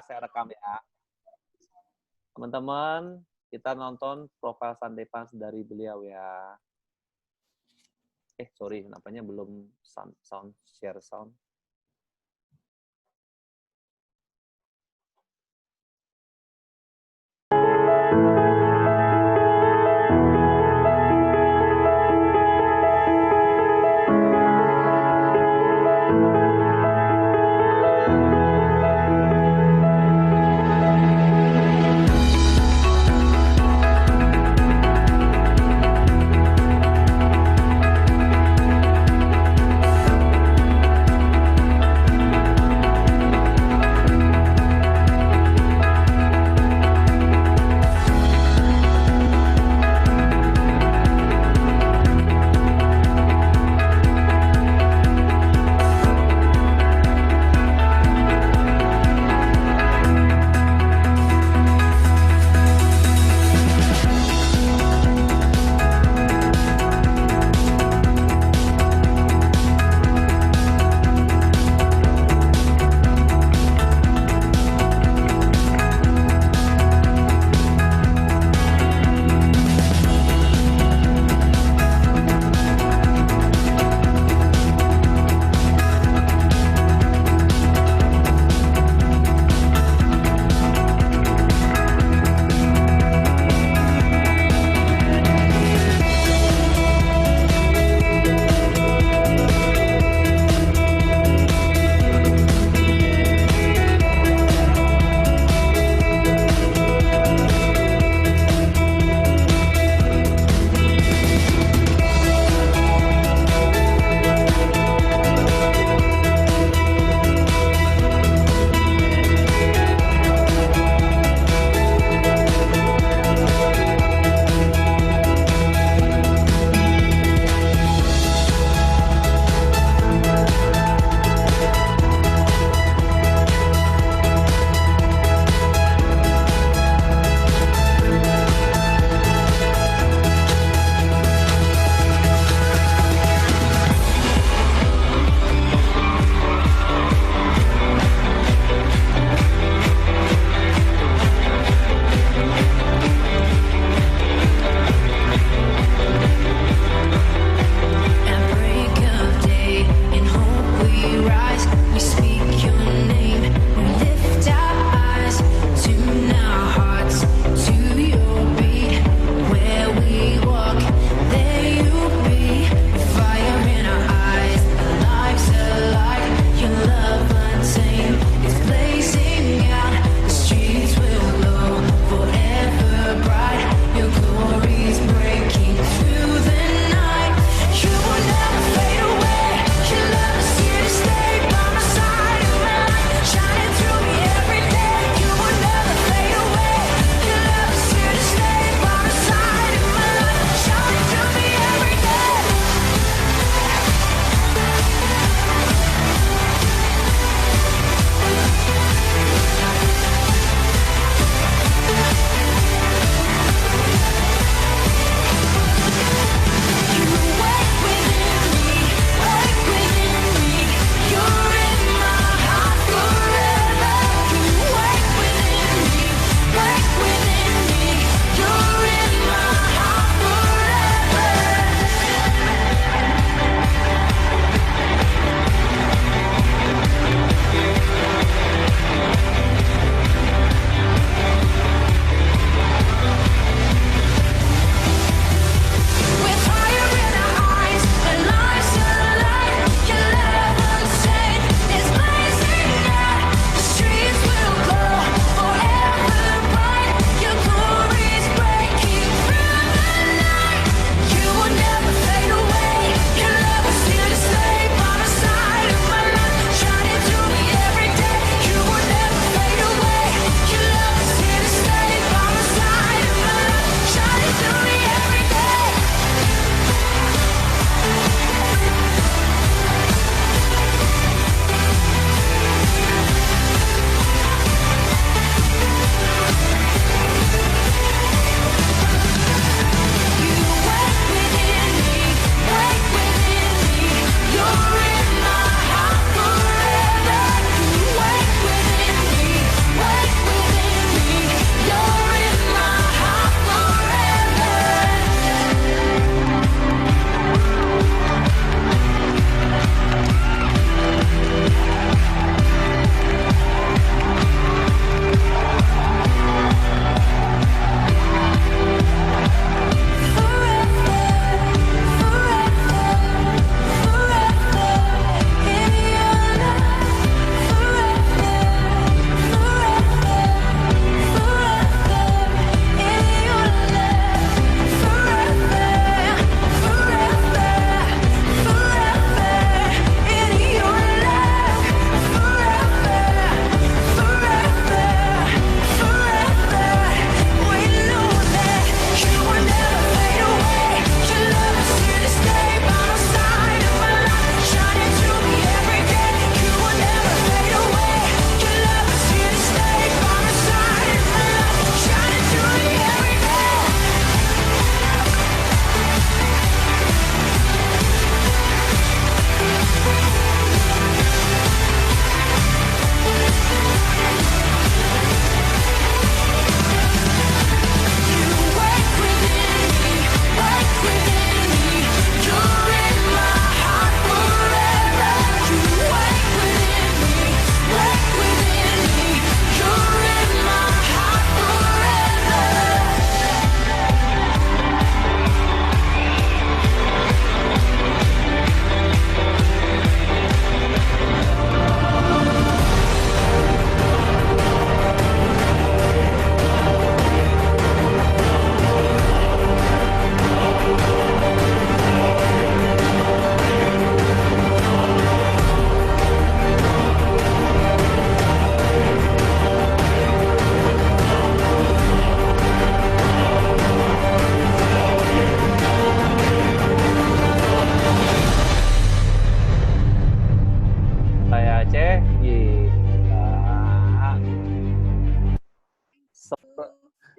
saya rekam ya. Teman-teman, kita nonton profil Sunday Punch dari beliau ya. Sorry, kenapanya belum sound share sound.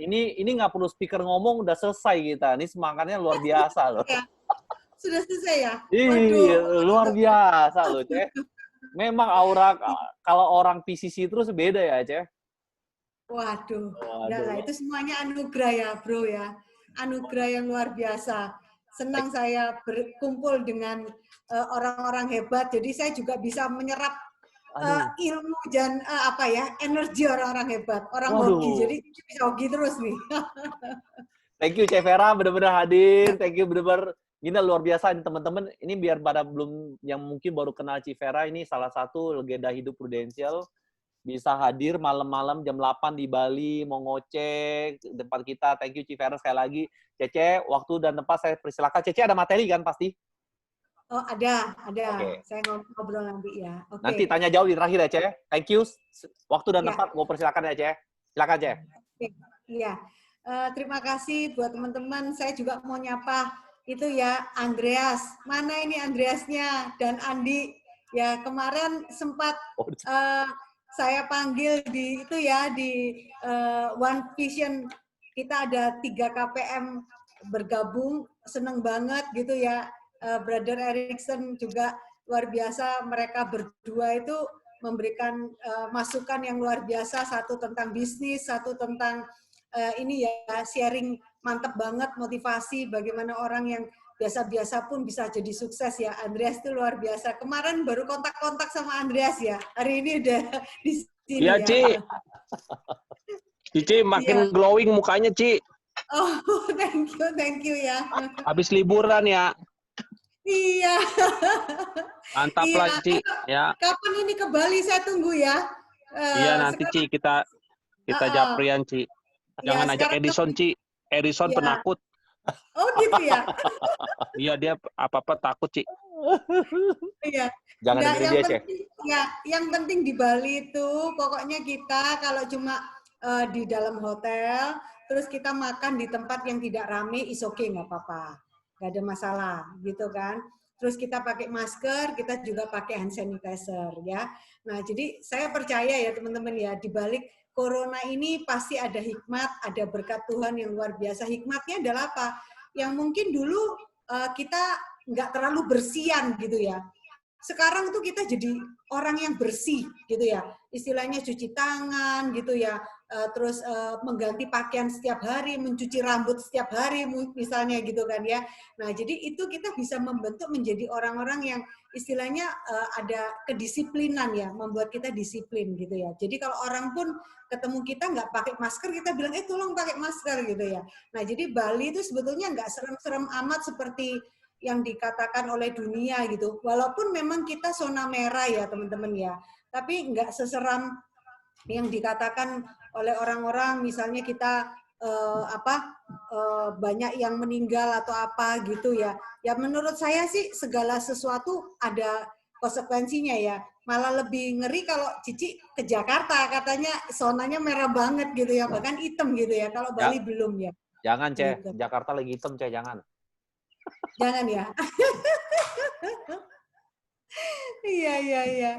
Ini nggak perlu speaker ngomong udah selesai kita. Ini semangatnya luar biasa loh. Ya, sudah selesai ya? Iya, Waduh. luar biasa loh, Ceh. Memang aura kalau orang PCC terus beda ya, Ceh. Waduh, enggak lah. Waduh. Itu semuanya anugerah ya, bro ya. Anugerah yang luar biasa. Senang saya berkumpul dengan orang-orang hebat. Jadi saya juga bisa menyerap Aduh. ilmu dan apa ya, energi orang-orang hebat, orang hoki. Waduh. Jadi bisa hoki terus nih. Thank you, Ceh Vera, bener-bener hadir. Thank you, bener-bener. Ini luar biasa nih teman-teman. Ini biar pada belum yang mungkin baru kenal Ci Vera, ini salah satu legenda hidup prudensial. Bisa hadir malam-malam jam 8 di Bali, mau ngoceh depan kita. Thank you, Ci Vera, sekali lagi. Cece, waktu dan tempat saya persilakan. Cece ada materi kan pasti? Oh, ada. Oke. Saya ngobrol nanti ya. Oke. Nanti tanya jawab di terakhir ya, Ce. Thank you. Waktu dan Ya. tempat, mau persilakan ya, Ce. Silakan, Ce. Iya. Terima kasih buat teman-teman. Saya juga mau nyapa itu ya Andreas. Mana ini Andreasnya dan Andi? Ya kemarin sempat saya panggil di itu ya di One Vision. Kita ada 3 KPM bergabung. Seneng banget gitu ya. Brother Erickson juga luar biasa. Mereka berdua itu memberikan masukan yang luar biasa. Satu tentang bisnis, satu tentang ini ya sharing mantap banget, motivasi bagaimana orang yang biasa-biasa pun bisa jadi sukses ya. Andreas itu luar biasa. Kemarin baru kontak-kontak sama Andreas ya. Hari ini udah di sini ya. Ya, Ci. Cici makin glowing mukanya, Ci. Oh, thank you ya. Habis liburan ya. Iya. Mantap lah, Ci. Ya. Kapan ini ke Bali saya tunggu ya. Iya, nanti Ci kita japrian, Ci. Jangan ajak Edison, Ci. Edison penakut. Oh gitu ya. Iya, dia apa-apa takut, Ci. Iya. Jangan Nah, dengerin dia, Ce. yang penting di Bali itu pokoknya kita kalau cuma di dalam hotel, terus kita makan di tempat yang tidak rame, is okay, nggak apa-apa. Nggak ada masalah, gitu kan. Terus kita pakai masker, kita juga pakai hand sanitizer, ya. Nah, jadi saya percaya ya teman-teman ya, di balik Corona ini pasti ada hikmat, ada berkat Tuhan yang luar biasa. Hikmatnya adalah apa? Yang mungkin dulu kita nggak terlalu bersihan gitu ya. Sekarang tuh kita jadi orang yang bersih gitu ya. Istilahnya cuci tangan gitu ya. Terus mengganti pakaian setiap hari, mencuci rambut setiap hari misalnya gitu kan ya. Nah, jadi itu kita bisa membentuk menjadi orang-orang yang istilahnya ada kedisiplinan ya, membuat kita disiplin gitu ya. Jadi kalau orang pun ketemu kita nggak pakai masker, kita bilang, tolong pakai masker gitu ya. Nah, jadi Bali itu sebetulnya nggak serem-serem amat seperti yang dikatakan oleh dunia gitu. Walaupun memang kita zona merah ya teman-teman ya, tapi nggak seseram yang dikatakan oleh orang-orang. Misalnya kita banyak yang meninggal atau apa gitu ya. Ya menurut saya sih segala sesuatu ada konsekuensinya ya. Malah lebih ngeri kalau Cici ke Jakarta, katanya zonanya merah banget gitu ya, bahkan hitam gitu ya. Kalau Bali belum ya. Jangan, Ce. Gitu. Jakarta lagi hitam, Ce. Jangan. Jangan ya. Iya.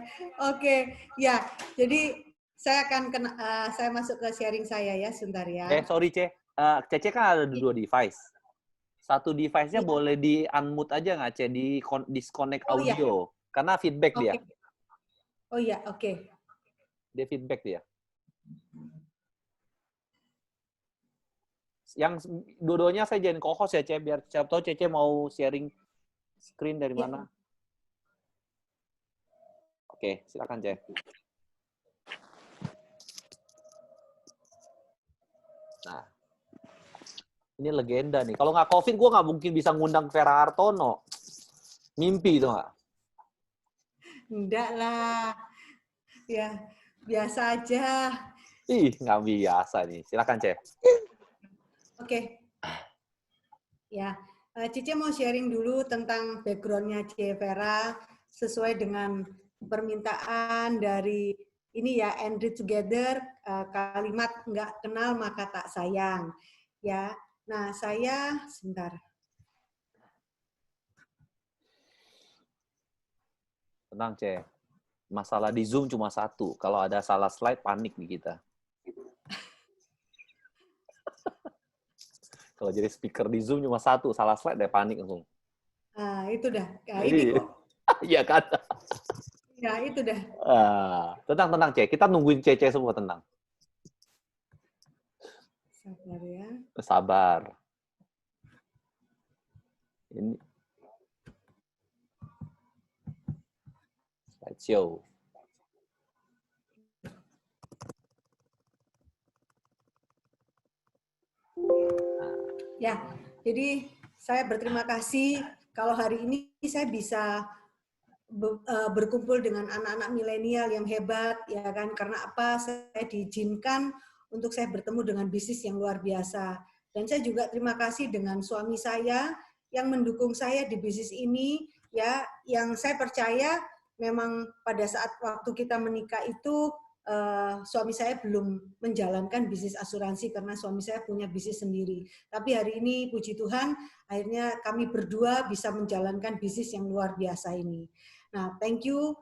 Oke, ya. Jadi saya akan saya masuk ke sharing saya ya, sebentar ya. Sorry, Ce. Cece kan ada 2 device. Satu device-nya boleh di-unmute aja nggak, Ce? Disconnect audio. Karena feedback dia. Oh iya, oke. Dia feedback dia. Yang dua-duanya saya jadi co-host ya, Ce. Biar siapa tahu Cece mau sharing screen dari mana. Oke, silakan, Ce. Nah, ini legenda nih. Kalau nggak COVID, gue nggak mungkin bisa ngundang Vera Hartono. Mimpi itu nggak? Enggak lah. Ya, biasa aja. Ih, nggak biasa nih. Silakan, Ce. Oke. Ya, Cici mau sharing dulu tentang background-nya Cie Vera sesuai dengan permintaan dari ini ya, End It Together, kalimat nggak kenal maka tak sayang. Ya, nah saya sebentar. Tenang, Ce. Masalah di Zoom cuma satu. Kalau ada salah slide, panik nih kita. Kalau jadi speaker di Zoom cuma satu, salah slide deh panik langsung. Nah, itu dah. Nah, ini kok. Iya kan? Ya, itu dah. Tenang, Cek. Kita nungguin Cece semua, tenang. Sabar ya. Sabar. Ini slideshow. Ya, jadi saya berterima kasih kalau hari ini saya bisa berkumpul dengan anak-anak milenial yang hebat, ya kan? Karena apa? Saya diizinkan untuk saya bertemu dengan bisnis yang luar biasa. Dan saya juga terima kasih dengan suami saya yang mendukung saya di bisnis ini, ya, yang saya percaya memang pada saat waktu kita menikah itu suami saya belum menjalankan bisnis asuransi karena suami saya punya bisnis sendiri. Tapi hari ini puji Tuhan akhirnya kami berdua bisa menjalankan bisnis yang luar biasa ini. Nah, thank you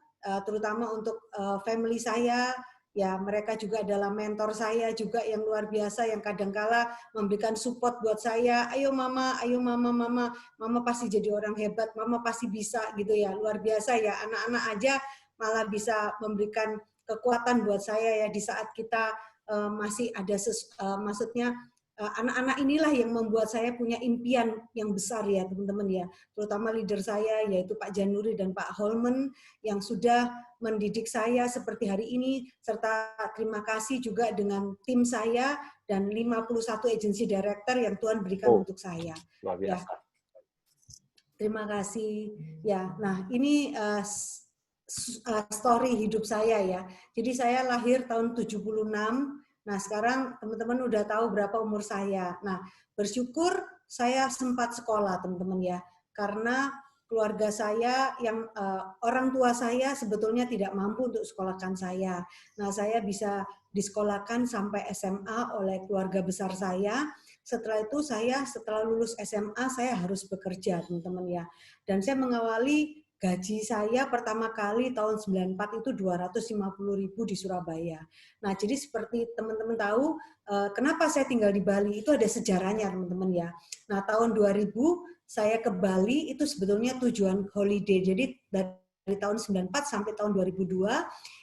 terutama untuk family saya. Ya, mereka juga adalah mentor saya juga yang luar biasa yang kadangkala memberikan support buat saya. Ayo mama, mama pasti jadi orang hebat, mama pasti bisa gitu ya. Luar biasa ya, anak-anak aja malah bisa memberikan kekuatan buat saya ya di saat kita masih ada maksudnya anak-anak inilah yang membuat saya punya impian yang besar ya teman-teman ya, terutama leader saya yaitu Pak Januri dan Pak Holman yang sudah mendidik saya seperti hari ini, serta terima kasih juga dengan tim saya dan 51 agency director yang Tuhan berikan untuk saya. Luar biasa. Ya. Terima kasih. Ya, nah ini story hidup saya ya. Jadi saya lahir tahun 76. Nah, sekarang teman-teman udah tahu berapa umur saya. Nah, bersyukur saya sempat sekolah, teman-teman ya. Karena keluarga saya yang orang tua saya sebetulnya tidak mampu untuk sekolahkan saya. Nah, saya bisa disekolahkan sampai SMA oleh keluarga besar saya. Setelah itu setelah lulus SMA saya harus bekerja, teman-teman ya. Dan saya mengawali gaji saya pertama kali tahun 94 itu 250.000 di Surabaya. Nah, jadi seperti teman-teman tahu, kenapa saya tinggal di Bali, itu ada sejarahnya teman-teman ya. Nah, tahun 2000 saya ke Bali itu sebetulnya tujuan holiday. Jadi dari tahun 94 sampai tahun 2002,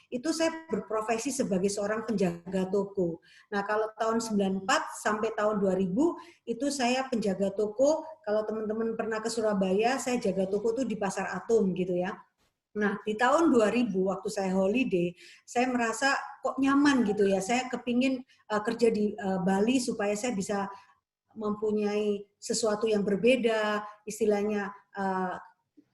itu saya berprofesi sebagai seorang penjaga toko. Nah, kalau tahun 94 sampai tahun 2000, itu saya penjaga toko. Kalau teman-teman pernah ke Surabaya, saya jaga toko tuh di Pasar Atom gitu ya. Nah, di tahun 2000 waktu saya holiday, saya merasa kok nyaman gitu ya. Saya kepingin kerja di Bali supaya saya bisa mempunyai sesuatu yang berbeda, istilahnya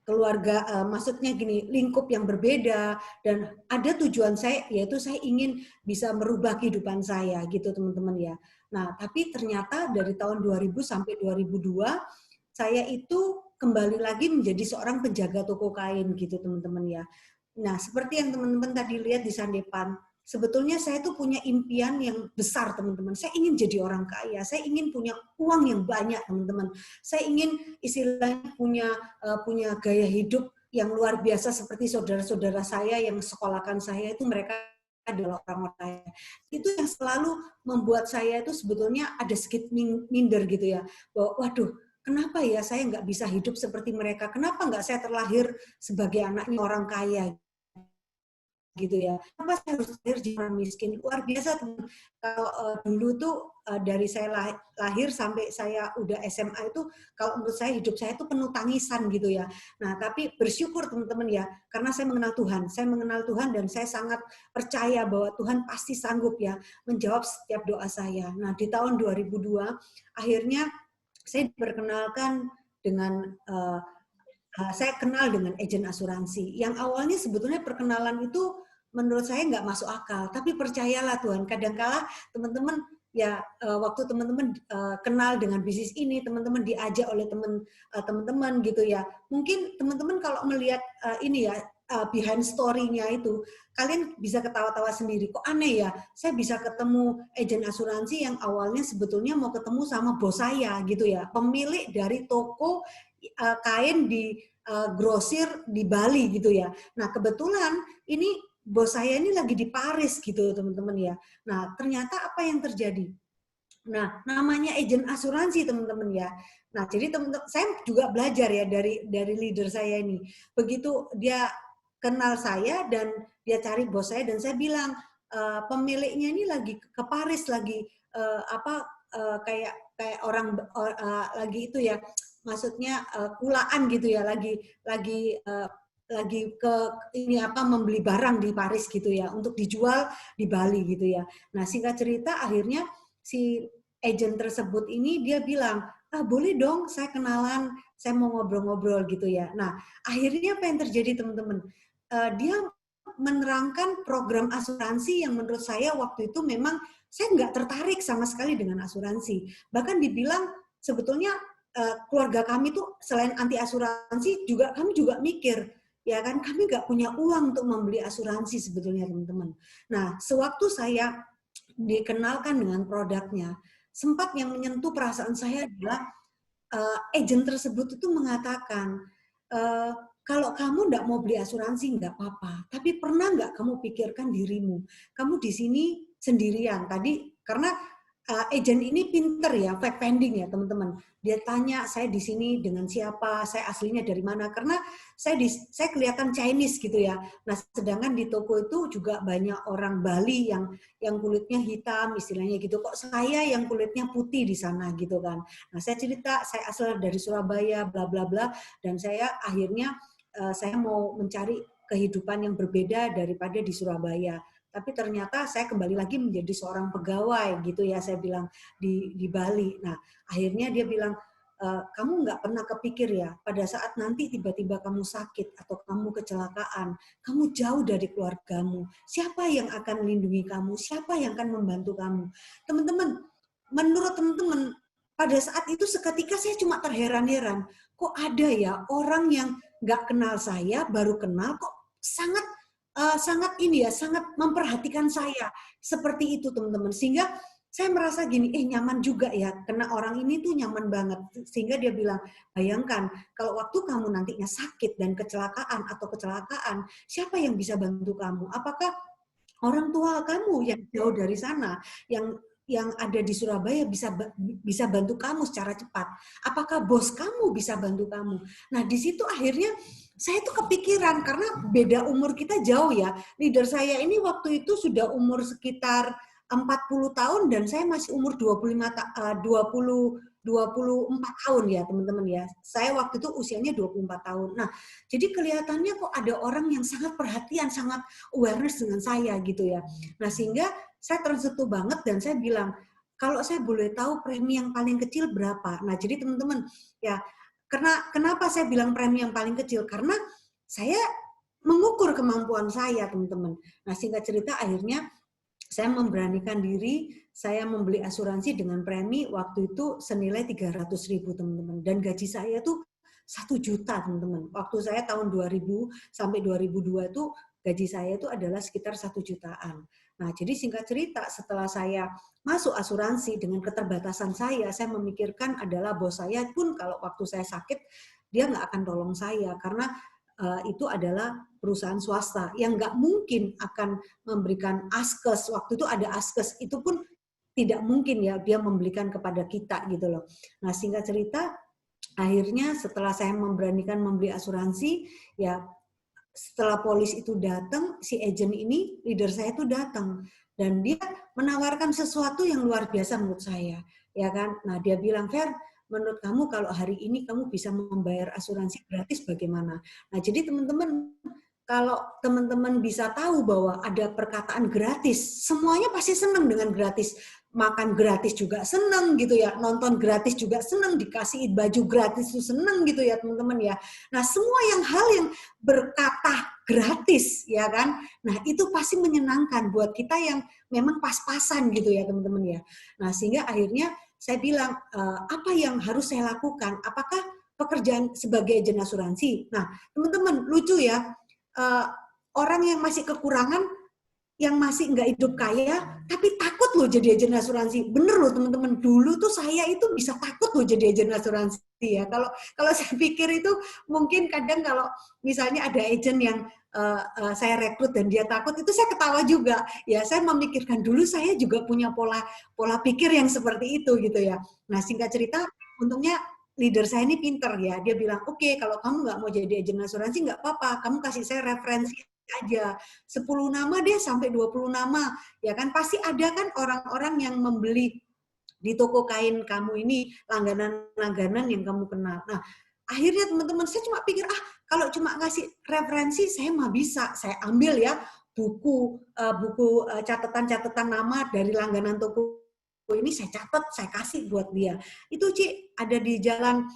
keluarga, maksudnya gini, lingkup yang berbeda, dan ada tujuan saya, yaitu saya ingin bisa merubah kehidupan saya, gitu teman-teman ya. Nah, tapi ternyata dari tahun 2000 sampai 2002, saya itu kembali lagi menjadi seorang penjaga toko kain, gitu teman-teman ya. Nah, seperti yang teman-teman tadi lihat di Sandepan, sebetulnya saya tuh punya impian yang besar, teman-teman. Saya ingin jadi orang kaya, saya ingin punya uang yang banyak, teman-teman. Saya ingin istilahnya punya gaya hidup yang luar biasa seperti saudara-saudara saya yang sekolahkan saya itu mereka adalah orang-orang kaya. Itu yang selalu membuat saya itu sebetulnya ada sedikit minder gitu ya. Bahwa waduh, kenapa ya saya nggak bisa hidup seperti mereka? Kenapa nggak saya terlahir sebagai anaknya orang kaya? Gitu ya. Kenapa saya harus lahir jadi orang miskin? Luar biasa teman. Kalau dulu tuh dari saya lahir sampai saya udah SMA itu, kalau menurut saya hidup saya itu penuh tangisan gitu ya. Nah, tapi bersyukur teman-teman ya, karena saya mengenal Tuhan. Saya mengenal Tuhan dan saya sangat percaya bahwa Tuhan pasti sanggup ya menjawab setiap doa saya. Nah, di tahun 2002 akhirnya saya diperkenalkan dengan saya kenal dengan agen asuransi. Yang awalnya sebetulnya perkenalan itu menurut saya nggak masuk akal. Tapi percayalah Tuhan, kadangkala teman-teman ya waktu teman-teman kenal dengan bisnis ini, teman-teman diajak oleh teman-teman gitu ya. Mungkin teman-teman kalau melihat ini ya behind story-nya itu, kalian bisa ketawa-tawa sendiri. Kok aneh ya? Saya bisa ketemu agen asuransi yang awalnya sebetulnya mau ketemu sama bos saya gitu ya, pemilik dari toko kain di grosir di Bali gitu ya. Nah, kebetulan ini bos saya ini lagi di Paris gitu, teman-teman ya. Nah, ternyata apa yang terjadi? Nah, namanya agen asuransi teman-teman ya. Nah, jadi teman-teman saya juga belajar ya dari leader saya ini. Begitu dia kenal saya dan dia cari bos saya dan saya bilang pemiliknya ini lagi ke Paris lagi kayak orang lagi itu ya, maksudnya kulaan gitu ya, lagi ke ini membeli barang di Paris gitu ya untuk dijual di Bali gitu ya. Nah, singkat cerita akhirnya si agent tersebut ini dia bilang, boleh dong saya kenalan, saya mau ngobrol-ngobrol gitu ya. Nah, akhirnya apa yang terjadi teman-teman? Dia menerangkan program asuransi yang menurut saya waktu itu memang saya nggak tertarik sama sekali dengan asuransi. Bahkan dibilang sebetulnya keluarga kami tuh selain anti asuransi juga kami juga mikir, ya kan, kami nggak punya uang untuk membeli asuransi sebetulnya teman-teman. Nah, sewaktu saya dikenalkan dengan produknya, sempat yang menyentuh perasaan saya adalah agent tersebut itu mengatakan, kalau kamu nggak mau beli asuransi nggak apa-apa, tapi pernah nggak kamu pikirkan dirimu, kamu di sini sendirian. Tadi karena agent ini pinter ya, fact finding ya teman-teman. Dia tanya saya di sini dengan siapa, saya aslinya dari mana, karena saya kelihatan Chinese gitu ya. Nah, sedangkan di toko itu juga banyak orang Bali yang kulitnya hitam istilahnya gitu. Kok saya yang kulitnya putih di sana gitu kan. Nah, saya cerita saya asal dari Surabaya bla bla bla dan saya akhirnya saya mau mencari kehidupan yang berbeda daripada di Surabaya. Tapi ternyata saya kembali lagi menjadi seorang pegawai gitu ya, saya bilang di Bali. Nah, akhirnya dia bilang, kamu nggak pernah kepikir ya, pada saat nanti tiba-tiba kamu sakit atau kamu kecelakaan, kamu jauh dari keluargamu, siapa yang akan melindungi kamu, siapa yang akan membantu kamu. Teman-teman, menurut teman-teman, pada saat itu seketika saya cuma terheran-heran, kok ada ya orang yang nggak kenal saya, baru kenal, kok sangat sangat memperhatikan saya. Seperti itu teman-teman. Sehingga saya merasa gini, nyaman juga ya, karena orang ini tuh nyaman banget. Sehingga dia bilang, bayangkan kalau waktu kamu nantinya sakit dan kecelakaan, siapa yang bisa bantu kamu? Apakah orang tua kamu yang jauh dari sana, yang ada di Surabaya bisa bantu kamu secara cepat? Apakah bos kamu bisa bantu kamu? Nah, di situ akhirnya saya tuh kepikiran karena beda umur kita jauh ya. Leader saya ini waktu itu sudah umur sekitar 40 tahun dan saya masih umur 24 tahun ya teman-teman ya. Saya waktu itu usianya 24 tahun. Nah, jadi kelihatannya kok ada orang yang sangat perhatian, sangat awareness dengan saya gitu ya. Nah, sehingga saya tersentuh banget dan saya bilang, kalau saya boleh tahu premi yang paling kecil berapa? Nah, jadi teman-teman ya, kenapa saya bilang premi yang paling kecil? Karena saya mengukur kemampuan saya, teman-teman. Nah, singkat cerita akhirnya saya memberanikan diri, saya membeli asuransi dengan premi waktu itu senilai 300.000 teman-teman. Dan gaji saya tuh 1 juta teman-teman. Waktu saya tahun 2000 sampai 2002 itu gaji saya itu adalah sekitar 1 jutaan. Nah, jadi singkat cerita setelah saya masuk asuransi dengan keterbatasan saya memikirkan adalah bos saya pun kalau waktu saya sakit, dia nggak akan tolong saya karena itu adalah perusahaan swasta yang nggak mungkin akan memberikan askes. Waktu itu ada askes, itu pun tidak mungkin ya dia memberikan kepada kita gitu loh. Nah, singkat cerita, akhirnya setelah saya memberanikan membeli asuransi, ya setelah polis itu datang, si agent ini, leader saya itu datang. Dan dia menawarkan sesuatu yang luar biasa menurut saya. Ya kan? Nah, dia bilang, Fer, menurut kamu kalau hari ini kamu bisa membayar asuransi gratis bagaimana? Nah, jadi teman-teman, kalau teman-teman bisa tahu bahwa ada perkataan gratis, semuanya pasti senang dengan gratis. Makan gratis juga senang gitu ya, nonton gratis juga senang, dikasih baju gratis itu senang gitu ya teman-teman ya. Nah, semua hal yang berkata gratis ya kan, nah itu pasti menyenangkan buat kita yang memang pas-pasan gitu ya teman-teman ya. Nah, sehingga akhirnya saya bilang, apa yang harus saya lakukan? Apakah pekerjaan sebagai agen asuransi? Nah, teman-teman lucu ya, orang yang masih kekurangan yang masih nggak hidup kaya, tapi takut loh jadi agen asuransi. Bener loh teman-teman, dulu tuh saya itu bisa takut loh jadi agen asuransi ya. Kalau saya pikir itu mungkin kadang kalau misalnya ada agen yang saya rekrut dan dia takut, itu saya ketawa juga. Ya saya memikirkan dulu saya juga punya pola pikir yang seperti itu gitu ya. Nah singkat cerita, untungnya leader saya ini pinter ya. Dia bilang, oke, kalau kamu nggak mau jadi agen asuransi nggak apa-apa, kamu kasih saya referensi aja 10 nama deh sampai 20 nama ya kan, pasti ada kan orang-orang yang membeli di toko kain kamu ini, langganan-langganan yang kamu kenal. Nah akhirnya teman-teman saya cuma pikir kalau cuma ngasih referensi saya mah bisa, saya ambil ya buku catatan-catatan nama dari langganan toko ini, saya catat, saya kasih buat dia. Itu Ci, ada di jalan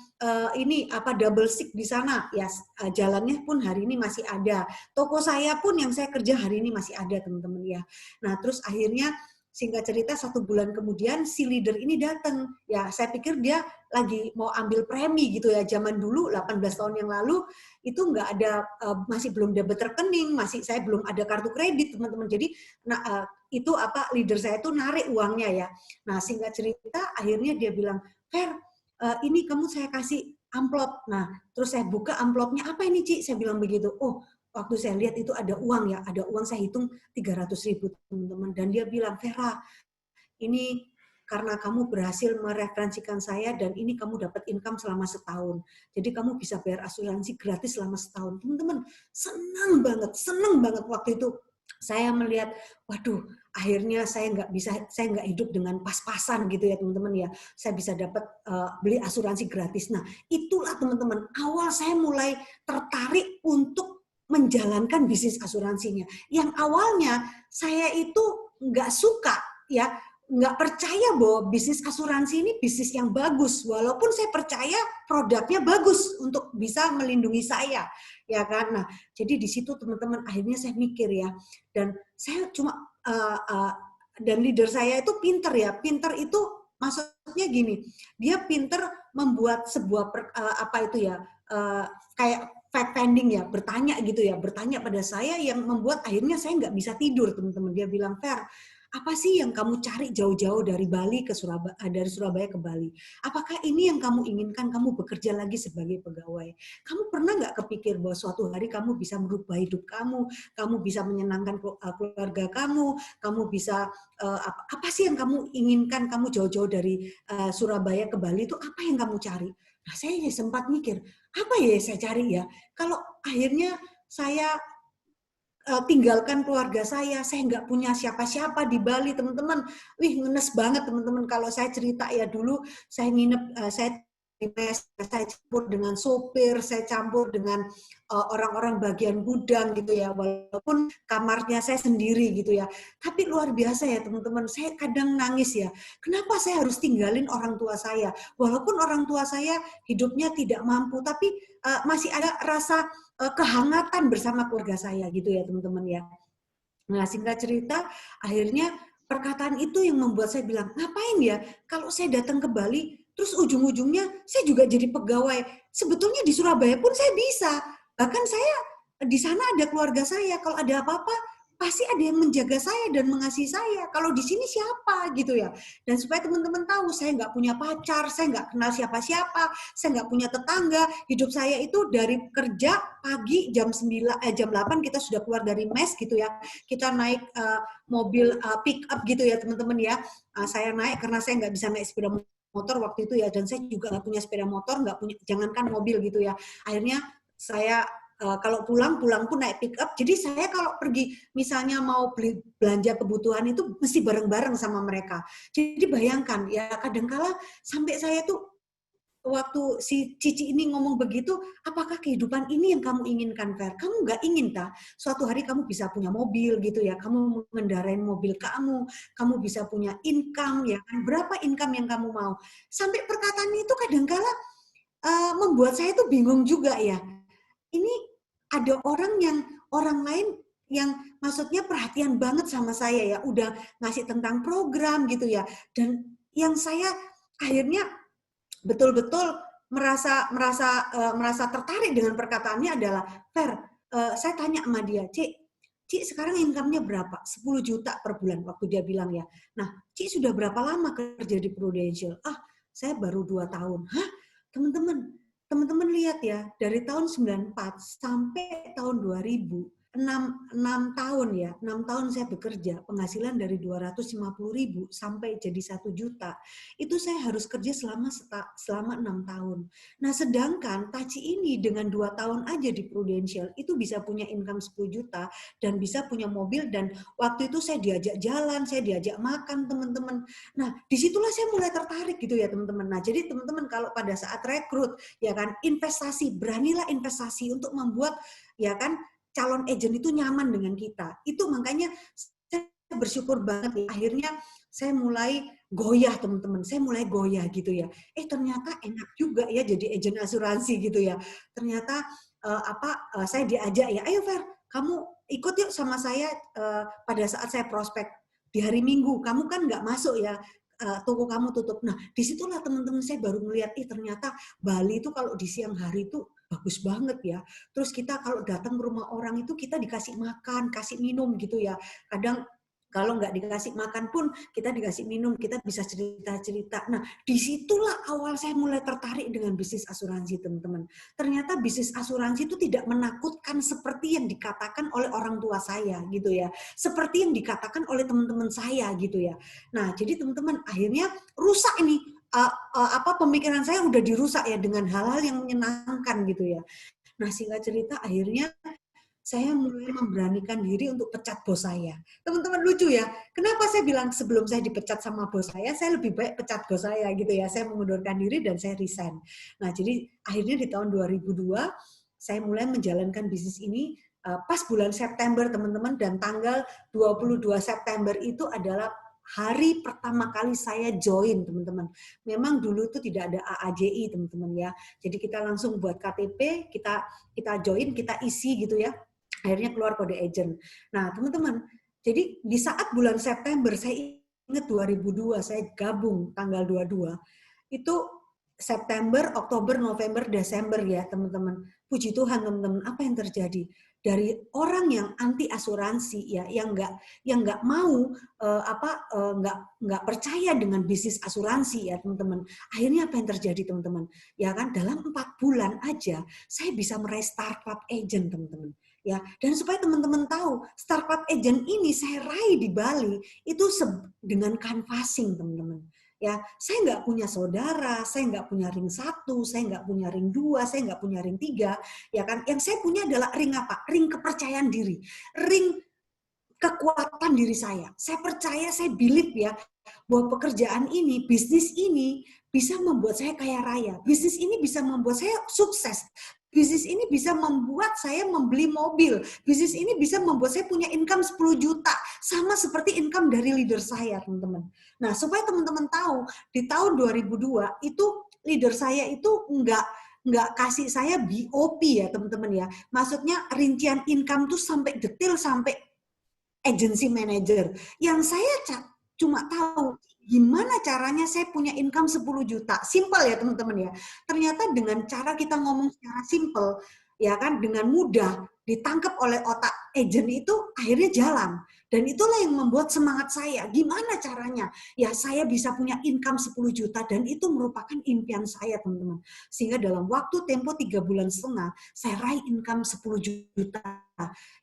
double stick di sana ya, jalannya pun hari ini masih ada. Toko saya pun yang saya kerja hari ini masih ada teman-teman ya. Nah terus akhirnya singkat cerita 1 bulan kemudian si leader ini datang. Ya saya pikir dia lagi mau ambil premi gitu ya. Zaman dulu 18 tahun yang lalu itu nggak ada, masih belum debit rekening, saya belum ada kartu kredit teman-teman. Jadi itu leader saya itu narik uangnya ya. Nah singkat cerita akhirnya dia bilang, Fer, ini kamu saya kasih amplop. Nah terus saya buka amplopnya, apa ini Ci? Saya bilang begitu. Oh, waktu saya lihat itu ada uang ya, ada uang, saya hitung 300.000 teman-teman. Dan dia bilang, Vera, ini karena kamu berhasil mereferensikan saya dan ini kamu dapat income selama setahun. Jadi kamu bisa bayar asuransi gratis selama setahun. Teman-teman, senang banget waktu itu. Saya melihat, waduh, akhirnya saya nggak hidup dengan pas-pasan gitu ya teman-teman ya. Saya bisa dapat beli asuransi gratis. Nah, itulah teman-teman, awal saya mulai tertarik untuk menjalankan bisnis asuransinya. Yang awalnya saya itu nggak suka ya, nggak percaya bahwa bisnis asuransi ini bisnis yang bagus, walaupun saya percaya produknya bagus untuk bisa melindungi saya, ya kan. Nah, jadi di situ teman-teman akhirnya saya mikir ya, dan saya cuma dan leader saya itu pinter ya, pinter itu maksudnya gini, dia pinter membuat sebuah kayak fact-finding ya, bertanya pada saya yang membuat akhirnya saya nggak bisa tidur teman-teman. Dia bilang, Fer, apa sih yang kamu cari jauh-jauh dari Bali ke Surabaya, dari Surabaya ke Bali? Apakah ini yang kamu inginkan, kamu bekerja lagi sebagai pegawai? Kamu pernah nggak kepikir bahwa suatu hari kamu bisa merubah hidup kamu bisa menyenangkan keluarga kamu bisa apa sih yang kamu inginkan, kamu jauh-jauh dari Surabaya ke Bali itu apa yang kamu cari? Nah, saya sempat mikir, apa ya saya cari ya? Kalau akhirnya saya tinggalkan keluarga saya nggak punya siapa-siapa di Bali, teman-teman. Wih, ngenes banget teman-teman kalau saya cerita ya, dulu saya nginep, saya campur dengan sopir, saya campur dengan orang-orang bagian gudang gitu ya, walaupun kamarnya saya sendiri gitu ya. Tapi luar biasa ya teman-teman, saya kadang nangis ya. Kenapa saya harus tinggalin orang tua saya? Walaupun orang tua saya hidupnya tidak mampu, tapi masih ada rasa kehangatan bersama keluarga saya gitu ya teman-teman ya. Nah singkat cerita akhirnya perkataan itu yang membuat saya bilang, ngapain ya kalau saya datang ke Bali terus ujung-ujungnya saya juga jadi pegawai. Sebetulnya di Surabaya pun saya bisa, bahkan saya di sana ada keluarga saya, kalau ada apa-apa pasti ada yang menjaga saya dan mengasihi saya. Kalau di sini siapa gitu ya. Dan supaya teman-teman tahu, saya nggak punya pacar, saya nggak kenal siapa-siapa, saya nggak punya tetangga. Hidup saya itu dari kerja pagi jam 8 kita sudah keluar dari mes gitu ya. Kita naik mobil pick up gitu ya teman-teman ya. Saya naik karena saya nggak bisa naik sepeda motor waktu itu ya, dan saya juga nggak punya sepeda motor, nggak punya, jangankan mobil gitu ya. Akhirnya saya kalau pulang pun naik pick up. Jadi saya kalau pergi misalnya mau beli belanja kebutuhan itu mesti bareng-bareng sama mereka. Jadi bayangkan ya, kadangkala sampai saya tuh waktu si Cici ini ngomong begitu, apakah kehidupan ini yang kamu inginkan, Fer? Kamu nggak ingin, tak? Suatu hari kamu bisa punya mobil gitu ya, kamu mengendarai mobil kamu bisa punya income ya kan? Berapa income yang kamu mau? Sampai perkataan itu kadangkala membuat saya tuh bingung juga ya. Ini ada orang lain yang maksudnya perhatian banget sama saya ya, udah ngasih tentang program gitu ya, dan yang saya akhirnya betul-betul merasa tertarik dengan perkataannya adalah, Fer, saya tanya sama dia, Cik, Ci sekarang income-nya berapa? 10 juta per bulan waktu dia bilang ya. Nah, Ci sudah berapa lama kerja di Prudential? Ah, saya baru 2 tahun. Hah? Teman-teman lihat ya, dari tahun 94 sampai tahun 2000, 6 tahun ya, 6 tahun saya bekerja, penghasilan dari 250.000 sampai jadi 1 juta. Itu saya harus kerja selama 6 tahun. Nah, sedangkan Taci ini dengan 2 tahun aja di Prudential, itu bisa punya income 10 juta dan bisa punya mobil, dan waktu itu saya diajak jalan, saya diajak makan teman-teman. Nah, disitulah saya mulai tertarik gitu ya teman-teman. Nah, jadi teman-teman kalau pada saat rekrut, ya kan, investasi, beranilah investasi untuk membuat, ya kan, calon agent itu nyaman dengan kita. Itu makanya saya bersyukur banget ya. Akhirnya saya mulai goyah teman-teman. Saya mulai goyah gitu ya. Ternyata enak juga ya jadi agent asuransi gitu ya. Ternyata saya diajak ya, ayo Fer, kamu ikut yuk sama saya pada saat saya prospek di hari Minggu. Kamu kan nggak masuk ya, toko kamu tutup. Nah, disitulah teman-teman saya baru melihat, ternyata Bali itu kalau di siang hari itu bagus banget ya. Terus kita kalau datang ke rumah orang itu kita dikasih makan, kasih minum gitu ya. Kadang kalau nggak dikasih makan pun kita dikasih minum, kita bisa cerita-cerita. Nah, disitulah awal saya mulai tertarik dengan bisnis asuransi, teman-teman. Ternyata bisnis asuransi itu tidak menakutkan seperti yang dikatakan oleh orang tua saya gitu ya. Seperti yang dikatakan oleh teman-teman saya gitu ya. Nah, jadi teman-teman akhirnya rusak ini. Pemikiran saya udah dirusak ya dengan hal-hal yang menyenangkan gitu ya. Nah, singkat cerita akhirnya saya mulai memberanikan diri untuk pecat bos saya. Teman-teman lucu ya, kenapa saya bilang sebelum saya dipecat sama bos saya lebih baik pecat bos saya gitu ya. Saya mengundurkan diri dan saya resign. Nah, jadi akhirnya di tahun 2002 saya mulai menjalankan bisnis ini pas bulan September teman-teman, dan tanggal 22 September itu adalah hari pertama kali saya join, teman-teman. Memang dulu itu tidak ada AAJI, teman-teman ya. Jadi kita langsung buat KTP, kita join, kita isi gitu ya. Akhirnya keluar kode agent. Nah, teman-teman, jadi di saat bulan September, saya ingat 2002, saya gabung tanggal 22. Itu September, Oktober, November, Desember ya, teman-teman. Puji Tuhan, teman-teman, apa yang terjadi? Dari orang yang anti asuransi ya, yang nggak mau nggak percaya dengan bisnis asuransi ya teman-teman. Akhirnya apa yang terjadi teman-teman? Ya kan, dalam 4 bulan aja saya bisa meraih startup agent teman-teman. Ya, dan supaya teman-teman tahu, startup agent ini saya raih di Bali itu dengan canvassing teman-teman. Ya, saya nggak punya saudara, saya nggak punya ring 1, saya nggak punya ring 2, saya nggak punya ring 3, ya kan? Yang saya punya adalah ring apa? Ring kepercayaan diri, ring kekuatan diri saya. Saya percaya, saya believe ya, bahwa pekerjaan ini, bisnis ini bisa membuat saya kaya raya. Bisnis ini bisa membuat saya sukses. Bisnis ini bisa membuat saya membeli mobil. Bisnis ini bisa membuat saya punya income 10 juta. Sama seperti income dari leader saya, teman-teman. Nah, supaya teman-teman tahu, di tahun 2002, itu leader saya itu nggak kasih saya BOP ya, teman-teman ya. Maksudnya rincian income tuh sampai detail, sampai agency manager. Yang saya cuma tahu gimana caranya saya punya income 10 juta. Simple ya teman-teman ya. Ternyata dengan cara kita ngomong secara simple, ya kan, dengan mudah ditangkap oleh otak agent itu akhirnya jalan. Dan itulah yang membuat semangat saya. Gimana caranya? Ya saya bisa punya income 10 juta dan itu merupakan impian saya teman-teman. Sehingga dalam waktu tempo 3,5 bulan saya raih income 10 juta.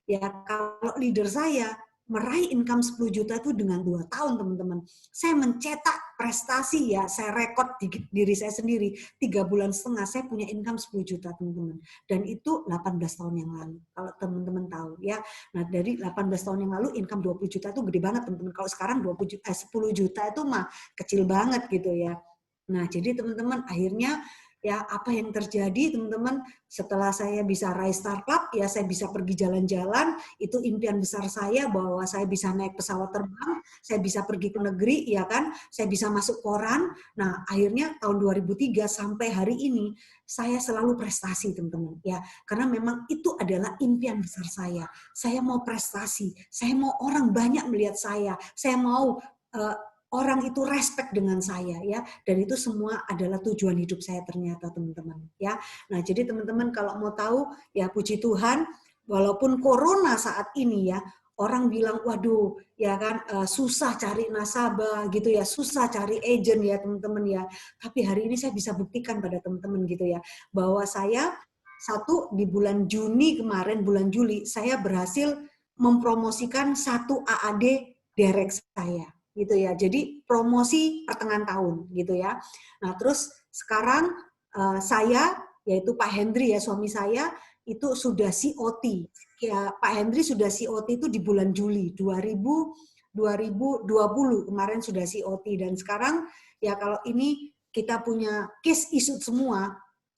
Ya kalau leader saya meraih income 10 juta itu dengan 2 tahun, teman-teman. Saya mencetak prestasi ya, saya rekod di diri saya sendiri. 3,5 bulan saya punya income 10 juta, teman-teman. Dan itu 18 tahun yang lalu, kalau teman-teman tahu ya. Nah, dari 18 tahun yang lalu, income 20 juta itu gede banget, teman-teman. Kalau sekarang 10 juta itu mah kecil banget gitu ya. Nah, jadi teman-teman akhirnya ya apa yang terjadi teman-teman, setelah saya bisa raih startup ya saya bisa pergi jalan-jalan, itu impian besar saya bahwa saya bisa naik pesawat terbang, saya bisa pergi ke negeri ya kan, saya bisa masuk koran. Nah akhirnya tahun 2003 sampai hari ini saya selalu prestasi teman-teman ya, karena memang itu adalah impian besar saya mau prestasi, saya mau orang banyak melihat saya mau orang itu respect dengan saya ya, dan itu semua adalah tujuan hidup saya ternyata teman-teman ya. Nah jadi teman-teman kalau mau tahu ya puji Tuhan walaupun corona saat ini ya, orang bilang, waduh, ya kan susah cari nasabah gitu ya, susah cari agent ya teman-teman ya. Tapi hari ini saya bisa buktikan pada teman-teman gitu ya, bahwa saya di bulan Juni kemarin, bulan Juli, saya berhasil mempromosikan 1 AAD direct saya gitu ya. Jadi promosi pertengahan tahun gitu ya. Nah terus sekarang saya, yaitu Pak Hendri ya suami saya, itu sudah COT. Ya, Pak Hendri sudah COT itu di bulan Juli 2020 kemarin sudah COT, dan sekarang ya kalau ini kita punya case issued semua,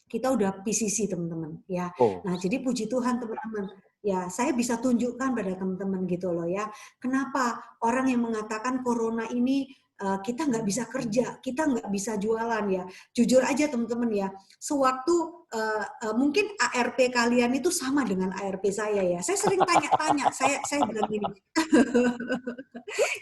kita udah PCC teman-teman ya. Oh. Nah jadi puji Tuhan teman-teman, ya saya bisa tunjukkan pada teman-teman gitu loh ya. Kenapa orang yang mengatakan corona ini kita nggak bisa kerja, kita nggak bisa jualan ya. Jujur aja teman-teman ya, sewaktu mungkin ARP kalian itu sama dengan ARP saya ya. Saya sering tanya-tanya, saya bilang gini,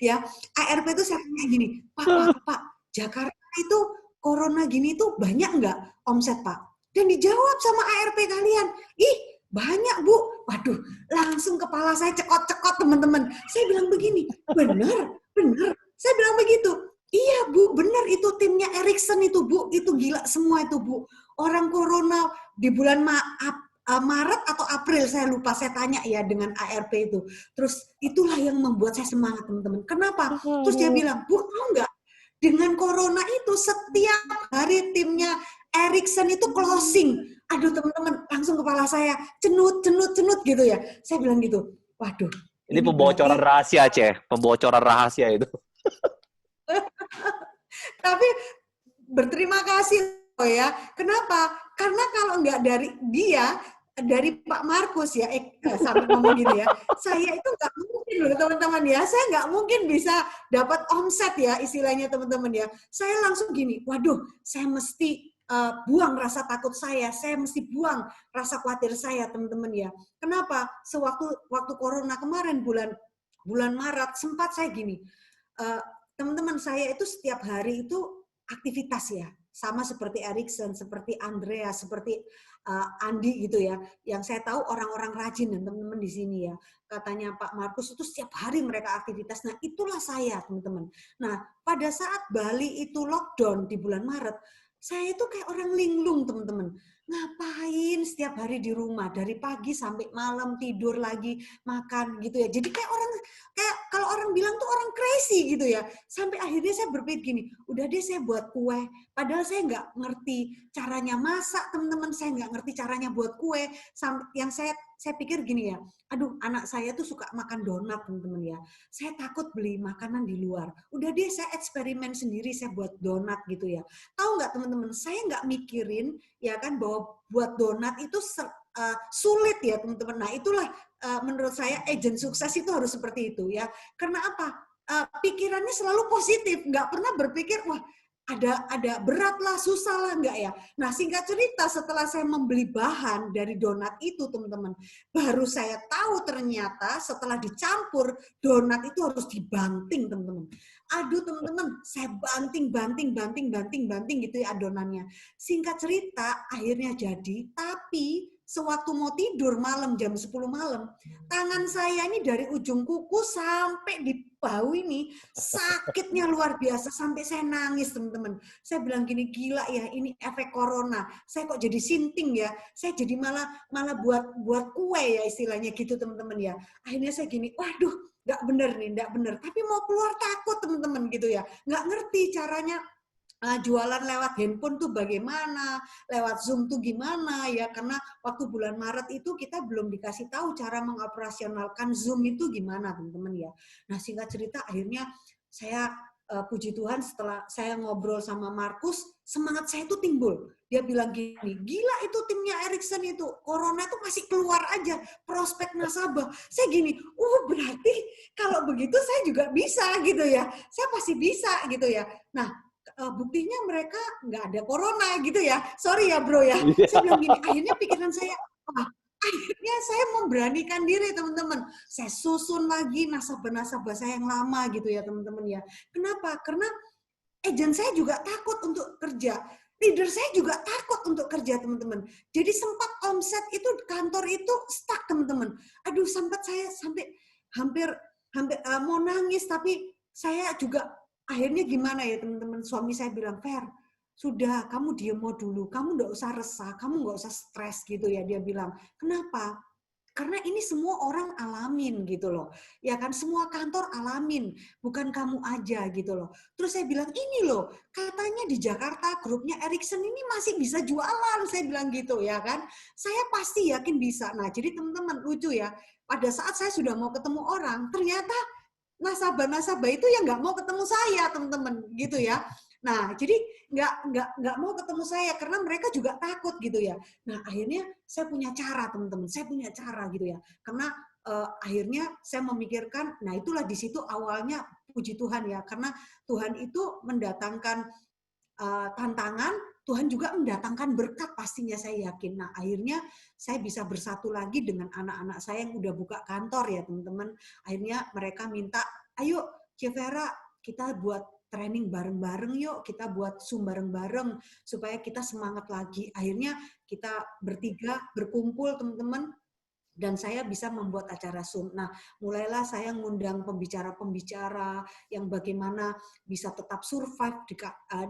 ya ARP itu saya tanya gini, Pak, Jakarta itu corona gini tuh banyak nggak omset Pak? Dan dijawab sama ARP kalian, ih banyak Bu. Waduh, langsung kepala saya cekot-cekot teman-teman. Saya bilang begini, benar. Saya bilang begitu. Iya Bu, benar itu timnya Ericsson itu Bu, itu gila semua itu Bu. Orang corona di bulan Maret atau April, saya lupa, saya tanya ya dengan ARP itu. Terus itulah yang membuat saya semangat teman-teman. Kenapa? Terus dia bilang, Bu tahu nggak? Dengan corona itu setiap hari timnya Ericsson itu closing. Aduh teman-teman, langsung kepala saya cenut gitu ya. Saya bilang gitu, waduh. Ini pembocoran rahasia, pembocoran rahasia itu. Tapi berterima kasih loh ya. Kenapa? Karena kalau nggak dari dia, dari Pak Markus ya, sampai ngomong gini ya, saya itu nggak mungkin loh teman-teman ya, saya nggak mungkin bisa dapat omset ya istilahnya teman-teman ya. Saya langsung gini, waduh, saya mesti buang rasa takut saya mesti buang rasa khawatir saya teman-teman ya. Kenapa? Waktu corona kemarin bulan Maret sempat saya gini, teman-teman saya itu setiap hari itu aktivitas ya, sama seperti Ericsson, seperti Andrea, seperti Andi gitu ya, yang saya tahu orang-orang rajin dan teman-teman di sini ya, katanya Pak Markus itu setiap hari mereka aktivitas. Nah itulah saya teman-teman. Nah pada saat Bali itu lockdown di bulan Maret, saya itu kayak orang linglung teman-teman. Ngapain setiap hari di rumah dari pagi sampai malam, tidur lagi, makan gitu ya. Jadi kayak kalau orang bilang tuh orang crazy gitu ya. Sampai akhirnya saya berpikir gini, udah deh saya buat kue. Padahal saya nggak ngerti caranya masak teman-teman, saya nggak ngerti caranya buat kue. Yang saya pikir gini ya, aduh anak saya tuh suka makan donat teman-teman ya. Saya takut beli makanan di luar. Udah deh saya eksperimen sendiri, saya buat donat gitu ya. Tahu nggak teman-teman, saya nggak mikirin ya kan bahwa buat donat itu sulit ya teman-teman. Nah itulah menurut saya agent sukses itu harus seperti itu ya. Karena apa? Pikirannya selalu positif, nggak pernah berpikir wah ada berat lah, susah lah, enggak ya. Nah singkat cerita setelah saya membeli bahan dari donat itu teman-teman, baru saya tahu ternyata setelah dicampur donat itu harus dibanting teman-teman. Aduh teman-teman, saya banting gitu ya adonannya. Singkat cerita akhirnya jadi, tapi sewaktu mau tidur malam jam 10 malam, tangan saya ini dari ujung kuku sampai di bahu ini sakitnya luar biasa sampai saya nangis teman-teman. Saya bilang gini, gila ya ini efek corona. Saya kok jadi sinting ya. Saya jadi malah buat kue ya istilahnya gitu teman-teman ya. Akhirnya saya gini, waduh nggak bener. Tapi mau keluar takut teman-teman gitu ya. Nggak ngerti caranya. Jualan lewat handphone tuh bagaimana, lewat Zoom tuh gimana ya, karena waktu bulan Maret itu kita belum dikasih tahu cara mengoperasionalkan Zoom itu gimana teman-teman ya. Nah singkat cerita akhirnya saya puji Tuhan setelah saya ngobrol sama Markus, semangat saya itu timbul. Dia bilang gini, gila itu timnya Ericsson itu, corona itu masih keluar aja, prospek nasabah. Saya gini, berarti kalau begitu saya juga bisa gitu ya, saya pasti bisa gitu ya. Nah buktinya mereka nggak ada corona gitu ya. Sorry ya bro ya. Saya bilang gini, akhirnya pikiran saya, akhirnya saya memberanikan diri teman-teman. Saya susun lagi nasabah-nasabah saya yang lama gitu ya teman-teman ya. Kenapa? Karena agent saya juga takut untuk kerja. leader saya juga takut untuk kerja, teman-teman. Jadi sempat omset itu kantor itu stuck, teman-teman. Aduh, sempat saya sampai hampir mau nangis, tapi saya juga akhirnya gimana ya, teman-teman. Suami saya bilang, Fer, sudah, kamu diem dulu, kamu nggak usah resah, kamu nggak usah stres gitu ya. Dia bilang, kenapa? Karena ini semua orang alamin gitu loh. Ya kan, semua kantor alamin, bukan kamu aja gitu loh. Terus saya bilang, ini loh, katanya di Jakarta grupnya Erickson ini masih bisa jualan, saya bilang gitu ya kan. Saya pasti yakin bisa. Nah, jadi teman-teman lucu ya, pada saat saya sudah mau ketemu orang, ternyata nasabah-nasabah itu yang nggak mau ketemu saya, teman-teman, gitu ya. Nah, jadi nggak mau ketemu saya karena mereka juga takut gitu ya. Nah, akhirnya saya punya cara, teman-teman. Saya punya cara gitu ya. Karena akhirnya saya memikirkan, nah itulah di situ awalnya puji Tuhan ya, karena Tuhan itu mendatangkan tantangan, Tuhan juga mendatangkan berkat pastinya, saya yakin. Nah, akhirnya saya bisa bersatu lagi dengan anak-anak saya yang udah buka kantor ya, teman-teman. Akhirnya mereka minta, ayo Vera, kita buat training bareng-bareng yuk, kita buat Zoom bareng-bareng supaya kita semangat lagi. Akhirnya kita bertiga berkumpul, teman-teman, dan saya bisa membuat acara Zoom. Nah, mulailah saya ngundang pembicara-pembicara yang bagaimana bisa tetap survive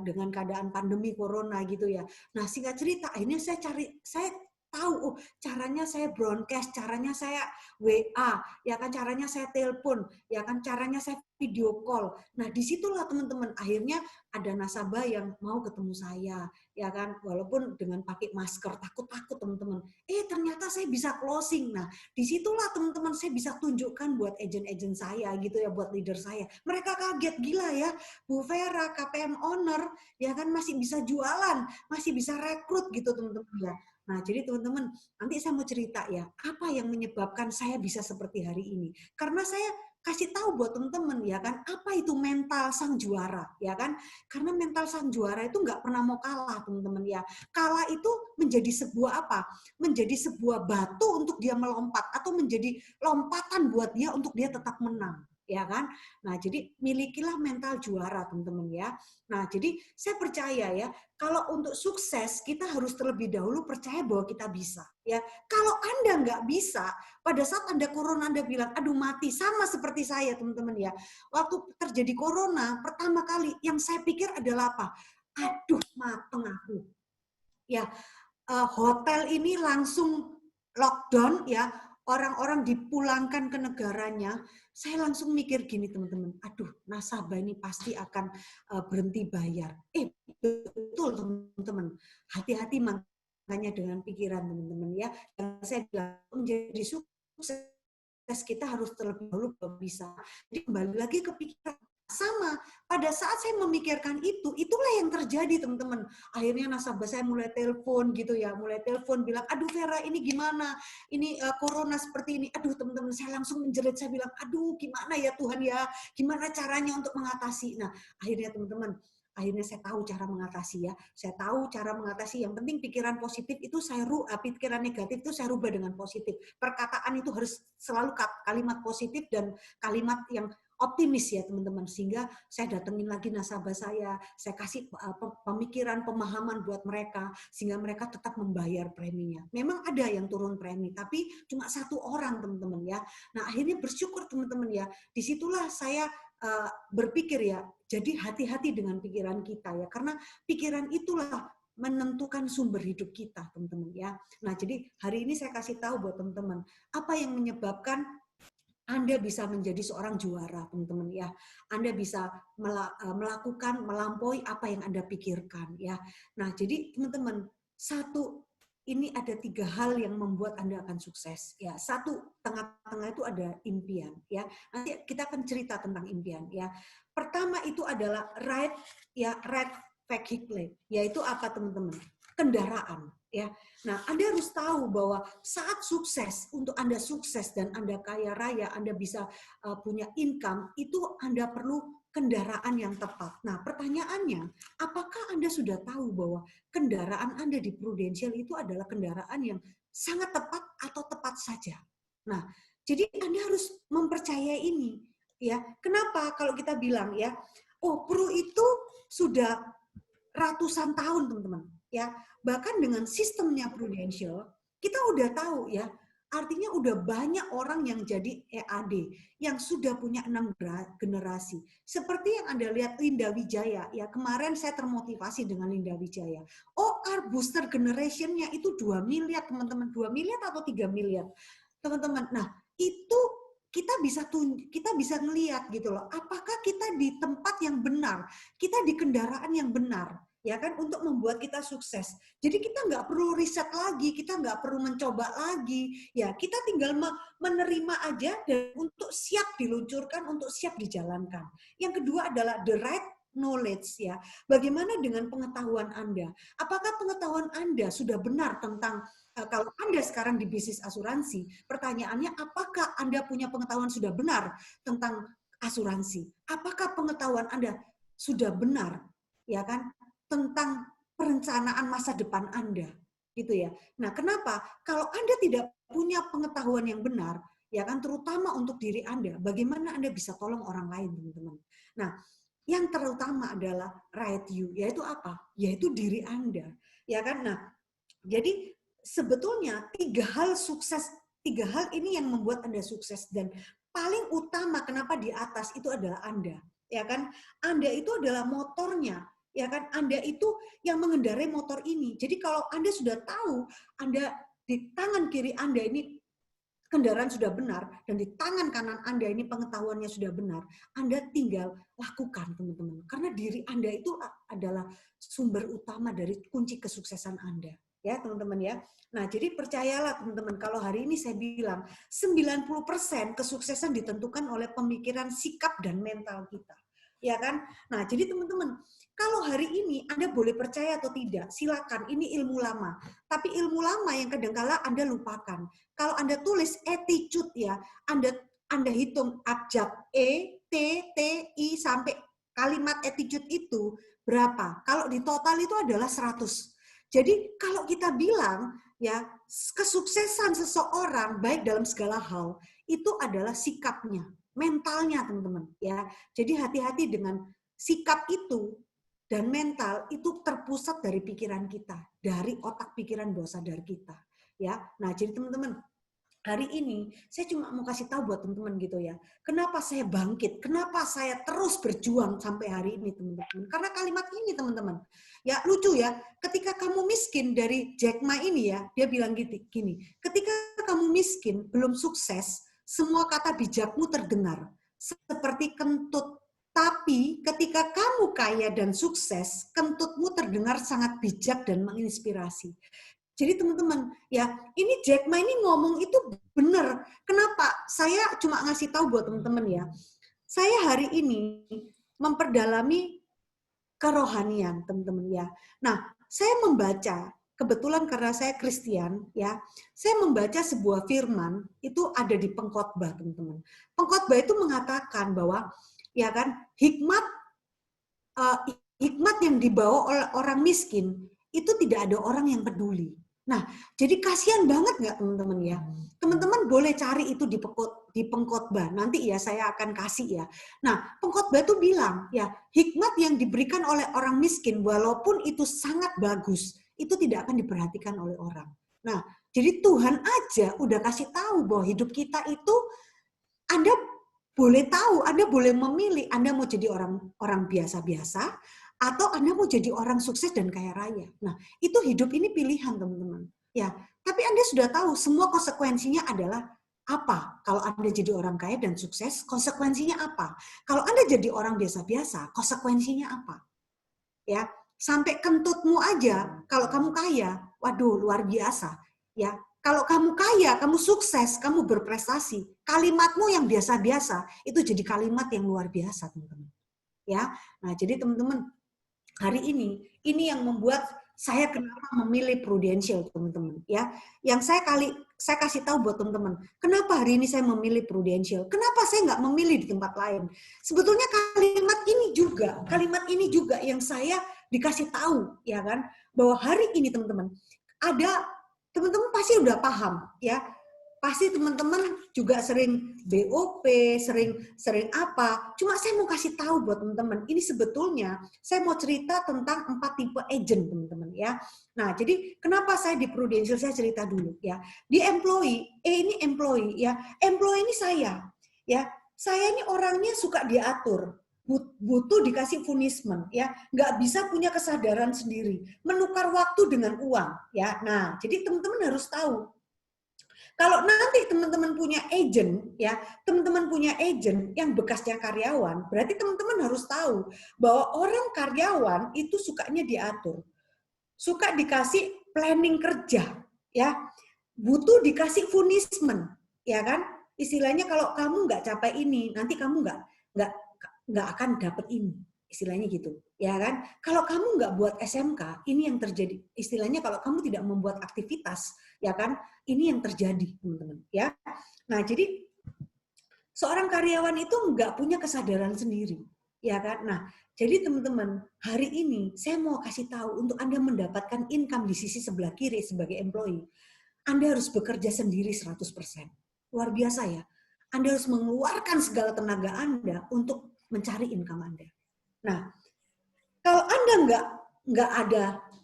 dengan keadaan pandemi corona gitu ya. Nah, singkat cerita, akhirnya saya tahu, oh, caranya saya broadcast, caranya saya WA, ya kan, caranya saya telepon, ya kan, caranya saya video call. Nah, disitulah teman-teman, akhirnya ada nasabah yang mau ketemu saya, ya kan, walaupun dengan pakai masker, takut-takut teman-teman. Ternyata saya bisa closing. Nah, disitulah teman-teman saya bisa tunjukkan buat agent-agent saya gitu ya, buat leader saya. Mereka kaget, gila ya, Bu Vera, KPM owner, ya kan, masih bisa jualan, masih bisa rekrut gitu teman-teman ya. Nah, jadi teman-teman, nanti saya mau cerita ya, apa yang menyebabkan saya bisa seperti hari ini. Karena saya kasih tahu buat teman-teman ya kan, apa itu mental sang juara ya kan. Karena mental sang juara itu nggak pernah mau kalah, teman-teman ya. Kalah itu menjadi sebuah apa? Menjadi sebuah batu untuk dia melompat, atau menjadi lompatan buat dia untuk dia tetap menang, ya kan? Nah, jadi milikilah mental juara, teman-teman ya. Nah, jadi saya percaya ya, kalau untuk sukses kita harus terlebih dahulu percaya bahwa kita bisa, ya. Kalau Anda nggak bisa, pada saat Anda corona Anda bilang, aduh mati, sama seperti saya, teman-teman ya. Waktu terjadi corona pertama kali, yang saya pikir adalah apa? Aduh, mateng aku. Ya, hotel ini langsung lockdown ya, orang-orang dipulangkan ke negaranya. Saya langsung mikir gini, teman-teman, aduh, nasabah ini pasti akan berhenti bayar. Betul, teman-teman, hati-hati makanya dengan pikiran, teman-teman ya. Yang saya bilang, menjadi sukses kita harus terlebih dahulu bisa. Jadi kembali lagi ke pikiran. Sama, pada saat saya memikirkan itu, itulah yang terjadi, teman-teman. Akhirnya nasabah saya mulai telepon gitu ya, mulai telepon bilang, aduh Vera ini gimana, ini corona seperti ini, aduh teman-teman, saya langsung menjerit, saya bilang, aduh gimana ya Tuhan ya, gimana caranya untuk mengatasi. Nah, akhirnya teman-teman, akhirnya saya tahu cara mengatasi ya, saya tahu cara mengatasi. Yang penting pikiran positif itu pikiran negatif itu saya rubah dengan positif. Perkataan itu harus selalu kalimat positif dan kalimat yang optimis ya teman-teman, sehingga saya datengin lagi nasabah saya kasih pemikiran, pemahaman buat mereka, sehingga mereka tetap membayar preminya. Memang ada yang turun premi, tapi cuma satu orang, teman-teman ya. Nah, akhirnya bersyukur teman-teman ya, disitulah saya berpikir ya, jadi hati-hati dengan pikiran kita ya, karena pikiran itulah menentukan sumber hidup kita, teman-teman ya. Nah, jadi hari ini saya kasih tahu buat teman-teman, apa yang menyebabkan Anda bisa menjadi seorang juara, teman-teman ya. Anda bisa melakukan, melampaui apa yang Anda pikirkan ya. Nah, jadi teman-teman, ini ada 3 hal yang membuat Anda akan sukses ya. Satu, tengah-tengah itu ada impian ya. Nanti kita akan cerita tentang impian ya. Pertama itu adalah right vehicle, yaitu apa teman-teman? Kendaraan ya. Nah, Anda harus tahu bahwa saat sukses, untuk Anda sukses dan Anda kaya raya, Anda bisa punya income, itu Anda perlu kendaraan yang tepat. Nah, pertanyaannya, apakah Anda sudah tahu bahwa kendaraan Anda di Prudential itu adalah kendaraan yang sangat tepat atau tepat saja? Nah, jadi Anda harus mempercayai ini. Ya, kenapa kalau kita bilang ya, oh Pru itu sudah ratusan tahun, teman-teman. Ya, bahkan dengan sistemnya Prudential, kita udah tahu ya, artinya udah banyak orang yang jadi EAD, yang sudah punya 6 generasi. Seperti yang Anda lihat Linda Wijaya, ya kemarin saya termotivasi dengan Linda Wijaya. OR booster generation-nya itu 2 miliar, teman-teman. 2 miliar atau 3 miliar, teman-teman. Nah, itu kita bisa ngelihat gitu loh, apakah kita di tempat yang benar, kita di kendaraan yang benar, ya kan, untuk membuat kita sukses. Jadi kita nggak perlu riset lagi, kita nggak perlu mencoba lagi, ya kita tinggal menerima aja dan untuk siap diluncurkan, untuk siap dijalankan. Yang kedua adalah the right knowledge, ya. Bagaimana dengan pengetahuan Anda? Apakah pengetahuan Anda sudah benar tentang kalau Anda sekarang di bisnis asuransi, pertanyaannya apakah Anda punya pengetahuan sudah benar tentang asuransi? Apakah pengetahuan Anda sudah benar, ya kan, tentang perencanaan masa depan Anda, gitu ya. Nah, kenapa? Kalau Anda tidak punya pengetahuan yang benar, ya kan, terutama untuk diri Anda, bagaimana Anda bisa tolong orang lain, teman-teman? Nah, yang terutama adalah right you, yaitu apa? Yaitu diri Anda, ya kan? Nah, jadi sebetulnya 3 hal sukses, 3 hal ini yang membuat Anda sukses, dan paling utama kenapa di atas itu adalah Anda, ya kan? Anda itu adalah motornya, ya kan? Anda itu yang mengendarai motor ini. Jadi kalau Anda sudah tahu, Anda di tangan kiri Anda ini kendaraan sudah benar, dan di tangan kanan Anda ini pengetahuannya sudah benar, Anda tinggal lakukan, teman-teman. Karena diri Anda itu adalah sumber utama dari kunci kesuksesan Anda. Ya, teman-teman ya. Nah, jadi percayalah teman-teman, kalau hari ini saya bilang 90% kesuksesan ditentukan oleh pemikiran, sikap, dan mental kita. Ya kan? Nah, jadi teman-teman, kalau hari ini Anda boleh percaya atau tidak, silakan, ini ilmu lama. Tapi ilmu lama yang kadang-kala Anda lupakan. Kalau Anda tulis attitude ya, Anda hitung abjad E, T, T, I sampai kalimat attitude itu berapa? Kalau di total itu adalah 100. Jadi kalau kita bilang ya, kesuksesan seseorang baik dalam segala hal itu adalah sikapnya, mentalnya, teman-teman ya. Jadi hati-hati dengan sikap itu dan mental itu terpusat dari pikiran kita, dari otak pikiran bawah sadar kita. Ya, nah jadi teman-teman, hari ini saya cuma mau kasih tahu buat teman-teman gitu ya, kenapa saya bangkit, kenapa saya terus berjuang sampai hari ini, teman-teman. Karena kalimat ini, teman-teman. Ya lucu ya, ketika kamu miskin, dari Jack Ma ini ya, dia bilang gini, ketika kamu miskin, belum sukses, semua kata bijakmu terdengar seperti kentut. Tapi ketika kamu kaya dan sukses, kentutmu terdengar sangat bijak dan menginspirasi. Jadi teman-teman, ya ini Jack Ma ini ngomong itu benar. Kenapa? Saya cuma ngasih tahu buat teman-teman ya. Saya hari ini memperdalami kerohanian, teman-teman ya. Nah, saya membaca, kebetulan karena saya Kristen ya, saya membaca sebuah firman itu ada di Pengkhotbah, teman-teman. Pengkhotbah itu mengatakan bahwa ya kan, hikmat yang dibawa oleh orang miskin itu tidak ada orang yang peduli. Nah, jadi kasihan banget nggak, teman-teman ya? Teman-teman boleh cari itu di Pengkhotbah. Nanti ya saya akan kasih ya. Nah, Pengkhotbah itu bilang ya, hikmat yang diberikan oleh orang miskin walaupun itu sangat bagus, itu tidak akan diperhatikan oleh orang. Nah, jadi Tuhan aja udah kasih tahu bahwa hidup kita itu Anda boleh tahu, Anda boleh memilih Anda mau jadi orang biasa-biasa atau Anda mau jadi orang sukses dan kaya raya. Nah, itu hidup ini pilihan, teman-teman. Ya, tapi Anda sudah tahu semua konsekuensinya adalah apa? Kalau Anda jadi orang kaya dan sukses, konsekuensinya apa? Kalau Anda jadi orang biasa-biasa, konsekuensinya apa? Ya, sampai kentutmu aja kalau kamu kaya, waduh luar biasa. Ya, kalau kamu kaya, kamu sukses, kamu berprestasi, kalimatmu yang biasa-biasa itu jadi kalimat yang luar biasa, teman-teman. Ya, nah jadi teman-teman, hari ini yang membuat saya kenapa memilih Prudential, teman-teman. Ya, yang saya kasih tahu buat teman-teman, kenapa hari ini saya memilih Prudential? Kenapa saya nggak memilih di tempat lain? Sebetulnya kalimat ini juga yang saya dikasih tahu, ya kan, bahwa hari ini teman-teman ada. Teman-teman pasti udah paham ya, pasti teman-teman juga sering BOP, sering apa. Cuma saya mau kasih tahu buat teman-teman, ini sebetulnya saya mau cerita tentang 4 tipe agent, teman-teman ya. Nah, jadi kenapa saya di Prudential, saya cerita dulu ya. Di employee, ini employee ya. Employee ini saya ya. Saya ini orangnya suka diatur, butuh dikasih punishment ya, nggak bisa punya kesadaran sendiri, menukar waktu dengan uang ya. Nah, jadi teman-teman harus tahu. Kalau nanti teman-teman punya agent, ya, teman-teman punya agent yang bekasnya karyawan, berarti teman-teman harus tahu bahwa orang karyawan itu sukanya diatur, suka dikasih planning kerja, ya, butuh dikasih punishment, ya kan? Istilahnya kalau kamu nggak capai ini, nanti kamu nggak akan dapat ini, istilahnya gitu, ya kan? Kalau kamu nggak buat SMK, ini yang terjadi. Istilahnya kalau kamu tidak membuat aktivitas, ya kan? Ini yang terjadi, teman-teman, ya. Nah, jadi seorang karyawan itu nggak punya kesadaran sendiri, ya kan? Nah, jadi teman-teman, hari ini saya mau kasih tahu untuk Anda mendapatkan income di sisi sebelah kiri sebagai employee, Anda harus bekerja sendiri 100%. Luar biasa ya. Anda harus mengeluarkan segala tenaga Anda untuk mencari income Anda. Nah, kalau Anda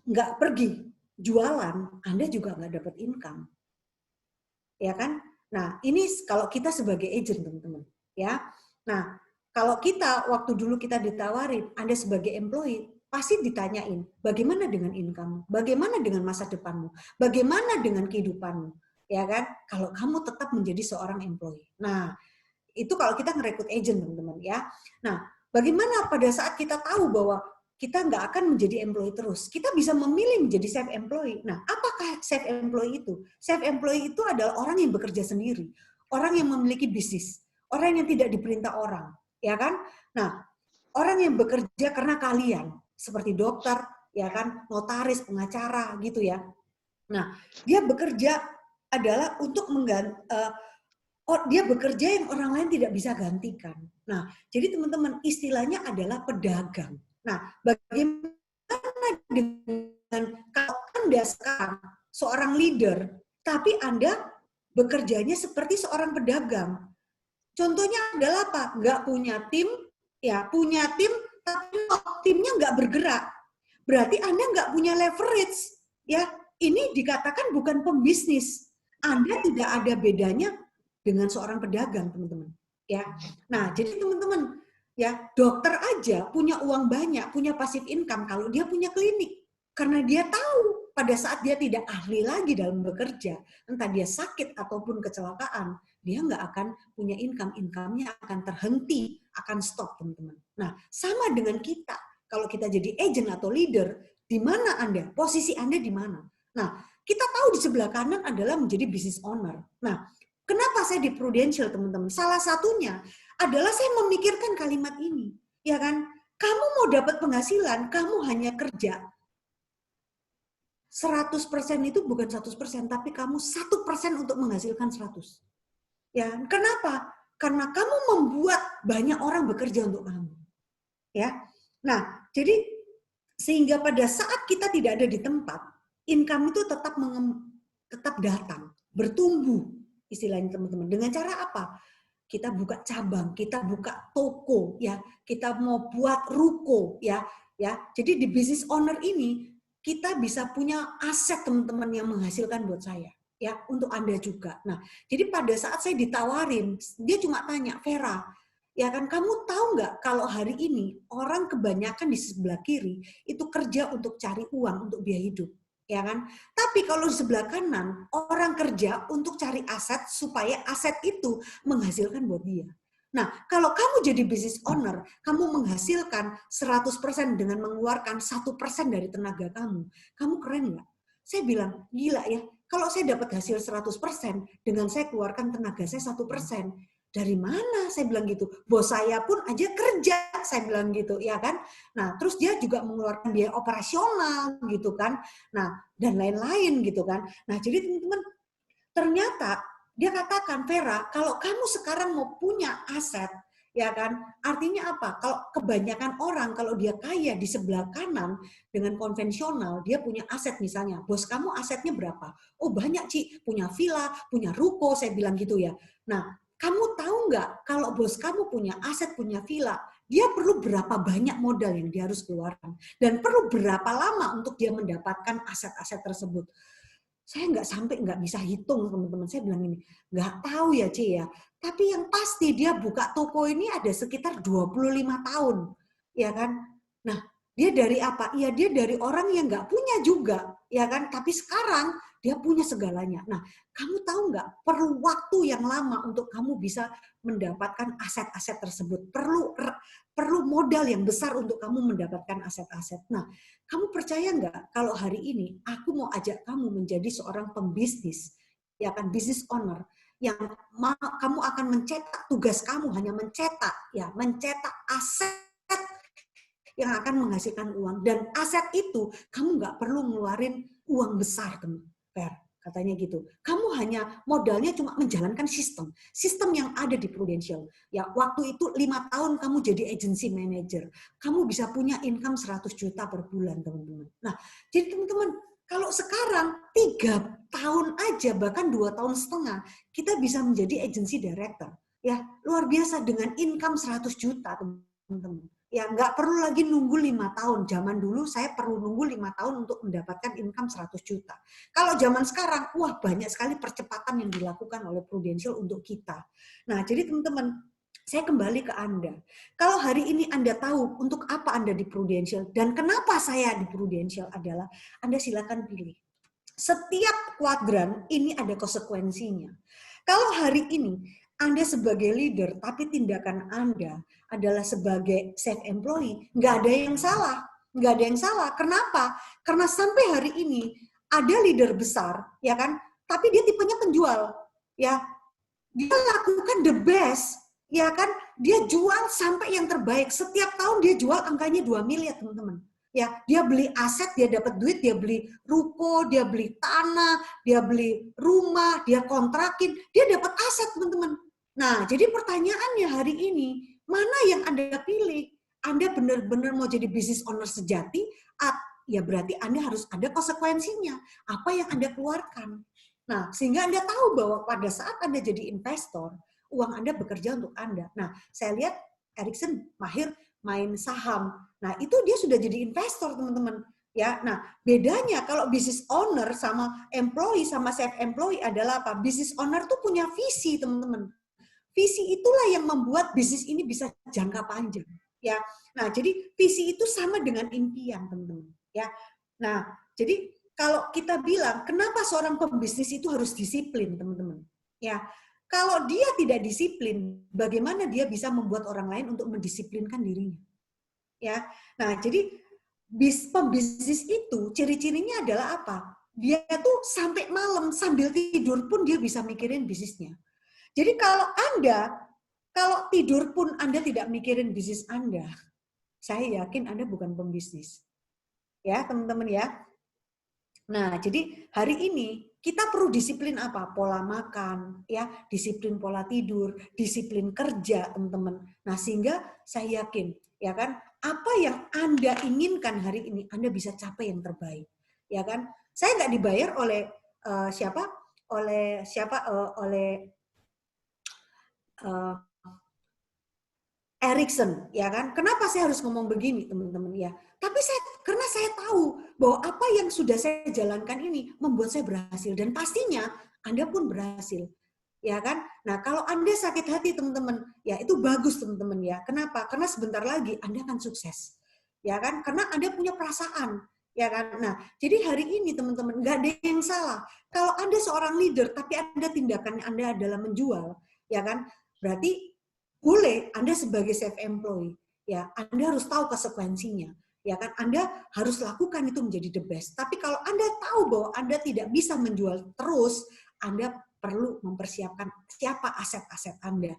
nggak pergi jualan, Anda juga nggak dapat income. Ya kan? Nah, ini kalau kita sebagai agent, teman-teman, ya. Nah, kalau kita waktu dulu kita ditawarin, Anda sebagai employee pasti ditanyain, bagaimana dengan income? Bagaimana dengan masa depanmu? Bagaimana dengan kehidupanmu? Ya kan? Kalau kamu tetap menjadi seorang employee. Nah, itu kalau kita ngerekrut agent, teman-teman, ya. Nah, bagaimana pada saat kita tahu bahwa kita nggak akan menjadi employee terus. Kita bisa memilih menjadi self-employee. Nah, apakah self-employee itu? Self-employee itu adalah orang yang bekerja sendiri. Orang yang memiliki bisnis. Orang yang tidak diperintah orang. Ya kan? Nah, orang yang bekerja karena kalian. Seperti dokter, ya kan? Notaris, pengacara, gitu ya. Nah, dia bekerja adalah untuk dia bekerja yang orang lain tidak bisa gantikan. Nah, jadi teman-teman, istilahnya adalah pedagang. Nah, bagaimana dengan kalau Anda sekarang seorang leader, tapi Anda bekerjanya seperti seorang pedagang? Contohnya adalah apa? Nggak punya tim, ya punya tim, tapi timnya nggak bergerak. Berarti Anda nggak punya leverage. Ya, ini dikatakan bukan pembisnis. Anda tidak ada bedanya dengan seorang pedagang, teman-teman. Ya, nah jadi teman-teman, ya, dokter aja punya uang banyak, punya passive income kalau dia punya klinik. Karena dia tahu pada saat dia tidak ahli lagi dalam bekerja, entah dia sakit ataupun kecelakaan, dia nggak akan punya income, income-nya akan terhenti, akan stop, teman-teman. Nah, sama dengan kita, kalau kita jadi agent atau leader, di mana Anda? Posisi Anda di mana? Nah, kita tahu di sebelah kanan adalah menjadi business owner. Nah, kenapa saya di Prudential, teman-teman? Salah satunya adalah saya memikirkan kalimat ini, ya kan? Kamu mau dapat penghasilan, kamu hanya kerja 100% itu bukan 100%, tapi kamu 1% untuk menghasilkan 100. Ya, kenapa? Karena kamu membuat banyak orang bekerja untuk kamu. Ya. Nah, jadi sehingga pada saat kita tidak ada di tempat, income itu tetap datang, bertumbuh. Istilahnya, teman-teman. Dengan cara apa? Kita buka cabang, kita buka toko, ya, kita mau buat ruko, ya. Jadi di business owner ini kita bisa punya aset, teman-teman, yang menghasilkan buat saya, ya, untuk Anda juga. Nah, jadi pada saat saya ditawarin, dia cuma tanya, Vera, ya kan, kamu tahu nggak kalau hari ini orang kebanyakan di sebelah kiri itu kerja untuk cari uang untuk biaya hidup. Ya kan? Tapi kalau di sebelah kanan, orang kerja untuk cari aset supaya aset itu menghasilkan buat dia. Nah, kalau kamu jadi business owner, kamu menghasilkan 100% dengan mengeluarkan 1% dari tenaga kamu. Kamu keren nggak? Saya bilang, gila ya, kalau saya dapat hasil 100% dengan saya keluarkan tenaga saya 1%, dari mana? Saya bilang gitu. Bos saya pun aja kerja, saya bilang gitu, ya kan? Nah, terus dia juga mengeluarkan biaya operasional gitu kan. Nah, dan lain-lain gitu kan. Nah, jadi teman-teman, ternyata dia katakan, Vera, kalau kamu sekarang mau punya aset, Ya kan? Artinya apa? Kalau kebanyakan orang kalau dia kaya di sebelah kanan dengan konvensional, dia punya aset misalnya. Bos kamu asetnya berapa? Oh banyak Ci, punya villa, punya ruko, saya bilang gitu ya. Nah, kamu tahu nggak kalau bos kamu punya aset, punya villa, dia perlu berapa banyak modal yang dia harus keluarkan? Dan perlu berapa lama untuk dia mendapatkan aset-aset tersebut? Saya nggak bisa hitung teman-teman. Saya bilang ini, nggak tahu ya Ci ya. Tapi yang pasti dia buka toko ini ada sekitar 25 tahun. Ya kan? Nah, dia dari apa? Ya dia dari orang yang nggak punya juga. Ya kan? Tapi sekarang dia punya segalanya. Nah, kamu tahu nggak? Perlu waktu yang lama untuk kamu bisa mendapatkan aset-aset tersebut. Perlu modal yang besar untuk kamu mendapatkan aset-aset. Nah, kamu percaya nggak kalau hari ini aku mau ajak kamu menjadi seorang pembisnis, ya kan, business owner, yang kamu akan mencetak, tugas kamu hanya mencetak aset yang akan menghasilkan uang. Dan aset itu kamu nggak perlu ngeluarin uang besar, teman. Katanya gitu. Kamu hanya modalnya cuma menjalankan sistem yang ada di Prudential. Ya, waktu itu 5 tahun kamu jadi agency manager. Kamu bisa punya income 100 juta per bulan, teman-teman. Nah, jadi teman-teman, kalau sekarang 3 tahun aja, bahkan 2 tahun setengah, kita bisa menjadi agency director. Ya, luar biasa dengan income 100 juta, teman-teman. Ya, nggak perlu lagi nunggu 5 tahun. Zaman dulu saya perlu nunggu 5 tahun untuk mendapatkan income 100 juta. Kalau zaman sekarang, wah banyak sekali percepatan yang dilakukan oleh Prudential untuk kita. Nah, jadi teman-teman, saya kembali ke Anda. Kalau hari ini Anda tahu untuk apa Anda di Prudential dan kenapa saya di Prudential adalah, Anda silakan pilih. Setiap kuadran ini ada konsekuensinya. Kalau hari ini Anda sebagai leader, tapi tindakan Anda adalah sebagai self-employee, nggak ada yang salah. Nggak ada yang salah. Kenapa? Karena sampai hari ini ada leader besar, ya kan? Tapi dia tipenya penjual, ya. Dia lakukan the best, ya kan? Dia jual sampai yang terbaik. Setiap tahun dia jual angkanya 2 miliar, teman-teman. Ya, dia beli aset, dia dapat duit, dia beli ruko, dia beli tanah, dia beli rumah, dia kontrakin, dia dapat aset, teman-teman. Nah, jadi pertanyaannya hari ini, mana yang Anda pilih? Anda benar-benar mau jadi business owner sejati, ya berarti Anda harus ada konsekuensinya. Apa yang Anda keluarkan? Nah, sehingga Anda tahu bahwa pada saat Anda jadi investor, uang Anda bekerja untuk Anda. Nah, saya lihat Erikson mahir main saham. Nah, itu dia sudah jadi investor, teman-teman. Ya, nah bedanya kalau business owner sama employee sama self employee adalah apa? Business owner tuh punya visi, teman-teman. Visi itulah yang membuat bisnis ini bisa jangka panjang. Ya, nah jadi visi itu sama dengan impian, teman-teman. Ya, nah jadi kalau kita bilang kenapa seorang pembisnis itu harus disiplin, teman-teman. Ya, kalau dia tidak disiplin, bagaimana dia bisa membuat orang lain untuk mendisiplinkan dirinya? Ya, nah jadi pembisnis itu ciri-cirinya adalah apa? Dia tuh sampai malam sambil tidur pun dia bisa mikirin bisnisnya. Jadi kalau tidur pun Anda tidak mikirin bisnis Anda, saya yakin Anda bukan pembisnis. Ya, teman-teman ya. Nah, jadi hari ini kita perlu disiplin apa? Pola makan, ya, disiplin pola tidur, disiplin kerja, teman-teman. Nah, sehingga saya yakin, ya kan, apa yang Anda inginkan hari ini, Anda bisa capai yang terbaik. Ya kan? Saya nggak dibayar oleh siapa? Oleh Erikson, ya kan? Kenapa saya harus ngomong begini, teman-teman ya? Tapi karena saya tahu bahwa apa yang sudah saya jalankan ini membuat saya berhasil dan pastinya Anda pun berhasil, ya kan? Nah, kalau Anda sakit hati, teman-teman, ya itu bagus, teman-teman ya. Kenapa? Karena sebentar lagi Anda akan sukses, ya kan? Karena Anda punya perasaan, ya kan? Nah, jadi hari ini, teman-teman, nggak ada yang salah. Kalau Anda seorang leader, tapi Anda tindakan Anda adalah menjual, ya kan? Berarti boleh Anda sebagai self-employed, ya Anda harus tahu konsekuensinya, ya kan? Anda harus lakukan itu menjadi the best. Tapi kalau Anda tahu bahwa Anda tidak bisa menjual terus, Anda perlu mempersiapkan siapa aset-aset Anda,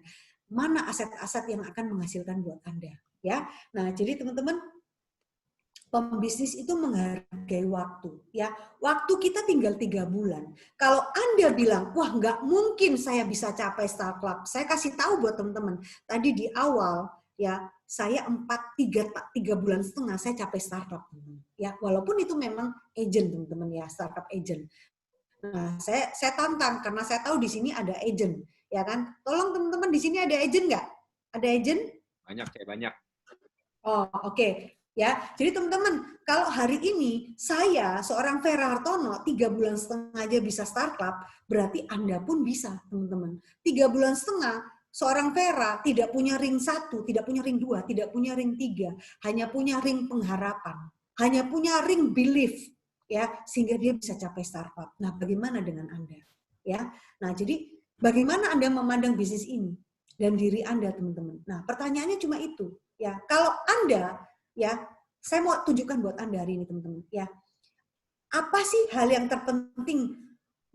mana aset-aset yang akan menghasilkan buat Anda, ya. Nah, jadi teman-teman, pembisnis itu menghargai waktu, ya. Waktu kita tinggal 3 bulan. Kalau Anda bilang, wah nggak mungkin saya bisa capai startup, saya kasih tahu buat teman-teman. Tadi di awal, ya, saya 3 bulan setengah saya capai startup, ya. Walaupun itu memang agent, teman-teman, ya, startup agent. Nah, saya tantang karena saya tahu di sini ada agent, ya kan. Tolong teman-teman, di sini ada agent nggak? Ada agent? Banyak, banyak. Oh, oke. Ya, jadi teman-teman, kalau hari ini saya seorang Vera Hartono 3 bulan setengah aja bisa startup, berarti Anda pun bisa, teman-teman. 3 bulan setengah seorang Vera tidak punya ring 1, tidak punya ring 2, tidak punya ring 3, hanya punya ring pengharapan, hanya punya ring belief, ya, sehingga dia bisa capai startup. Nah, bagaimana dengan Anda? Ya. Nah, jadi bagaimana Anda memandang bisnis ini dan diri Anda, teman-teman? Nah, pertanyaannya cuma itu, ya. Kalau Anda, ya, saya mau tunjukkan buat Anda hari ini, teman-teman, ya. Apa sih hal yang terpenting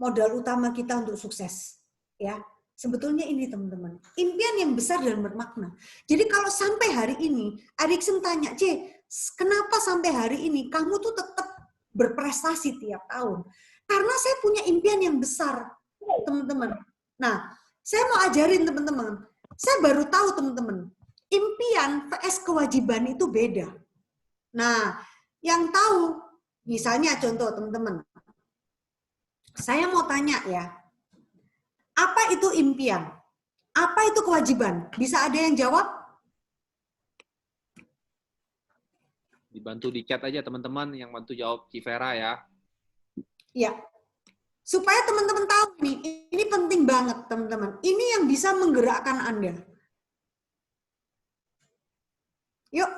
modal utama kita untuk sukses? Ya, sebetulnya ini, teman-teman, impian yang besar dan bermakna. Jadi kalau sampai hari ini, Erikson tanya, kenapa sampai hari ini kamu tuh tetap berprestasi tiap tahun? Karena saya punya impian yang besar, teman-teman. Nah, saya mau ajarin teman-teman. Saya baru tahu, teman-teman, impian vs kewajiban itu beda. Nah, yang tahu, misalnya contoh teman-teman, saya mau tanya ya, apa itu impian? Apa itu kewajiban? Bisa ada yang jawab? Dibantu di chat aja teman-teman yang bantu jawab Civera ya. Ya, supaya teman-teman tahu nih, ini penting banget teman-teman. Ini yang bisa menggerakkan Anda. Yuk.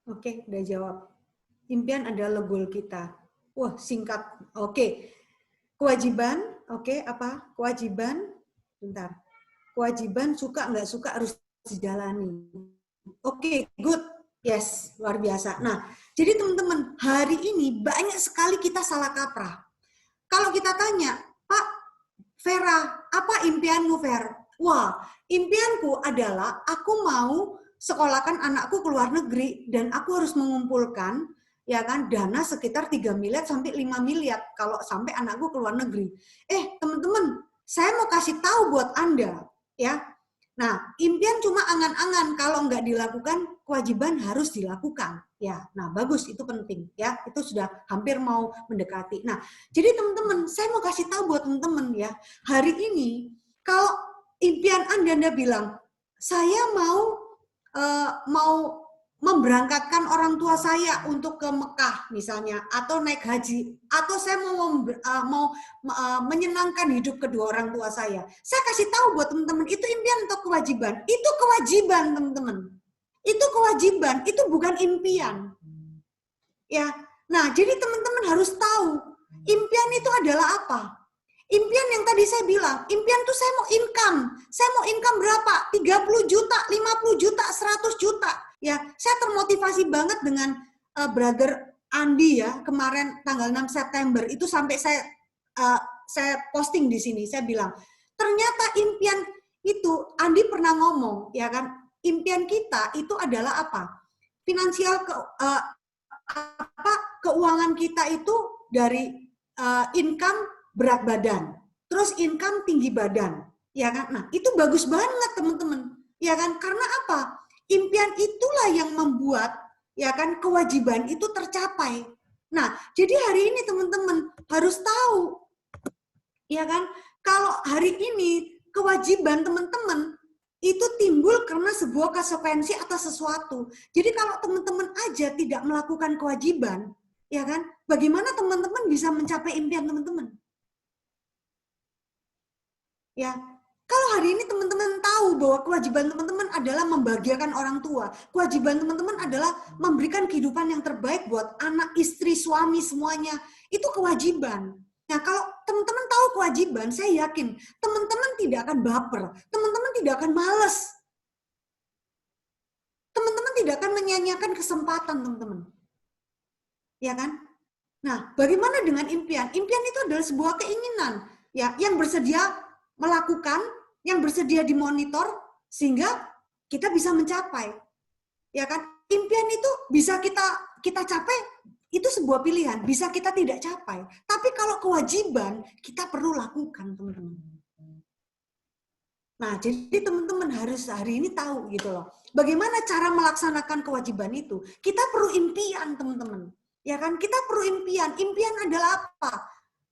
Oke, udah jawab. Impian adalah goal kita. Wah, singkat. Oke. Kewajiban, oke, apa? Kewajiban, bentar. Kewajiban suka nggak suka harus dijalani. Oke, good. Yes, luar biasa. Nah, jadi teman-teman, hari ini banyak sekali kita salah kaprah. Kalau kita tanya, Pak Vera, apa impianmu, Vera? Wah, impianku adalah aku mau sekolahkan anakku ke luar negeri dan aku harus mengumpulkan, ya kan, dana sekitar 3 miliar sampai 5 miliar kalau sampai anakku ke luar negeri. Teman-teman, saya mau kasih tahu buat Anda, ya. Nah, impian cuma angan-angan, kalau nggak dilakukan, kewajiban harus dilakukan. Ya, nah bagus, itu penting. Ya, itu sudah hampir mau mendekati. Nah, jadi teman-teman, saya mau kasih tahu buat teman-teman ya, hari ini, kalau impian Anda bilang, saya mau memberangkatkan orang tua saya untuk ke Mekah misalnya, atau naik haji, atau saya mau menyenangkan hidup kedua orang tua saya. Saya kasih tahu buat teman-teman, itu impian atau kewajiban? Itu kewajiban, teman-teman. Itu kewajiban, itu bukan impian. Ya. Nah, jadi teman-teman harus tahu, impian itu adalah apa? Impian yang tadi saya bilang, impian itu saya mau income. Saya mau income berapa? 30 juta, 50 juta, 100 juta. Ya, saya termotivasi banget dengan brother Andi ya, kemarin tanggal 6 September itu sampai saya posting di sini, saya bilang, ternyata impian itu Andi pernah ngomong, ya kan? Impian kita itu adalah apa? Finansial keuangan kita itu dari income berat badan, terus income tinggi badan, ya kan? Nah, itu bagus banget teman-teman, ya kan? Karena apa? Impian itulah yang membuat, ya kan, kewajiban itu tercapai. Nah, jadi hari ini teman-teman harus tahu, ya kan? Kalau hari ini kewajiban teman-teman itu timbul karena sebuah konsekuensi atas sesuatu. Jadi kalau teman-teman aja tidak melakukan kewajiban, ya kan? Bagaimana teman-teman bisa mencapai impian teman-teman? Ya, kalau hari ini teman-teman tahu bahwa kewajiban teman-teman adalah membahagiakan orang tua, kewajiban teman-teman adalah memberikan kehidupan yang terbaik buat anak, istri, suami, semuanya, itu kewajiban. Nah, kalau teman-teman tahu kewajiban, saya yakin teman-teman tidak akan baper, teman-teman tidak akan malas, teman-teman tidak akan menyia-nyiakan kesempatan, teman-teman. Ya kan? Nah, bagaimana dengan impian? Impian itu adalah sebuah keinginan, ya, yang bersedia melakukan, yang bersedia dimonitor, sehingga kita bisa mencapai. Ya kan? Impian itu bisa kita capai, itu sebuah pilihan, bisa kita tidak capai. Tapi kalau kewajiban, kita perlu lakukan, teman-teman. Nah, jadi teman-teman harus hari ini tahu gitu loh. Bagaimana cara melaksanakan kewajiban itu? Kita perlu impian, teman-teman. Ya kan? Kita perlu impian. Impian adalah apa?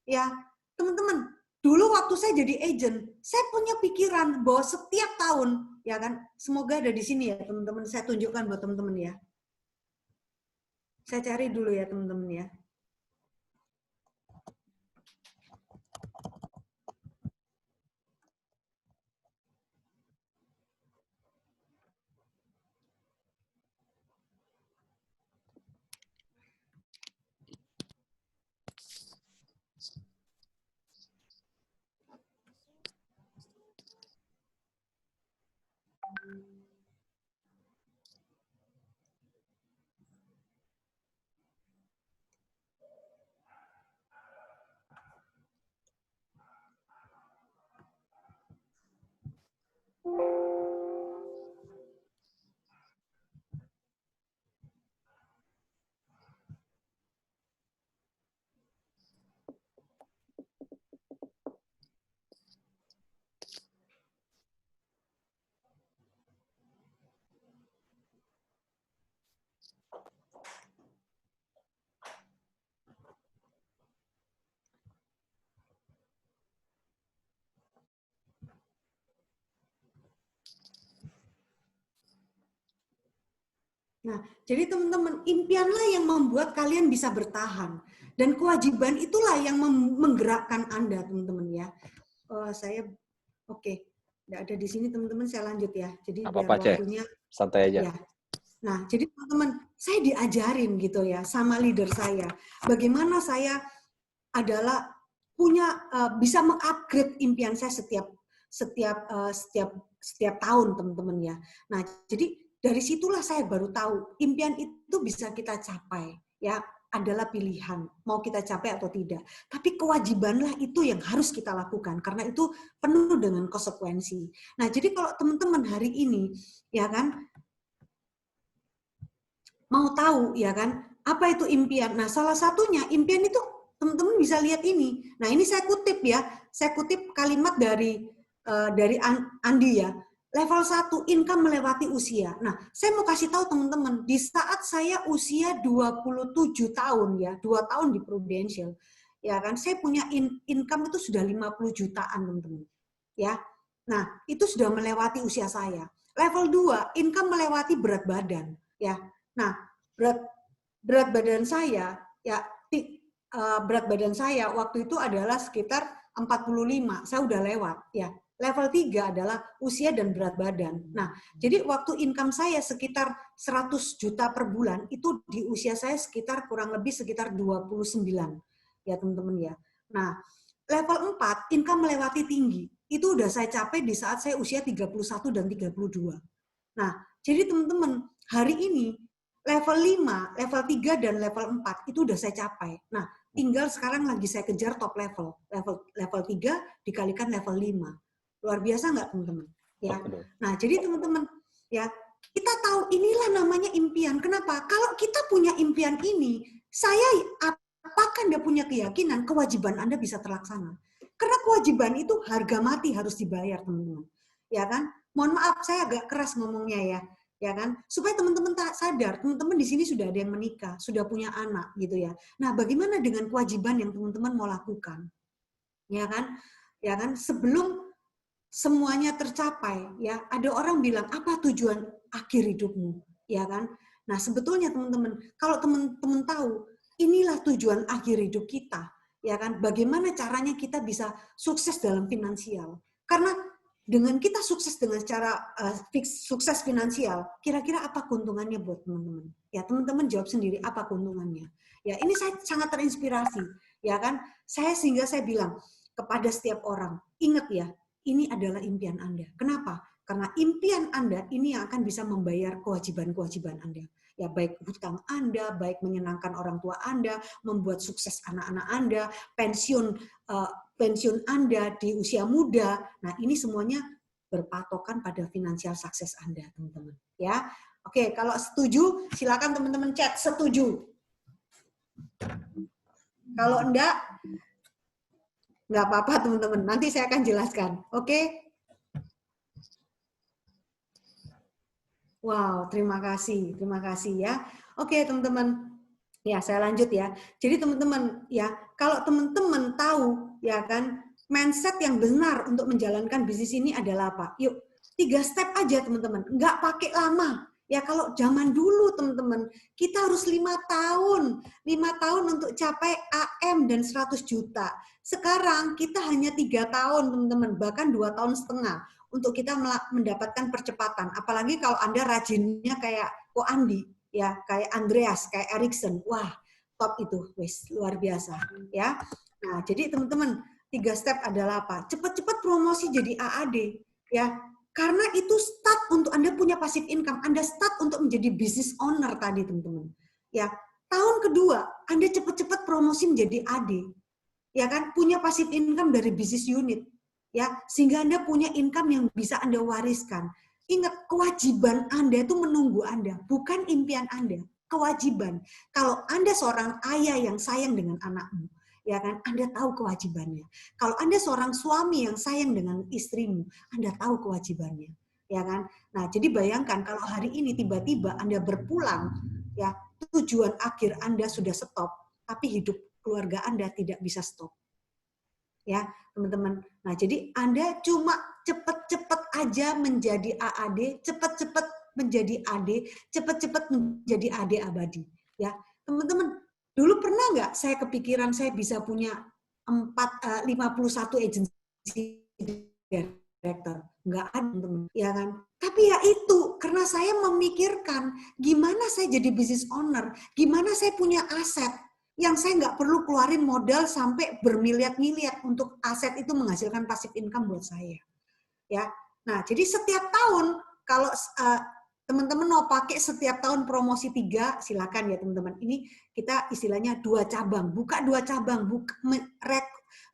Ya, teman-teman, dulu waktu saya jadi agent, saya punya pikiran bahwa setiap tahun, ya kan? Semoga ada di sini ya, teman-teman. Saya tunjukkan buat teman-teman ya. Saya cari dulu ya, teman-teman ya. Nah, jadi teman-teman, impianlah yang membuat kalian bisa bertahan. Dan kewajiban itulah yang menggerakkan Anda, teman-teman ya. Oke, nggak ada di sini teman-teman, saya lanjut ya. Jadi biar waktunya santai aja. Ya. Nah, jadi teman-teman, saya diajarin gitu ya sama leader saya. Bagaimana saya adalah bisa mengupgrade impian saya setiap tahun, teman-teman ya. Nah, jadi dari situlah saya baru tahu impian itu bisa kita capai ya, adalah pilihan mau kita capai atau tidak. Tapi kewajibanlah itu yang harus kita lakukan karena itu penuh dengan konsekuensi. Nah, jadi kalau teman-teman hari ini ya kan mau tahu ya kan apa itu impian. Nah, salah satunya impian itu teman-teman bisa lihat ini. Nah, ini saya kutip ya. Saya kutip kalimat dari Andi ya. Level 1, income melewati usia. Nah, saya mau kasih tahu teman-teman, di saat saya usia 27 tahun ya, 2 tahun di Prudential, ya kan, saya punya income itu sudah 50 jutaan, teman-teman. Ya. Nah, itu sudah melewati usia saya. Level 2, income melewati berat badan, ya. Nah, berat badan saya ya berat badan saya waktu itu adalah sekitar 45. Saya udah lewat, ya. Level 3 adalah usia dan berat badan. Nah, jadi waktu income saya sekitar 100 juta per bulan, itu di usia saya sekitar kurang lebih sekitar 29. Ya, teman-teman ya. Nah, level 4, income melewati tinggi. Itu udah saya capai di saat saya usia 31 dan 32. Nah, jadi teman-teman, hari ini level 5, level 3, dan level 4 itu udah saya capai. Nah, tinggal sekarang lagi saya kejar top level. Level 3 dikalikan level 5. Luar biasa nggak, teman-teman? Ya. Nah, jadi teman-teman, ya, kita tahu inilah namanya impian. Kenapa? Kalau kita punya impian ini, apakah Anda punya keyakinan kewajiban Anda bisa terlaksana? Karena kewajiban itu harga mati harus dibayar, teman-teman. Ya kan? Mohon maaf, saya agak keras ngomongnya ya kan? Supaya teman-teman tak sadar, teman-teman di sini sudah ada yang menikah, sudah punya anak, gitu ya. Nah, bagaimana dengan kewajiban yang teman-teman mau lakukan? Ya kan? Ya kan? Sebelum semuanya tercapai, ya, ada orang bilang, apa tujuan akhir hidupmu? Ya kan? Nah, sebetulnya teman-teman, kalau teman-teman tahu, inilah tujuan akhir hidup kita, ya kan? Bagaimana caranya kita bisa sukses dalam finansial? Karena dengan kita sukses dengan cara sukses finansial, kira-kira apa keuntungannya buat teman-teman? Ya, teman-teman jawab sendiri, apa keuntungannya? Ya, ini saya sangat terinspirasi, ya kan? Sehingga saya bilang kepada setiap orang, ingat ya, ini adalah impian Anda. Kenapa? Karena impian Anda ini yang akan bisa membayar kewajiban-kewajiban Anda. Ya, baik hutang Anda, baik menyenangkan orang tua Anda, membuat sukses anak-anak Anda, pensiun Anda di usia muda. Nah, ini semuanya berpatokan pada financial success Anda, teman-teman. Ya, oke, kalau setuju, silakan teman-teman chat setuju. Kalau enggak apa-apa, teman-teman. Nanti saya akan jelaskan. Oke? Wow, terima kasih ya. Oke, teman-teman. Ya, saya lanjut ya. Jadi teman-teman ya, kalau teman-teman tahu ya kan, mindset yang benar untuk menjalankan bisnis ini adalah apa? Yuk, 3 step aja teman-teman. Nggak pakai lama. Ya kalau zaman dulu teman-teman, kita harus 5 tahun. 5 tahun untuk capai AM dan 100 juta. Sekarang kita hanya 3 tahun teman-teman, bahkan 2 tahun setengah untuk kita mendapatkan percepatan. Apalagi kalau Anda rajinnya kayak Ko Andi, ya kayak Andreas, kayak Erikson, wah top itu, wes luar biasa, ya. Nah, jadi teman-teman 3 step adalah apa? Cepat-cepat promosi jadi AAD, ya. Karena itu start untuk Anda punya passive income, Anda start untuk menjadi business owner tadi, teman-teman. Ya, tahun kedua Anda cepat-cepat promosi menjadi AD, ya kan? Punya passive income dari business unit, ya, sehingga Anda punya income yang bisa Anda wariskan. Ingat, kewajiban Anda itu menunggu Anda, bukan impian Anda. Kewajiban. Kalau Anda seorang ayah yang sayang dengan anakmu, ya kan, Anda tahu kewajibannya. Kalau Anda seorang suami yang sayang dengan istrimu, Anda tahu kewajibannya, ya kan. Nah, jadi bayangkan kalau hari ini tiba-tiba Anda berpulang, ya, tujuan akhir Anda sudah stop, tapi hidup keluarga Anda tidak bisa stop. Ya, teman-teman. Nah, jadi Anda cuma cepat-cepat aja menjadi AAD, cepat-cepat menjadi AD, cepat-cepat menjadi AD abadi. Ya, teman-teman, dulu pernah nggak saya kepikiran saya bisa punya 51 agency director? Nggak ada, teman-teman. Ya kan? Tapi ya itu, karena saya memikirkan gimana saya jadi business owner, gimana saya punya aset, yang saya nggak perlu keluarin modal sampai bermiliar-miliar untuk aset itu menghasilkan passive income buat saya. Ya, nah jadi setiap tahun kalau teman-teman mau pakai setiap tahun promosi 3, silakan ya teman-teman. Ini kita istilahnya 2 cabang, buka 2 cabang,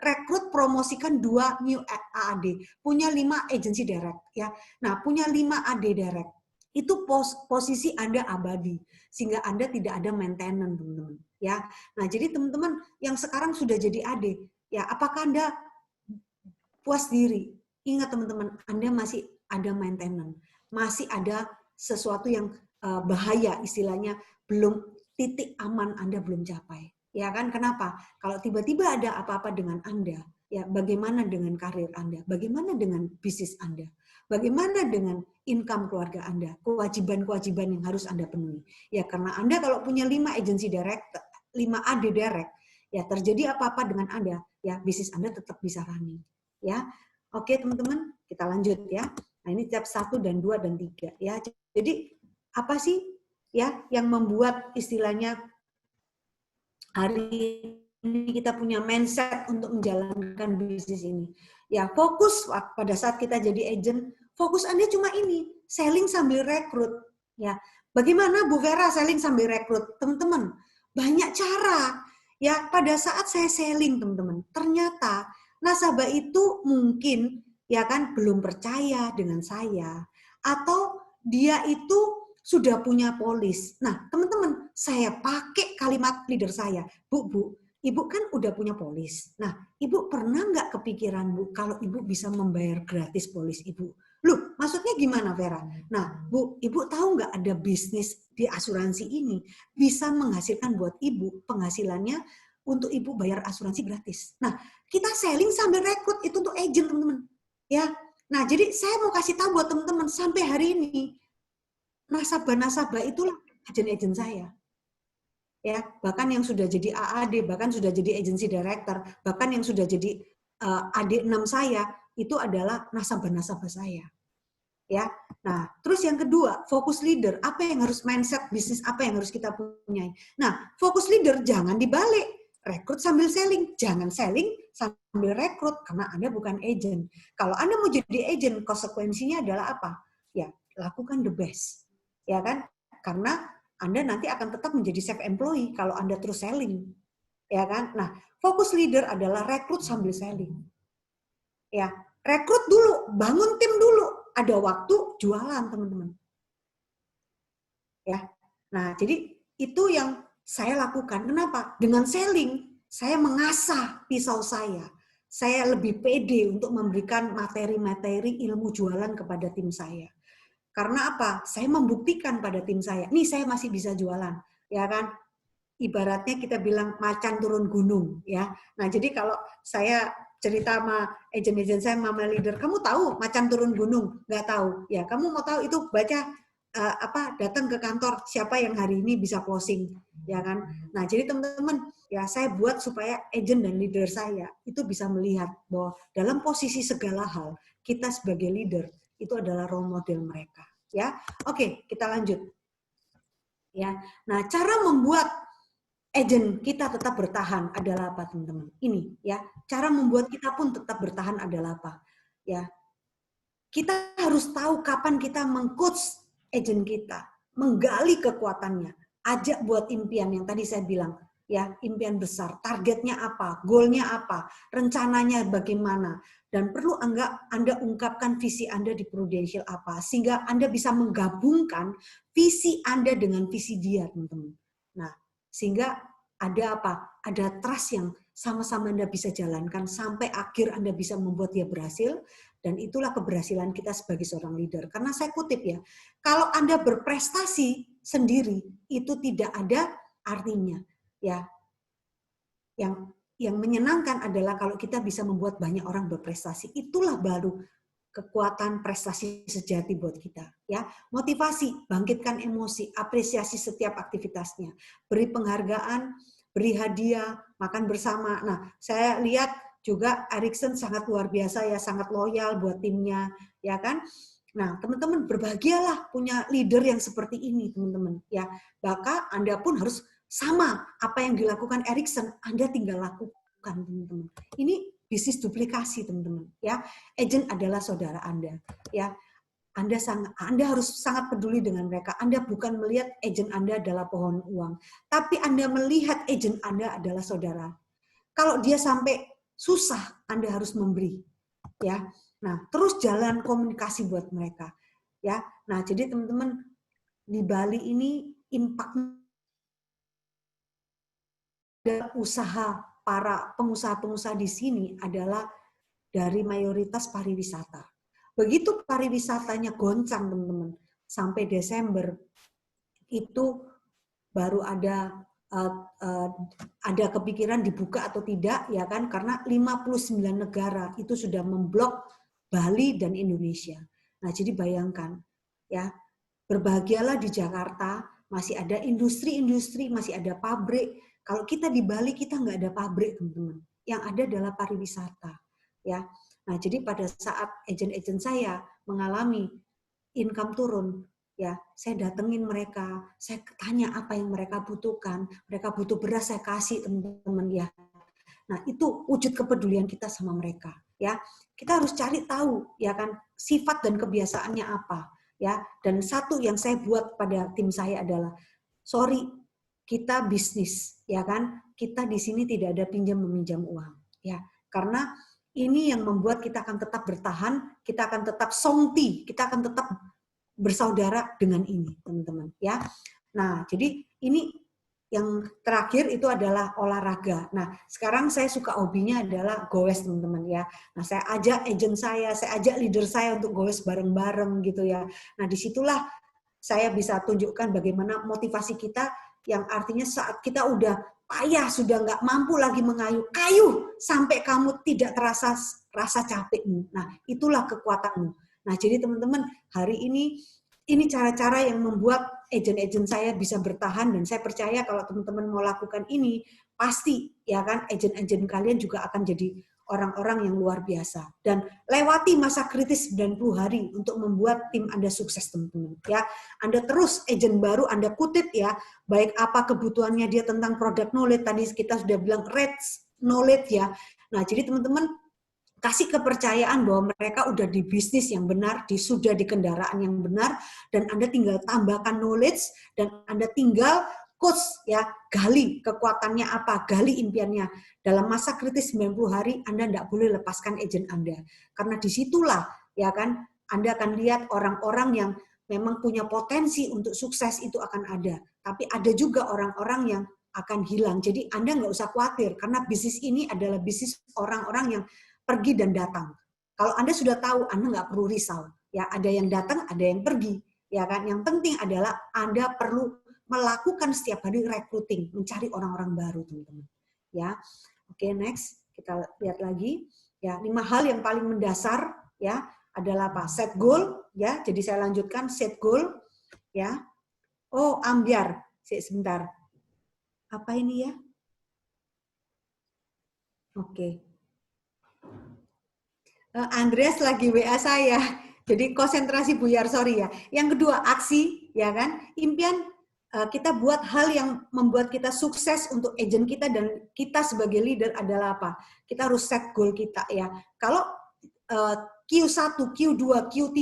rekrut promosikan 2 new AAD, punya 5 agency direct ya. Nah punya 5 AD direct itu posisi Anda abadi sehingga Anda tidak ada maintenance, teman-teman. Ya, nah jadi teman-teman yang sekarang sudah jadi AD, ya apakah Anda puas diri? Ingat teman-teman, Anda masih ada maintenance, masih ada sesuatu yang bahaya, istilahnya belum titik aman Anda belum capai. Ya kan? Kenapa? Kalau tiba-tiba ada apa-apa dengan Anda, ya bagaimana dengan karir Anda? Bagaimana dengan bisnis Anda? Bagaimana dengan income keluarga Anda? Kewajiban-kewajiban yang harus Anda penuhi. Ya karena Anda kalau punya 5 agency direct, 5 AD direct, ya terjadi apa-apa dengan Anda, ya bisnis Anda tetap bisa running. Ya, oke teman-teman, kita lanjut ya. Nah ini step 1 dan 2 dan 3 ya. Jadi apa sih ya yang membuat istilahnya hari ini kita punya mindset untuk menjalankan bisnis ini? Ya fokus pada saat kita jadi agent, fokus Anda cuma ini, selling sambil rekrut. Ya, bagaimana Bu Vera selling sambil rekrut? Teman-teman, banyak cara. Ya, pada saat saya selling, teman-teman, ternyata nasabah itu mungkin ya kan belum percaya dengan saya atau dia itu sudah punya polis. Nah, teman-teman, saya pakai kalimat leader saya, Bu, Ibu kan udah punya polis. Nah, Ibu pernah nggak kepikiran, Bu, kalau Ibu bisa membayar gratis polis Ibu? Loh, maksudnya gimana, Vera? Nah, Bu, Ibu tahu nggak ada bisnis di asuransi ini bisa menghasilkan buat Ibu penghasilannya untuk Ibu bayar asuransi gratis. Nah, kita selling sambil rekrut itu untuk agent, teman-teman. Ya, nah jadi saya mau kasih tahu buat teman-teman sampai hari ini nasabah-nasabah itulah agent-agent saya. Ya, bahkan yang sudah jadi AAD, bahkan sudah jadi agency director, bahkan yang sudah jadi AD6 saya, itu adalah nasabah-nasabah saya. Ya. Nah, terus yang kedua, fokus leader. Apa yang harus mindset bisnis, apa yang harus kita punyai? Nah, fokus leader jangan dibalik. Rekrut sambil selling. Jangan selling, sambil rekrut karena Anda bukan agent. Kalau Anda mau jadi agent, konsekuensinya adalah apa? Ya, lakukan the best. Ya kan? Karena Anda nanti akan tetap menjadi self employee kalau Anda terus selling. Ya kan? Nah, fokus leader adalah rekrut sambil selling. Ya, rekrut dulu, bangun tim dulu. Ada waktu jualan, teman-teman. Ya. Nah, jadi itu yang saya lakukan. Kenapa? Dengan selling, saya mengasah pisau saya. Saya lebih pede untuk memberikan materi-materi ilmu jualan kepada tim saya. Karena apa? Saya membuktikan pada tim saya, nih saya masih bisa jualan, ya kan? Ibaratnya kita bilang macan turun gunung, ya. Nah, jadi kalau saya cerita sama agent-agent saya, sama leader, kamu tahu macan turun gunung? Nggak tahu. Ya, kamu mau tahu itu baca datang ke kantor siapa yang hari ini bisa closing, ya kan? Nah, jadi teman-teman, ya saya buat supaya agent dan leader saya itu bisa melihat bahwa dalam posisi segala hal kita sebagai leader itu adalah role model mereka, ya. Oke, kita lanjut. Ya. Nah, cara membuat agent kita tetap bertahan adalah apa, teman-teman? Ini, ya. Cara membuat kita pun tetap bertahan adalah apa? Ya. Kita harus tahu kapan kita meng-coach agent kita, menggali kekuatannya, ajak buat impian yang tadi saya bilang, ya, impian besar, targetnya apa, goalnya apa, rencananya bagaimana, dan perlu Anda ungkapkan visi Anda di Prudential apa, sehingga Anda bisa menggabungkan visi Anda dengan visi dia, teman-teman. Nah, sehingga ada apa? Ada trust yang sama-sama Anda bisa jalankan sampai akhir Anda bisa membuat dia berhasil. Dan itulah keberhasilan kita sebagai seorang leader. Karena saya kutip ya, kalau Anda berprestasi sendiri, itu tidak ada artinya. Ya, yang menyenangkan adalah kalau kita bisa membuat banyak orang berprestasi. Itulah baru kekuatan prestasi sejati buat kita. Ya, motivasi, bangkitkan emosi, apresiasi setiap aktivitasnya, beri penghargaan, beri hadiah, makan bersama. Nah, saya lihat juga Erikson sangat luar biasa ya, sangat loyal buat timnya, ya kan? Nah, teman-teman berbahagialah punya leader yang seperti ini, teman-teman. Ya, maka Anda pun harus sama apa yang dilakukan Erikson, Anda tinggal lakukan, teman-teman. Ini bisnis duplikasi, teman-teman. Ya, agent adalah saudara Anda. Ya, Anda harus sangat peduli dengan mereka. Anda bukan melihat agent Anda adalah pohon uang, tapi Anda melihat agent Anda adalah saudara. Kalau dia sampai susah, Anda harus memberi, ya. Nah, terus jalan komunikasi buat mereka, ya. Nah, jadi teman-teman di Bali ini impact usaha para pengusaha-pengusaha di sini adalah dari mayoritas pariwisata. Begitu pariwisatanya goncang, teman-teman, sampai Desember itu baru ada kepikiran dibuka atau tidak, ya kan, karena 59 negara itu sudah memblok Bali dan Indonesia. Nah, jadi bayangkan, ya, berbahagialah di Jakarta, masih ada industri-industri, masih ada pabrik. Kalau kita di Bali, kita nggak ada pabrik, teman-teman. Yang ada adalah pariwisata, ya. Nah, jadi pada saat agent-agent saya mengalami income turun, ya, saya datengin mereka, saya tanya apa yang mereka butuhkan, mereka butuh beras, saya kasih, teman-teman, ya. Nah, itu wujud kepedulian kita sama mereka, ya. Kita harus cari tahu, ya kan, sifat dan kebiasaannya apa, ya. Dan satu yang saya buat pada tim saya adalah, sorry, kita bisnis, ya kan, kita di sini tidak ada pinjam meminjam uang, ya, karena ini yang membuat kita akan tetap bertahan, kita akan tetap songti, kita akan tetap bersaudara dengan ini, teman-teman, ya. Nah, jadi ini yang terakhir itu adalah olahraga. Nah, sekarang saya suka hobinya adalah goes, teman-teman, ya. Nah, saya ajak agent saya ajak leader saya untuk goes bareng-bareng gitu ya. Nah, disitulah saya bisa tunjukkan bagaimana motivasi kita, yang artinya saat kita udah payah, sudah nggak mampu lagi mengayuh, kayuh sampai kamu tidak terasa rasa capekmu. Nah, itulah kekuatanmu. Nah, jadi teman-teman, hari ini cara-cara yang membuat agent-agent saya bisa bertahan, dan saya percaya kalau teman-teman mau lakukan ini, pasti ya kan agent-agent kalian juga akan jadi orang-orang yang luar biasa. Dan lewati masa kritis 90 hari untuk membuat tim Anda sukses, teman-teman. Ya, Anda terus agent baru, Anda kutip ya, baik apa kebutuhannya dia tentang product knowledge, tadi kita sudah bilang red knowledge ya. Nah, jadi teman-teman kasih kepercayaan bahwa mereka udah di bisnis yang benar, sudah di kendaraan yang benar, dan Anda tinggal tambahkan knowledge, dan Anda tinggal coach, ya, gali kekuatannya apa, gali impiannya. Dalam masa kritis 90 hari, Anda tidak boleh lepaskan agent Anda. Karena disitulah, ya kan, Anda akan lihat orang-orang yang memang punya potensi untuk sukses itu akan ada. Tapi ada juga orang-orang yang akan hilang. Jadi Anda nggak usah khawatir, karena bisnis ini adalah bisnis orang-orang yang pergi dan datang. Kalau Anda sudah tahu, Anda nggak perlu risau. Ya, ada yang datang, ada yang pergi. Ya kan? Yang penting adalah Anda perlu melakukan setiap hari recruiting, mencari orang-orang baru, teman-teman. Ya, oke, next kita lihat lagi. Ya, 5 hal yang paling mendasar, ya, adalah apa? Set goal. Ya, jadi saya lanjutkan set goal. Ya, oh ambiar, sebentar. Apa ini ya? Oke. Andreas lagi WA saya. Jadi konsentrasi buyar, sorry ya. Yang kedua, aksi, ya kan? Impian kita buat hal yang membuat kita sukses untuk agent kita, dan kita sebagai leader adalah apa? Kita harus set goal kita, ya. Kalau Q1, Q2, Q3,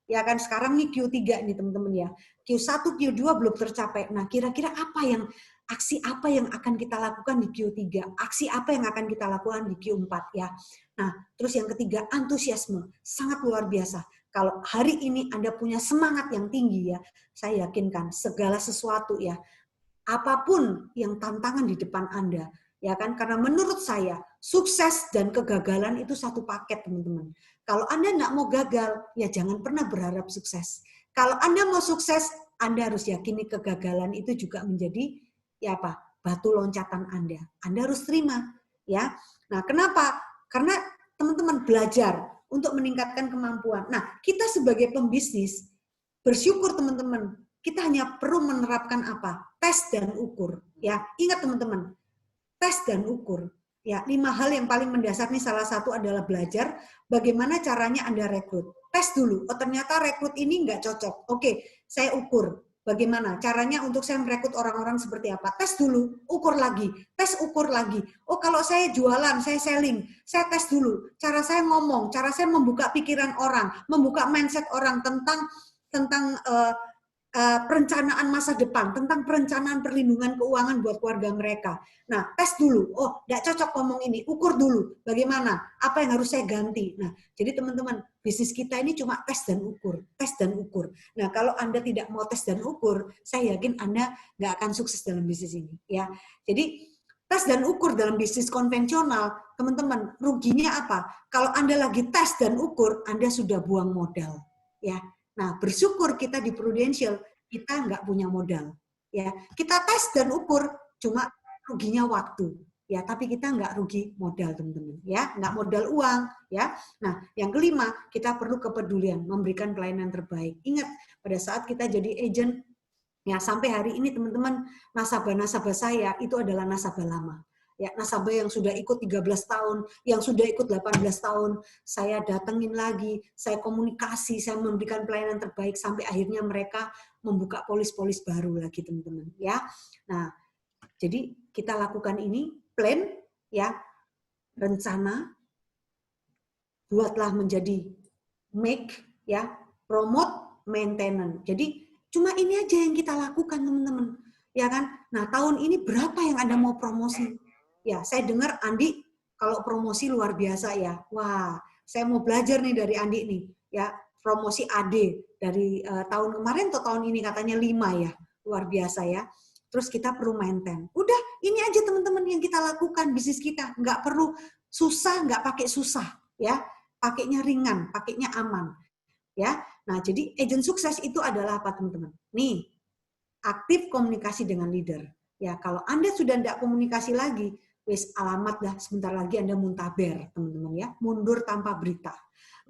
ya kan, sekarang nih Q3 nih teman-teman ya. Q1, Q2 belum tercapai. Nah, kira-kira apa yang aksi apa yang akan kita lakukan di Q3? Aksi apa yang akan kita lakukan di Q4 ya? Nah, terus yang ketiga, antusiasme. Sangat luar biasa. Kalau hari ini Anda punya semangat yang tinggi ya, saya yakinkan segala sesuatu ya, apapun yang tantangan di depan Anda, ya kan? Karena menurut saya, sukses dan kegagalan itu satu paket, teman-teman. Kalau Anda nggak mau gagal, ya jangan pernah berharap sukses. Kalau Anda mau sukses, Anda harus yakini kegagalan itu juga menjadi ya apa? Batu loncatan Anda. Anda harus terima, ya. Nah, kenapa? Karena teman-teman belajar untuk meningkatkan kemampuan. Nah, kita sebagai pembisnis bersyukur teman-teman, kita hanya perlu menerapkan apa? Tes dan ukur. Ya, ingat teman-teman, tes dan ukur. Ya, 5 hal yang paling mendasar nih, salah satu adalah belajar bagaimana caranya Anda rekrut. Tes dulu. Oh, ternyata rekrut ini nggak cocok. Oke, saya ukur. Bagaimana caranya untuk saya merekrut orang-orang seperti apa? Tes dulu, ukur lagi, tes ukur lagi. Oh, kalau saya jualan, saya selling, saya tes dulu. Cara saya ngomong, cara saya membuka pikiran orang, membuka mindset orang tentang perencanaan masa depan, tentang perencanaan perlindungan keuangan buat keluarga mereka. Nah, tes dulu. Oh, nggak cocok ngomong ini. Ukur dulu. Bagaimana? Apa yang harus saya ganti? Nah, jadi teman-teman, bisnis kita ini cuma tes dan ukur. Tes dan ukur. Nah, kalau Anda tidak mau tes dan ukur, saya yakin Anda nggak akan sukses dalam bisnis ini. Ya, jadi tes dan ukur dalam bisnis konvensional, teman-teman, ruginya apa? Kalau Anda lagi tes dan ukur, Anda sudah buang modal. Ya, nah, bersyukur kita di Prudential, kita nggak punya modal. Ya, kita tes dan ukur, cuma ruginya waktu. Ya, tapi kita nggak rugi modal, teman-teman. Ya, nggak modal uang. Ya, nah, yang kelima, kita perlu kepedulian, memberikan pelayanan terbaik. Ingat, pada saat kita jadi agent, ya sampai hari ini, teman-teman, nasabah-nasabah saya itu adalah nasabah lama. Ya, nasabah yang sudah ikut 13 tahun, yang sudah ikut 18 tahun, saya datengin lagi, saya komunikasi, saya memberikan pelayanan terbaik sampai akhirnya mereka membuka polis-polis baru lagi, teman-teman, ya. Nah, jadi kita lakukan ini, plan, ya, rencana, buatlah menjadi make, ya, promote, maintenance. Jadi cuma ini aja yang kita lakukan, teman-teman, ya kan? Nah, tahun ini berapa yang Anda mau promosi? Ya, saya dengar Andi kalau promosi luar biasa ya. Wah, saya mau belajar nih dari Andi nih. Ya, promosi AD dari tahun kemarin atau tahun ini katanya 5 ya. Luar biasa ya. Terus kita perlu maintain. Udah, ini aja teman-teman yang kita lakukan bisnis kita. Nggak perlu susah, nggak pakai susah. Ya, pakainya ringan, pakainya aman. Ya, nah jadi agent sukses itu adalah apa teman-teman? Nih, aktif komunikasi dengan leader. Ya, kalau Anda sudah tidak komunikasi lagi, wis alamat dah, sebentar lagi Anda muntaber, teman-teman ya, mundur tanpa berita.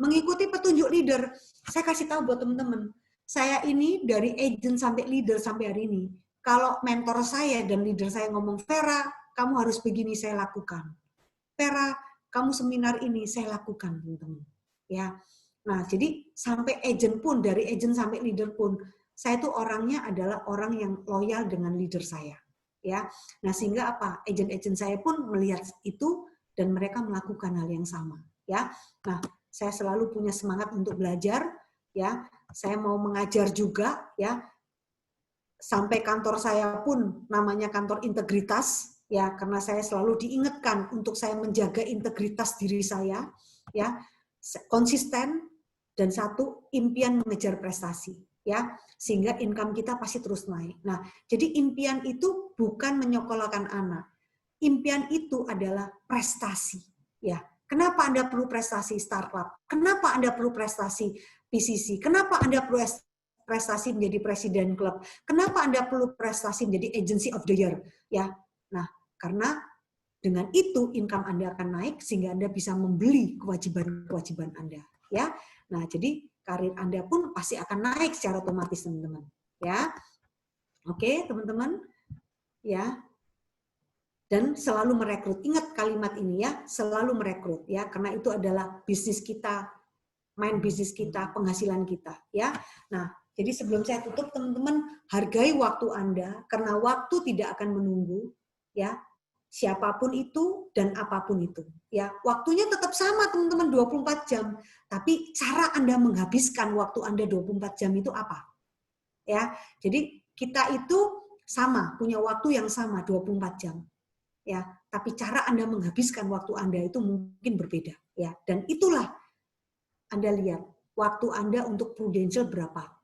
Mengikuti petunjuk leader, saya kasih tahu buat teman-teman, saya ini dari agent sampai leader sampai hari ini, kalau mentor saya dan leader saya ngomong, Vera, kamu harus begini, saya lakukan. Vera, kamu seminar ini, saya lakukan, teman-teman. Ya, nah jadi sampai agent pun, dari agent sampai leader pun, saya tuh orangnya adalah orang yang loyal dengan leader saya. Ya, nah sehingga apa? Agent-agent saya pun melihat itu dan mereka melakukan hal yang sama, ya. Nah, saya selalu punya semangat untuk belajar, ya. Saya mau mengajar juga, ya. Sampai kantor saya pun namanya kantor integritas, ya, karena saya selalu diingatkan untuk saya menjaga integritas diri saya, ya, konsisten, dan satu, impian mengejar prestasi, ya, sehingga income kita pasti terus naik. Nah, jadi impian itu bukan menyekolahkan anak, impian itu adalah prestasi, ya. Kenapa Anda perlu prestasi startup? Kenapa Anda perlu prestasi PCC? Kenapa Anda perlu prestasi menjadi presiden klub? Kenapa Anda perlu prestasi menjadi agency of the year? Ya, nah, karena dengan itu income Anda akan naik sehingga Anda bisa membeli kewajiban-kewajiban Anda. Ya, nah jadi karir Anda pun pasti akan naik secara otomatis, teman-teman. Ya, oke, teman-teman. Ya, dan selalu merekrut. Ingat kalimat ini ya, selalu merekrut ya, karena itu adalah bisnis kita, main bisnis kita, penghasilan kita. Ya, nah. Jadi sebelum saya tutup, teman-teman, hargai waktu Anda, karena waktu tidak akan menunggu, ya, siapapun itu dan apapun itu. Ya, waktunya tetap sama, teman-teman, 24 jam. Tapi cara Anda menghabiskan waktu Anda 24 jam itu apa? Ya, jadi kita itu sama, punya waktu yang sama, 24 jam. Ya, tapi cara Anda menghabiskan waktu Anda itu mungkin berbeda. Ya, dan itulah Anda lihat, waktu Anda untuk Prudential berapa.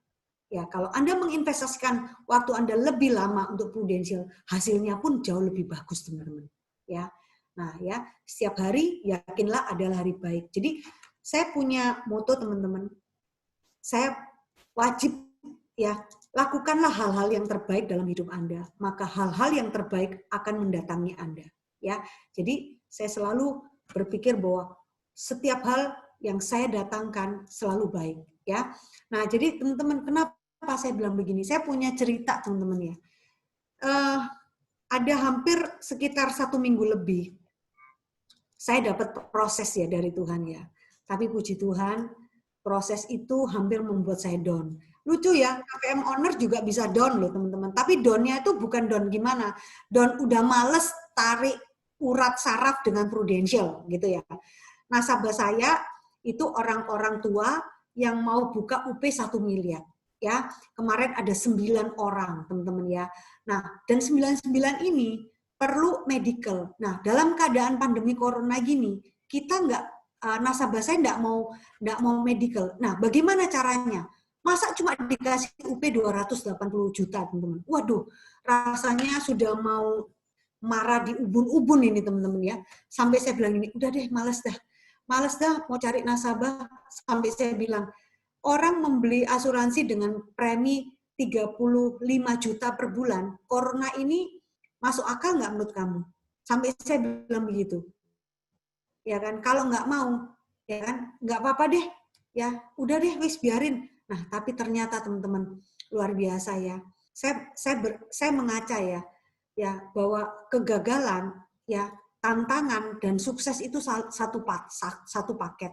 Ya, kalau Anda menginvestasikan waktu Anda lebih lama untuk Prudential, hasilnya pun jauh lebih bagus, teman-teman. Ya, nah ya, setiap hari yakinlah adalah hari baik. Jadi saya punya moto, teman-teman. Saya wajib ya lakukanlah hal-hal yang terbaik dalam hidup Anda, maka hal-hal yang terbaik akan mendatangi Anda. Ya, jadi saya selalu berpikir bahwa setiap hal yang saya datangkan selalu baik. Ya, nah jadi teman-teman, kenapa saya bilang begini? Saya punya cerita, teman-teman ya. Ada hampir sekitar 1 minggu lebih, saya dapat proses ya dari Tuhan ya. Tapi puji Tuhan, proses itu hampir membuat saya down. Lucu ya, KPM owner juga bisa down loh, teman-teman. Tapi down-nya itu bukan down gimana. Down udah males tarik urat saraf dengan Prudential gitu ya. Nasabah saya itu orang-orang tua yang mau buka UP 1 miliar. Ya, kemarin ada 9 orang, teman-teman ya. Nah, dan 99 ini perlu medical. Nah, dalam keadaan pandemi corona gini, kita nasabah saya nggak mau medical. Nah, bagaimana caranya? Masa cuma dikasih UP 280 juta, teman-teman? Waduh, rasanya sudah mau marah di ubun-ubun ini, teman-teman ya. Sampai saya bilang ini, udah deh, males dah mau cari nasabah. Sampai saya bilang, orang membeli asuransi dengan premi 35 juta per bulan, corona ini masuk akal nggak menurut kamu? Sampai saya bilang begitu. Ya kan, kalau nggak mau, ya kan, nggak apa-apa deh. Ya, udah deh, wis biarin. Nah, tapi ternyata teman-teman, luar biasa ya. Saya mengaca ya bahwa kegagalan, ya, tantangan dan sukses itu satu paket.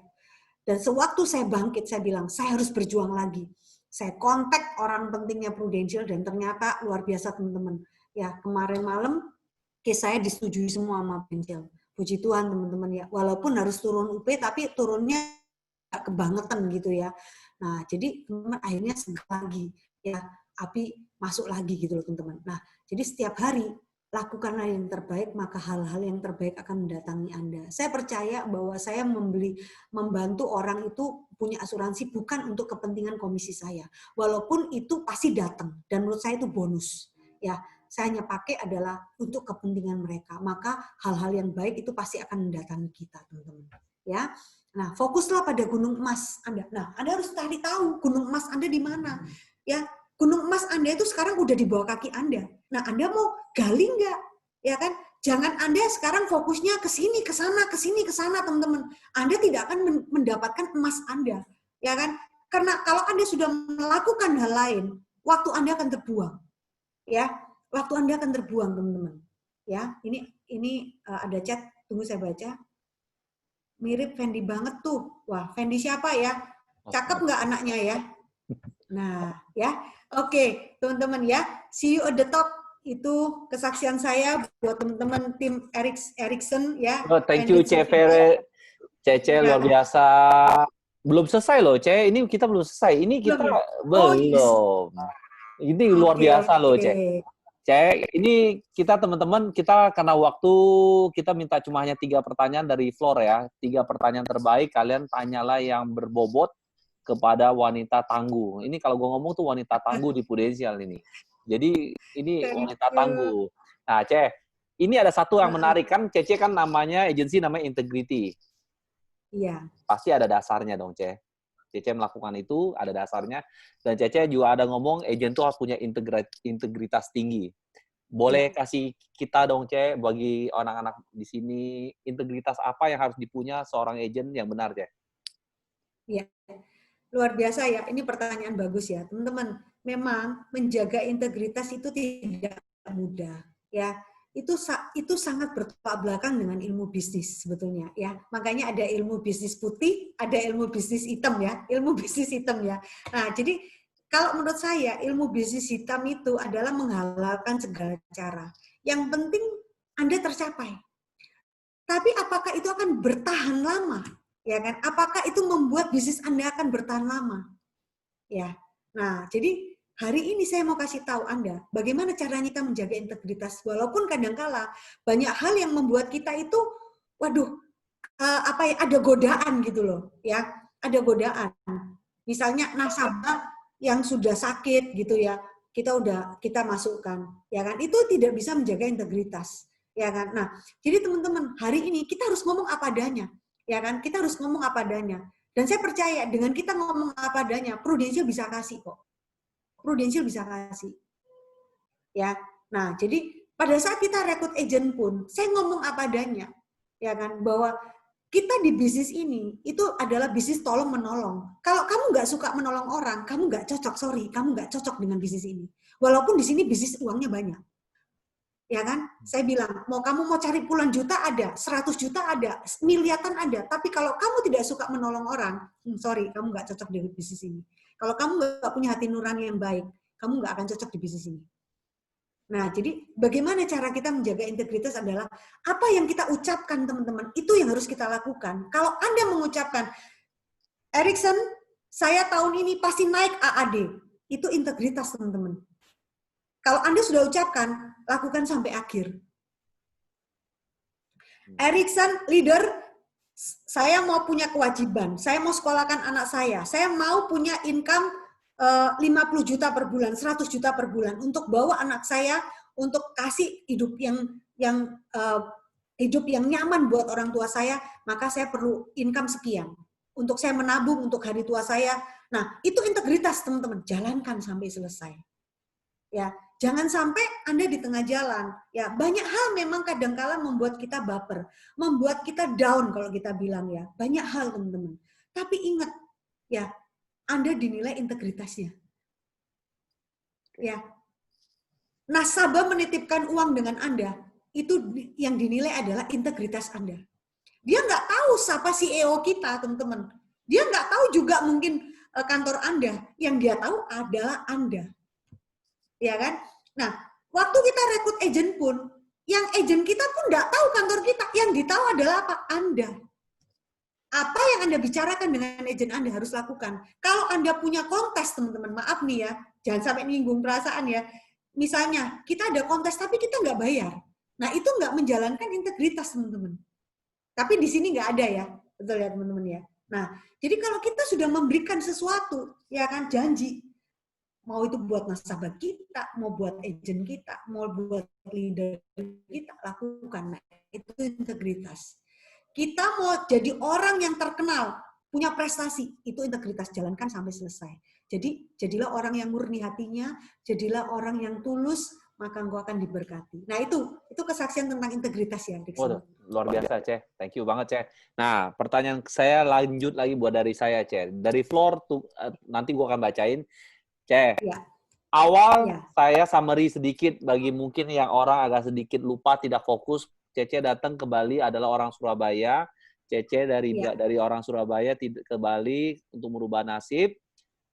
Dan sewaktu saya bangkit, saya bilang, saya harus berjuang lagi. Saya kontak orang pentingnya Prudential dan ternyata luar biasa, teman-teman. Ya, kemarin malam case saya disetujui semua sama Prudential. Puji Tuhan, teman-teman ya. Walaupun harus turun UP, tapi turunnya nggak kebangetan gitu ya. Nah, jadi teman-teman akhirnya segera lagi. Ya, api masuk lagi gitu loh, teman-teman. Nah, jadi setiap hari lakukanlah yang terbaik, maka hal-hal yang terbaik akan mendatangi Anda. Saya percaya bahwa saya membantu orang itu punya asuransi bukan untuk kepentingan komisi saya. Walaupun itu pasti datang, dan menurut saya itu bonus. Ya, saya hanya pakai adalah untuk kepentingan mereka. Maka hal-hal yang baik itu pasti akan mendatangi kita, teman-teman. Ya, nah fokuslah pada gunung emas Anda. Nah, Anda harus cari tahu gunung emas Anda di mana. Ya, gunung emas Anda itu sekarang udah di bawah kaki Anda. Nah, Anda mau gali nggak? Ya kan? Jangan Anda sekarang fokusnya ke sini, ke sana, teman-teman. Anda tidak akan mendapatkan emas Anda. Ya kan? Karena kalau Anda sudah melakukan hal lain, waktu Anda akan terbuang. Ya, waktu Anda akan terbuang, teman-teman. Ya, ini ada chat, tunggu saya baca. Mirip Fendi banget tuh. Wah, Fendi siapa ya? Cakep nggak anaknya ya? Nah, ya. Oke, teman-teman ya. See you at the top. itu kesaksian saya buat teman-teman tim Ericsson ya. Oh, thank you, Ce Vera. Cece luar biasa. Belum selesai loh, Ce. Ini kita belum selesai. Ini kita Belum ya? Oh, yes. belum. Ini luar biasa loh, Ce. Ce, ini kita teman-teman, kita karena waktu, kita minta cuma hanya 3 pertanyaan dari floor ya. 3 pertanyaan terbaik, kalian tanyalah yang berbobot kepada wanita tangguh. Ini kalau gue ngomong tuh wanita tangguh di Prudensial ini. Jadi ini wanita tangguh. Nah, Ce, ini ada satu yang menarik kan, Cece kan namanya agensi namanya Integrity. Iya. Pasti ada dasarnya dong, Ce. Cece melakukan itu, ada dasarnya. Dan Cece juga ada ngomong, agen itu harus punya integritas tinggi. Boleh kasih kita dong, Ce, bagi anak-anak di sini, integritas apa yang harus dipunya seorang agen yang benar, Ce? Iya. Luar biasa ya, ini pertanyaan bagus ya. Teman-teman, memang menjaga integritas itu tidak mudah. Ya, itu sangat bertolak belakang dengan ilmu bisnis sebetulnya ya. Makanya ada ilmu bisnis putih, ada ilmu bisnis hitam ya. Ilmu bisnis hitam ya. Nah, jadi kalau menurut saya ilmu bisnis hitam itu adalah menghalalkan segala cara. Yang penting Anda tercapai. Tapi apakah itu akan bertahan lama? Ya kan? Apakah itu membuat bisnis Anda akan bertahan lama? Ya. Nah, jadi hari ini saya mau kasih tahu Anda bagaimana caranya kita menjaga integritas walaupun kadangkala banyak hal yang membuat kita itu waduh ada godaan gitu loh ya, ada godaan. Misalnya nasabah yang sudah sakit gitu ya, kita masukkan ya kan, itu tidak bisa menjaga integritas ya kan. Nah, jadi teman-teman hari ini kita harus ngomong apa adanya ya kan, kita harus ngomong apa adanya. Dan saya percaya dengan kita ngomong apa adanya, Prudensial bisa kasih kok. Prudensial bisa kasih. Ya. Nah, jadi pada saat kita rekrut agent pun, saya ngomong apa adanya. Ya kan, bahwa kita di bisnis ini, itu adalah bisnis tolong-menolong. Kalau kamu nggak suka menolong orang, kamu nggak cocok, sorry, kamu nggak cocok dengan bisnis ini. Walaupun di sini bisnis uangnya banyak. Ya kan? Saya bilang, kamu mau cari puluhan juta ada, 100 juta ada, miliaran ada. Tapi kalau kamu tidak suka menolong orang, sorry, kamu nggak cocok di bisnis ini. Kalau kamu nggak punya hati nurani yang baik, kamu nggak akan cocok di bisnis ini. Nah, jadi bagaimana cara kita menjaga integritas adalah apa yang kita ucapkan, teman-teman, itu yang harus kita lakukan. Kalau Anda mengucapkan, Ericsson, saya tahun ini pasti naik AAD, itu integritas, teman-teman. Kalau Anda sudah ucapkan, lakukan sampai akhir. Ericsson, leader, saya mau punya kewajiban, saya mau sekolahkan anak saya mau punya income 50 juta per bulan, 100 juta per bulan, untuk bawa anak saya, untuk kasih hidup yang nyaman buat orang tua saya, maka saya perlu income sekian. Untuk saya menabung untuk hari tua saya. Nah, itu integritas, teman-teman. Jalankan sampai selesai. Ya, jangan sampai Anda di tengah jalan. Ya, banyak hal memang kadangkala membuat kita baper, membuat kita down kalau kita bilang ya. Banyak hal, teman-teman. Tapi ingat, ya, Anda dinilai integritasnya. Ya. Nasabah menitipkan uang dengan Anda, itu yang dinilai adalah integritas Anda. Dia nggak tahu siapa CEO kita, teman-teman. Dia nggak tahu juga mungkin kantor Anda. Yang dia tahu adalah Anda. Ya kan? Nah, waktu kita rekrut agent pun, yang agent kita pun nggak tahu kantor kita. Yang ditahu adalah apa? Anda. Apa yang Anda bicarakan dengan agent Anda harus lakukan. Kalau Anda punya kontes, teman-teman, maaf nih ya, jangan sampai nyinggung perasaan ya. Misalnya, kita ada kontes tapi kita nggak bayar. Nah, itu nggak menjalankan integritas, teman-teman. Tapi di sini nggak ada ya, betul ya teman-teman ya. Nah, jadi kalau kita sudah memberikan sesuatu, ya kan, janji, mau itu buat nasabah kita, mau buat agent kita, mau buat leader kita, lakukan. Nah, itu integritas. Kita mau jadi orang yang terkenal, punya prestasi, itu integritas, jalankan sampai selesai. Jadi, jadilah orang yang murni hatinya, jadilah orang yang tulus, maka engkau akan diberkati. Nah, itu kesaksian tentang integritas ya, Dixon. Luar biasa, Ce. Thank you banget, Ce. Nah, pertanyaan saya lanjut lagi buat dari saya, Ce. Dari floor, nanti gua akan bacain. Ce, ya. Awal ya. Saya summary sedikit bagi mungkin yang orang agak sedikit lupa, tidak fokus. Cece datang ke Bali adalah orang Surabaya. Cece dari orang Surabaya ke Bali untuk merubah nasib.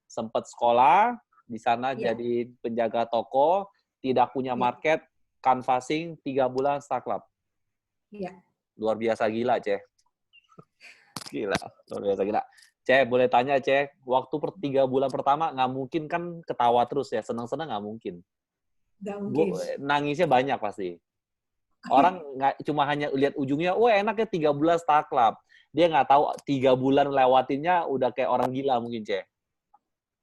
Sempat sekolah di sana jadi penjaga toko. tidak punya market, canvassing 3 bulan Star Club. Iya. Luar biasa gila, Ceh. Gila, luar biasa gila. Ceh, boleh tanya, Ceh, waktu 3 bulan pertama nggak mungkin kan ketawa terus ya, senang-senang nggak mungkin. Nggak mungkin. Nangisnya banyak pasti. Orang nggak cuma hanya lihat ujungnya, enak ya 3 bulan Star Club. Dia nggak tahu 3 bulan lewatinnya udah kayak orang gila mungkin, Ceh.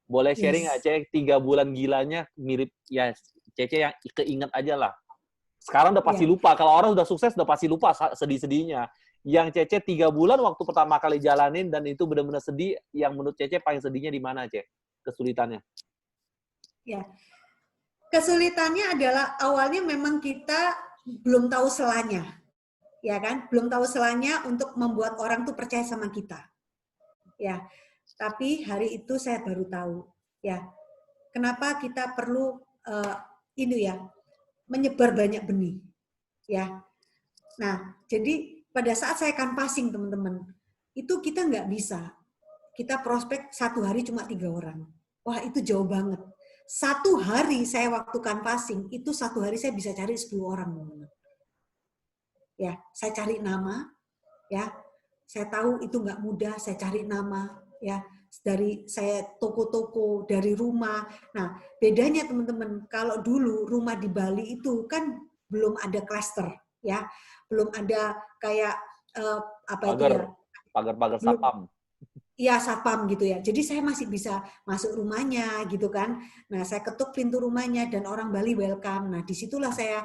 Boleh sharing nggak, Ceh, 3 bulan gilanya mirip, ya, Cece yang keinget aja lah. Sekarang udah pasti lupa. Kalau orang udah sukses, udah pasti lupa sedih-sedihnya. Yang Cece 3 bulan waktu pertama kali jalanin, dan itu benar-benar sedih, yang menurut Cece paling sedihnya di mana, Ce? Kesulitannya? Ya. Kesulitannya adalah awalnya memang kita belum tahu selanya. Ya kan? Belum tahu selanya untuk membuat orang tuh percaya sama kita. Ya. Tapi hari itu saya baru tahu, ya. Kenapa kita perlu menyebar banyak benih, ya. Nah, jadi pada saat saya canvassing, teman-teman, itu kita nggak bisa. Kita prospek 1 hari cuma 3 orang. Wah, itu jauh banget. 1 hari saya waktu canvassing, itu 1 hari saya bisa cari 10 orang, teman-teman. Ya, saya cari nama, ya. Saya tahu itu nggak mudah, saya cari nama, ya. Dari saya toko-toko, dari rumah. Nah, bedanya teman-teman, kalau dulu rumah di Bali itu kan belum ada klaster, ya, belum ada kayak pagar satpam. Iya, satpam gitu ya. Jadi saya masih bisa masuk rumahnya gitu kan. Nah, saya ketuk pintu rumahnya dan orang Bali welcome. Nah, disitulah saya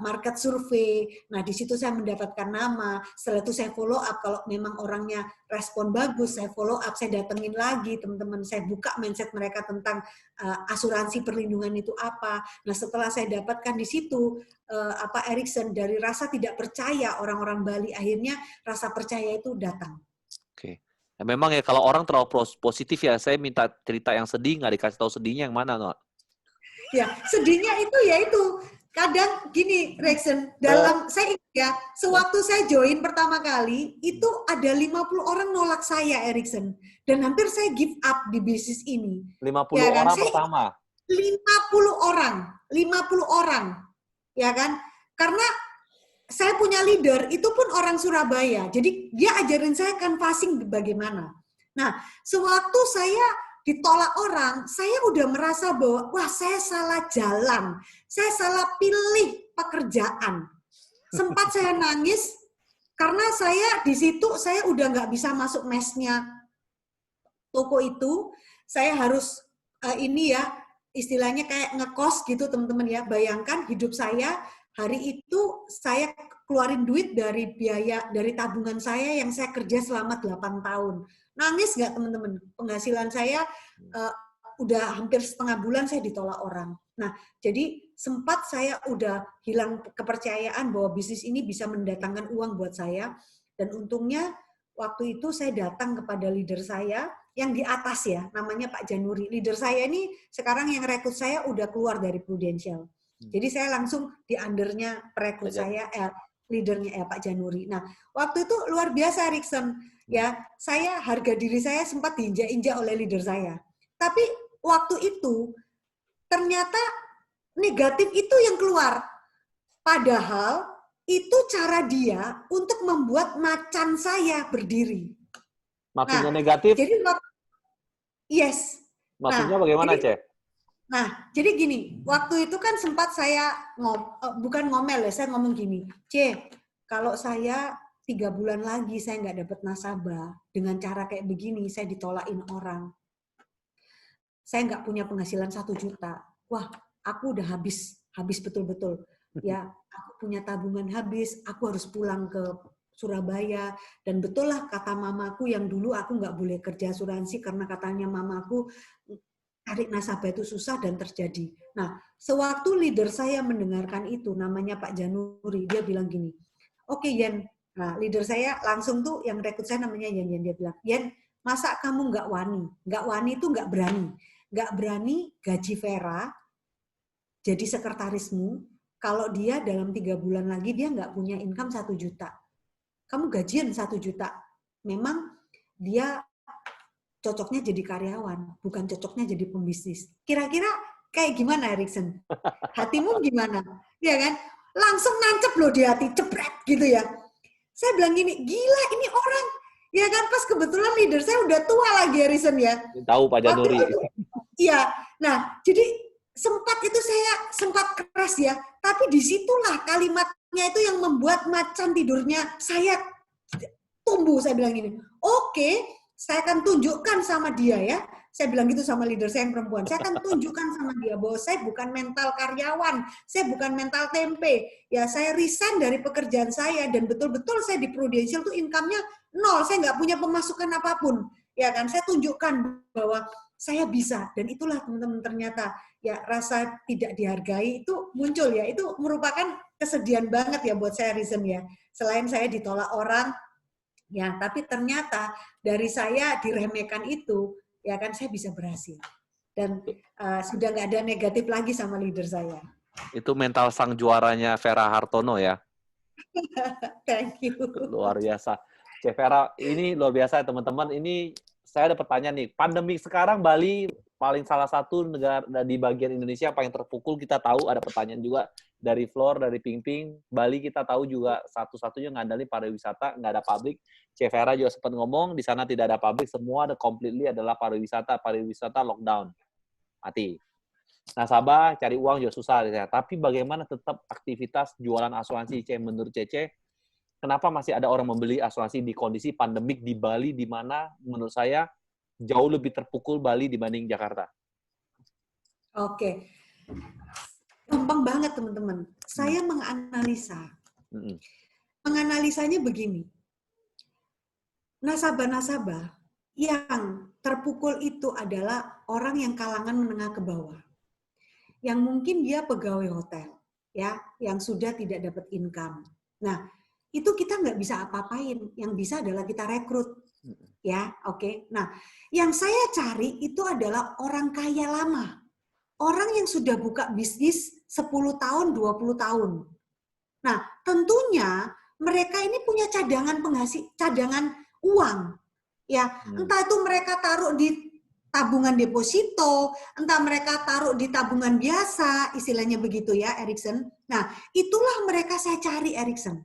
market survei. Nah, di situ saya mendapatkan nama. Setelah itu saya follow up. Kalau memang orangnya respon bagus, saya follow up. Saya datengin lagi teman-teman. Saya buka mindset mereka tentang asuransi perlindungan itu apa. Nah, setelah saya dapatkan di situ Erickson, dari rasa tidak percaya orang-orang Bali, akhirnya rasa percaya itu datang. Oke. Ya, memang ya kalau orang terlalu positif ya, saya minta cerita yang sedih, nggak dikasih tahu sedihnya yang mana, no? Ya, sedihnya itu kadang gini, Rexen, saya ingat ya, sewaktu saya join pertama kali, itu ada 50 orang nolak saya, Erickson. Dan hampir saya give up di bisnis ini. 50 ya kan? orang pertama? 50 orang. Ya kan? Karena saya punya leader, itu pun orang Surabaya. Jadi dia ajarin saya canvassing bagaimana. Nah, sewaktu saya ditolak orang, saya udah merasa bahwa, wah, saya salah jalan. Saya salah pilih pekerjaan. Sempat saya nangis, karena saya di situ, saya udah nggak bisa masuk mesnya toko itu. Saya harus, istilahnya kayak ngekos gitu, teman-teman ya. Bayangkan hidup saya, hari itu saya keluarin duit dari biaya, dari tabungan saya yang saya kerja selama 8 tahun. Nangis nggak teman-teman? Penghasilan saya udah hampir setengah bulan saya ditolak orang. Nah, jadi sempat saya udah hilang kepercayaan bahwa bisnis ini bisa mendatangkan uang buat saya. Dan untungnya waktu itu saya datang kepada leader saya yang di atas ya, namanya Pak Januri. Leader saya ini sekarang yang rekrut saya udah keluar dari Prudential. Jadi saya langsung di undernya perekrut saya, leadernya Pak Januri. Nah, waktu itu luar biasa, Erickson. Ya, harga diri saya sempat diinjak-injak oleh leader saya. Tapi waktu itu ternyata negatif itu yang keluar. Padahal itu cara dia untuk membuat macan saya berdiri. Maksudnya negatif? Jadi, yes. Maksudnya bagaimana, Cek? Nah, jadi gini, waktu itu kan sempat saya bukan ngomel ya, saya ngomong gini, kalau saya 3 bulan lagi saya nggak dapat nasabah, dengan cara kayak begini, saya ditolakin orang. Saya nggak punya penghasilan 1 juta. Wah, aku udah habis betul-betul. Ya, aku punya tabungan habis, aku harus pulang ke Surabaya. Dan betul lah kata mamaku yang dulu aku nggak boleh kerja asuransi karena katanya mamaku tarik nasabah itu susah dan terjadi. Nah, sewaktu leader saya mendengarkan itu, namanya Pak Januri, dia bilang gini, oke Yen, nah leader saya langsung tuh yang rekrut saya namanya Yen, dia bilang, Yen, masa kamu nggak wani? Nggak wani itu nggak berani. Nggak berani gaji Vera jadi sekretarismu, kalau dia dalam 3 bulan lagi dia nggak punya income 1 juta. Kamu gajian 1 juta. Memang dia cocoknya jadi karyawan, bukan cocoknya jadi pembisnis. Kira-kira kayak gimana Erikson? Hatimu gimana? Ya kan? Langsung nancep loh di hati, jebret gitu ya. Saya bilang gini, gila ini orang. Ya kan, pas kebetulan leader saya udah tua lagi Erikson ya. Tahu Pak Januri. Iya, nah jadi sempat itu saya sempat keras ya, tapi disitulah kalimatnya itu yang membuat macan tidurnya saya tumbuh. Saya bilang gini, oke, saya akan tunjukkan sama dia ya. Saya bilang gitu sama leader saya yang perempuan. Saya akan tunjukkan sama dia bahwa saya bukan mental karyawan, saya bukan mental tempe. Ya saya resign dari pekerjaan saya dan betul-betul saya di Prudential tuh income-nya nol. Saya nggak punya pemasukan apapun. Ya kan, saya tunjukkan bahwa saya bisa. Dan itulah teman-teman ternyata ya rasa tidak dihargai itu muncul ya. Itu merupakan kesedihan banget ya buat saya Risen ya. Selain saya ditolak orang, ya tapi ternyata dari saya diremehkan itu, ya kan saya bisa berhasil. Dan sudah nggak ada negatif lagi sama leader saya. Itu mental sang juaranya Vera Hartono ya. Thank you. Luar biasa. Cek Vera, ini luar biasa teman-teman. Ini saya ada pertanyaan nih. Pandemi sekarang Bali paling salah satu negara di bagian Indonesia paling terpukul. Kita tahu ada pertanyaan juga dari Flor, dari Ping Ping. Bali kita tahu juga satu-satunya ngandalin pariwisata, nggak ada pabrik. Cek Vera juga sempat ngomong, di sana tidak ada pabrik, semua ada completely adalah pariwisata. Pariwisata lockdown. Mati. Nasabah cari uang juga susah. Tapi bagaimana tetap aktivitas jualan asuransi menurut Cece? Kenapa masih ada orang membeli asuransi di kondisi pandemik di Bali, di mana menurut saya jauh lebih terpukul Bali dibanding Jakarta? Oke. Gampang banget teman-teman. Saya menganalisa. Menganalisanya begini. Nasabah-nasabah yang terpukul itu adalah orang yang kalangan menengah ke bawah. Yang mungkin dia pegawai hotel, ya, yang sudah tidak dapat income. Nah, itu kita nggak bisa apa-apain. Yang bisa adalah kita rekrut. Ya, oke. Nah, yang saya cari itu adalah orang kaya lama. Orang yang sudah buka bisnis 10 tahun, 20 tahun. Nah, tentunya mereka ini punya cadangan uang. Ya, entah itu mereka taruh di tabungan deposito, entah mereka taruh di tabungan biasa, istilahnya begitu ya, Erikson. Nah, itulah mereka saya cari, Erikson.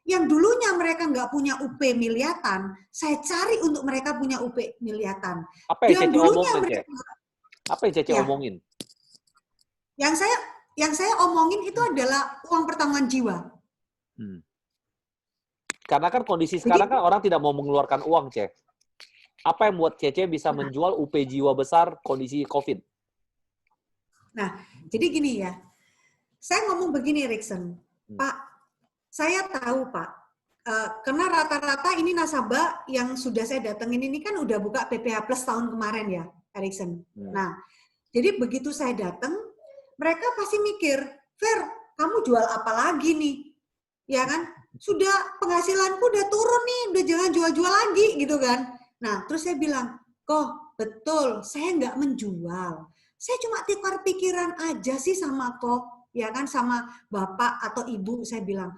Yang dulunya mereka nggak punya UP miliatan, saya cari untuk mereka punya UP miliatan. Apa yang Cece omongin, mereka, apa yang Cece omongin? Yang saya omongin itu adalah uang pertanggungan jiwa. Karena kan kondisi sekarang kan orang tidak mau mengeluarkan uang, Cek. Apa yang buat Cece bisa menjual UP jiwa besar kondisi COVID? Nah, jadi gini ya. Saya ngomong begini, Erikson. Pak, saya tahu Pak, karena rata-rata ini nasabah yang sudah saya datengin ini kan udah buka PPH Plus tahun kemarin ya, Erikson. Nah, jadi begitu saya datang, mereka pasti mikir, Fer, kamu jual apa lagi nih? Ya kan? Sudah penghasilanku udah turun nih, udah jangan jual-jual lagi gitu kan. Nah, terus saya bilang, kok betul, saya nggak menjual. Saya cuma tukar pikiran aja sih sama kok, ya kan, sama bapak atau ibu, saya bilang,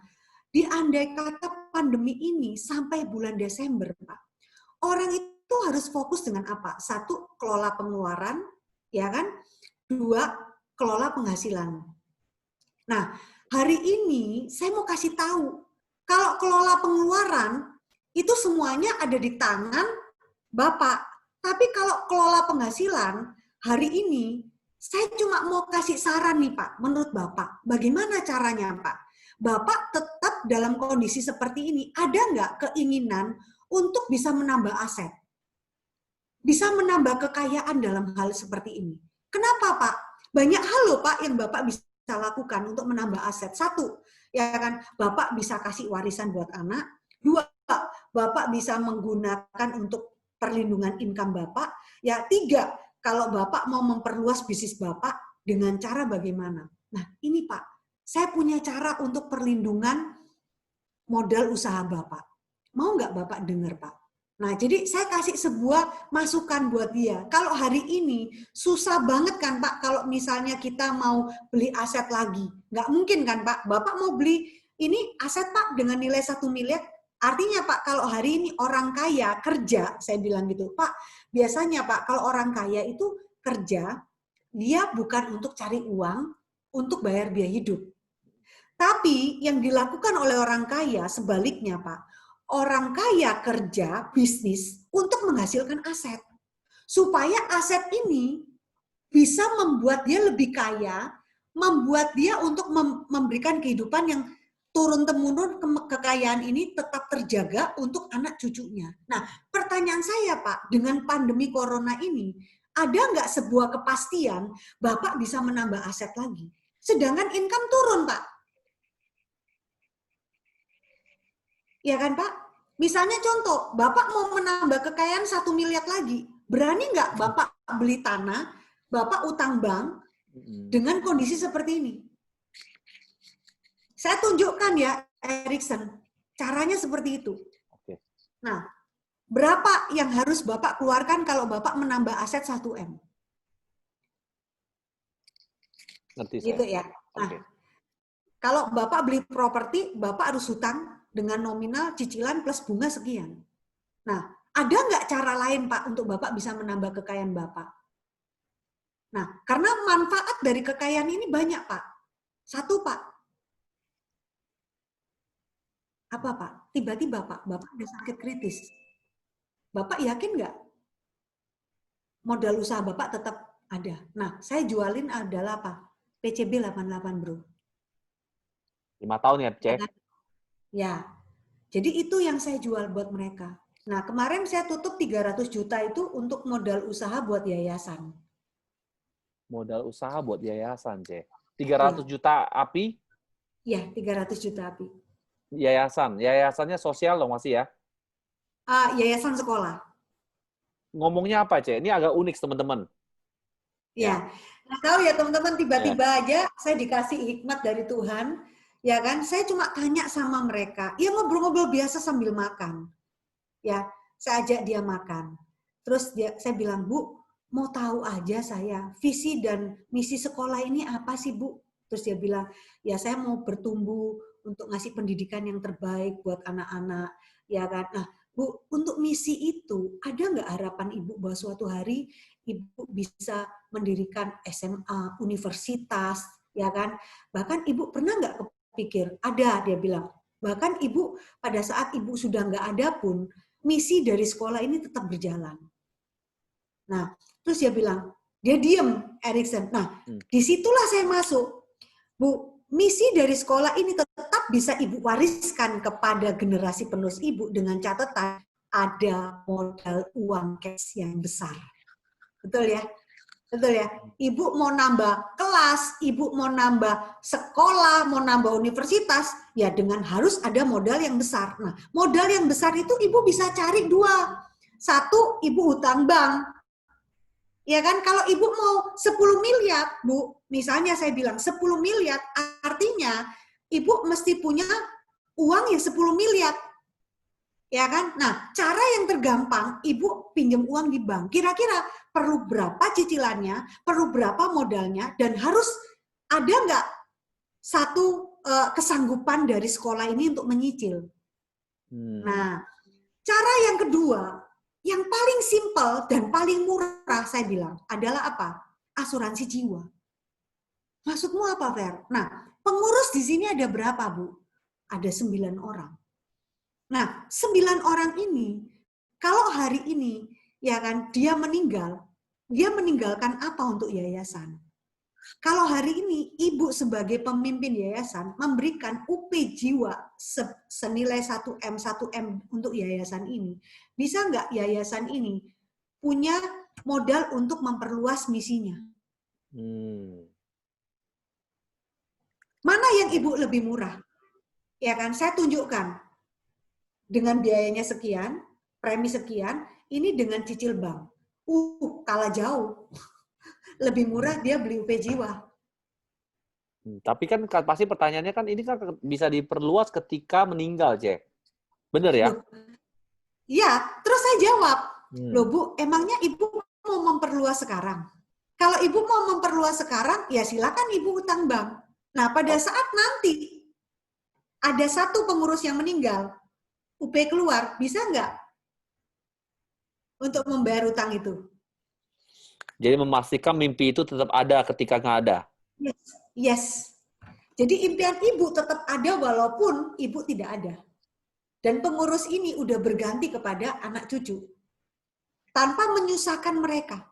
diandai kata pandemi ini sampai bulan Desember, Pak, orang itu harus fokus dengan apa? Satu, kelola pengeluaran, ya kan? Dua, kelola penghasilan. Nah, hari ini saya mau kasih tahu, kalau kelola pengeluaran, itu semuanya ada di tangan Bapak. Tapi kalau kelola penghasilan, hari ini saya cuma mau kasih saran nih Pak, menurut Bapak, bagaimana caranya Pak? Bapak tetap dalam kondisi seperti ini, ada nggak keinginan untuk bisa menambah aset? Bisa menambah kekayaan dalam hal seperti ini. Kenapa Pak? Banyak hal loh Pak yang Bapak bisa lakukan untuk menambah aset. Satu, ya kan, Bapak bisa kasih warisan buat anak. Dua, Bapak bisa menggunakan untuk perlindungan income Bapak. Ya, tiga, kalau Bapak mau memperluas bisnis Bapak dengan cara bagaimana? Nah, ini Pak, saya punya cara untuk perlindungan modal usaha Bapak. Mau nggak Bapak dengar, Pak? Nah, jadi saya kasih sebuah masukan buat dia. Kalau hari ini susah banget kan, Pak, kalau misalnya kita mau beli aset lagi. Nggak mungkin kan, Pak? Bapak mau beli ini aset, Pak, dengan nilai 1 miliar. Artinya, Pak, kalau hari ini orang kaya kerja, saya bilang gitu, Pak, biasanya, Pak, kalau orang kaya itu kerja, dia bukan untuk cari uang, untuk bayar biaya hidup. Tapi yang dilakukan oleh orang kaya sebaliknya, Pak. Orang kaya kerja, bisnis untuk menghasilkan aset. Supaya aset ini bisa membuat dia lebih kaya, membuat dia untuk memberikan kehidupan yang turun-temurun kekayaan ini tetap terjaga untuk anak cucunya. Nah, pertanyaan saya, Pak, dengan pandemi corona ini, ada nggak sebuah kepastian Bapak bisa menambah aset lagi? Sedangkan income turun, Pak. Ya kan, Pak? Misalnya contoh, Bapak mau menambah kekayaan 1 miliar lagi. Berani nggak Bapak beli tanah, Bapak utang bank dengan kondisi seperti ini? Saya tunjukkan ya, Erikson, caranya seperti itu. Oke. Nah, berapa yang harus Bapak keluarkan kalau Bapak menambah aset 1M? Ngerti Gitu saya. ya. Nah, Oke. kalau Bapak beli properti, Bapak harus hutang dengan nominal cicilan plus bunga sekian. Nah, ada nggak cara lain, Pak, untuk Bapak bisa menambah kekayaan Bapak? Nah, karena manfaat dari kekayaan ini banyak, Pak. Satu, Pak. Apa, Pak? Tiba-tiba, Pak, Bapak ada sakit kritis. Bapak yakin nggak modal usaha Bapak tetap ada? Nah, saya jualin adalah apa? PCB 88, bro. 5 tahun ya, Ya, Cek? kan? Ya. Jadi itu yang saya jual buat mereka. Nah, kemarin saya tutup 300 juta itu untuk modal usaha buat yayasan. Modal usaha buat yayasan, Cek. Ya. 300 juta API? Ya, 300 juta API. Yayasan. Yayasannya sosial dong masih ya? Yayasan sekolah. Ngomongnya apa, Cek? Ini agak unik, teman-teman. Ya, nggak tahu ya teman-teman, tiba-tiba aja saya dikasih hikmat dari Tuhan, ya kan? Saya cuma tanya sama mereka, ya ngobrol-ngobrol biasa sambil makan, ya. Saya ajak dia makan, terus saya bilang, Bu, mau tahu aja saya visi dan misi sekolah ini apa sih, Bu? Terus dia bilang, ya saya mau bertumbuh untuk ngasih pendidikan yang terbaik buat anak-anak, ya kan? Nah, Bu, untuk misi itu ada nggak harapan Ibu bahwa suatu hari Ibu bisa mendirikan SMA, universitas, ya kan? Bahkan Ibu pernah nggak kepikir? Ada, dia bilang. Bahkan Ibu pada saat Ibu sudah nggak ada pun, misi dari sekolah ini tetap berjalan. Nah, terus dia bilang, dia diem, Erikson. Nah, disitulah saya masuk. Bu, misi dari sekolah ini tetap bisa Ibu wariskan kepada generasi penerus Ibu dengan catatan ada modal uang cash yang besar. Betul ya? Betul ya? Ibu mau nambah kelas, Ibu mau nambah sekolah, mau nambah universitas, ya dengan harus ada modal yang besar. Nah, modal yang besar itu Ibu bisa cari dua. Satu, Ibu hutang bank. Ya kan, kalau Ibu mau 10 miliar, Bu, misalnya saya bilang 10 miliar, artinya Ibu mesti punya uang yang 10 miliar. Ya kan? Nah, cara yang tergampang, Ibu pinjam uang di bank. Kira-kira perlu berapa cicilannya, perlu berapa modalnya, dan harus ada nggak satu kesanggupan dari sekolah ini untuk menyicil. Nah, cara yang kedua, yang paling simpel dan paling murah saya bilang adalah apa? Asuransi jiwa. Maksudmu apa, Fer? Nah, pengurus di sini ada berapa, Bu? Ada 9 orang. Nah, 9 orang ini, kalau hari ini, ya kan, dia meninggalkan apa untuk yayasan? Kalau hari ini, Ibu sebagai pemimpin yayasan memberikan UP jiwa senilai 1M untuk yayasan ini, bisa nggak yayasan ini punya modal untuk memperluas misinya? Mana yang Ibu lebih murah? Ya kan, saya tunjukkan. Dengan biayanya sekian, premi sekian, ini dengan cicil bank. Kalah jauh. Lebih murah dia beli UP jiwa. Tapi kan pasti pertanyaannya kan ini kan bisa diperluas ketika meninggal, Cek. Bener ya? Iya, terus saya jawab. Loh Bu, emangnya Ibu mau memperluas sekarang? Kalau Ibu mau memperluas sekarang, ya silakan Ibu utang bank. Nah, pada saat nanti ada satu pengurus yang meninggal, UP keluar, bisa nggak untuk membayar utang itu? Jadi memastikan mimpi itu tetap ada ketika nggak ada. Yes. Yes. Jadi impian ibu tetap ada walaupun ibu tidak ada. Dan pengurus ini udah berganti kepada anak cucu. Tanpa menyusahkan mereka.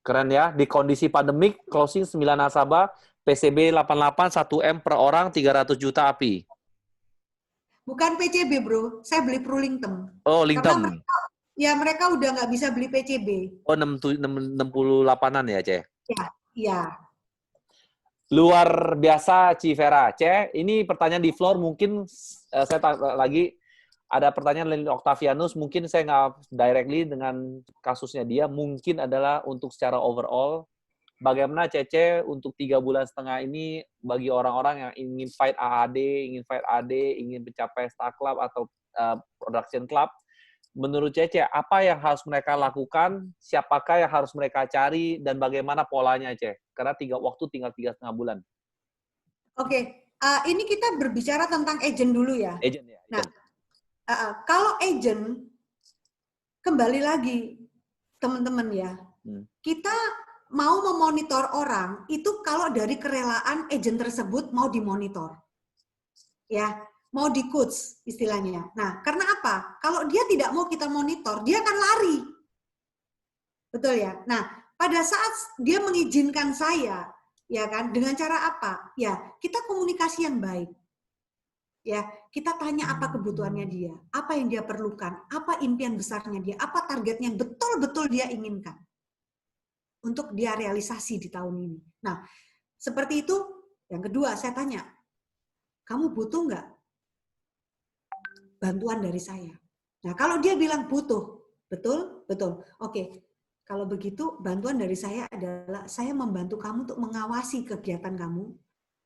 Keren ya, di kondisi pandemik, closing 9 nasabah, PCB 88, 1M per orang, 300 juta API. Bukan PCB, bro. Saya beli Prulingtem. Oh, Karena Lingtem. mereka udah nggak bisa beli PCB. Oh, 68-an ya, Ce? Ya. Luar biasa, Ci Vera. Ce, ini pertanyaan di floor mungkin saya lagi ada pertanyaan dari Octavianus, mungkin saya nggak directly dengan kasusnya dia, mungkin adalah untuk secara overall, bagaimana Cece untuk 3,5 bulan ini bagi orang-orang yang ingin fight AAD, ingin fight AD, ingin mencapai Star Club atau Production Club, menurut Cece, apa yang harus mereka lakukan, siapakah yang harus mereka cari, dan bagaimana polanya, Ce? Karena waktu tinggal 3,5 bulan. Oke, ini kita berbicara tentang agent dulu ya. Agent ya. Nah, kalau agent, kembali lagi, teman-teman ya, kita mau memonitor orang, itu kalau dari kerelaan agent tersebut mau dimonitor. Ya, mau di-coach istilahnya. Nah, karena apa? Kalau dia tidak mau kita monitor, dia akan lari. Betul ya? Nah, pada saat dia mengizinkan saya, ya kan, dengan cara apa? Ya, kita komunikasi yang baik. Ya, kita tanya apa kebutuhannya dia, apa yang dia perlukan, apa impian besarnya dia, apa targetnya yang betul-betul dia inginkan untuk dia realisasi di tahun ini. Nah, seperti itu. Yang kedua, saya tanya, kamu butuh nggak bantuan dari saya? Nah, kalau dia bilang butuh, betul? Betul. Oke, kalau begitu bantuan dari saya adalah saya membantu kamu untuk mengawasi kegiatan kamu.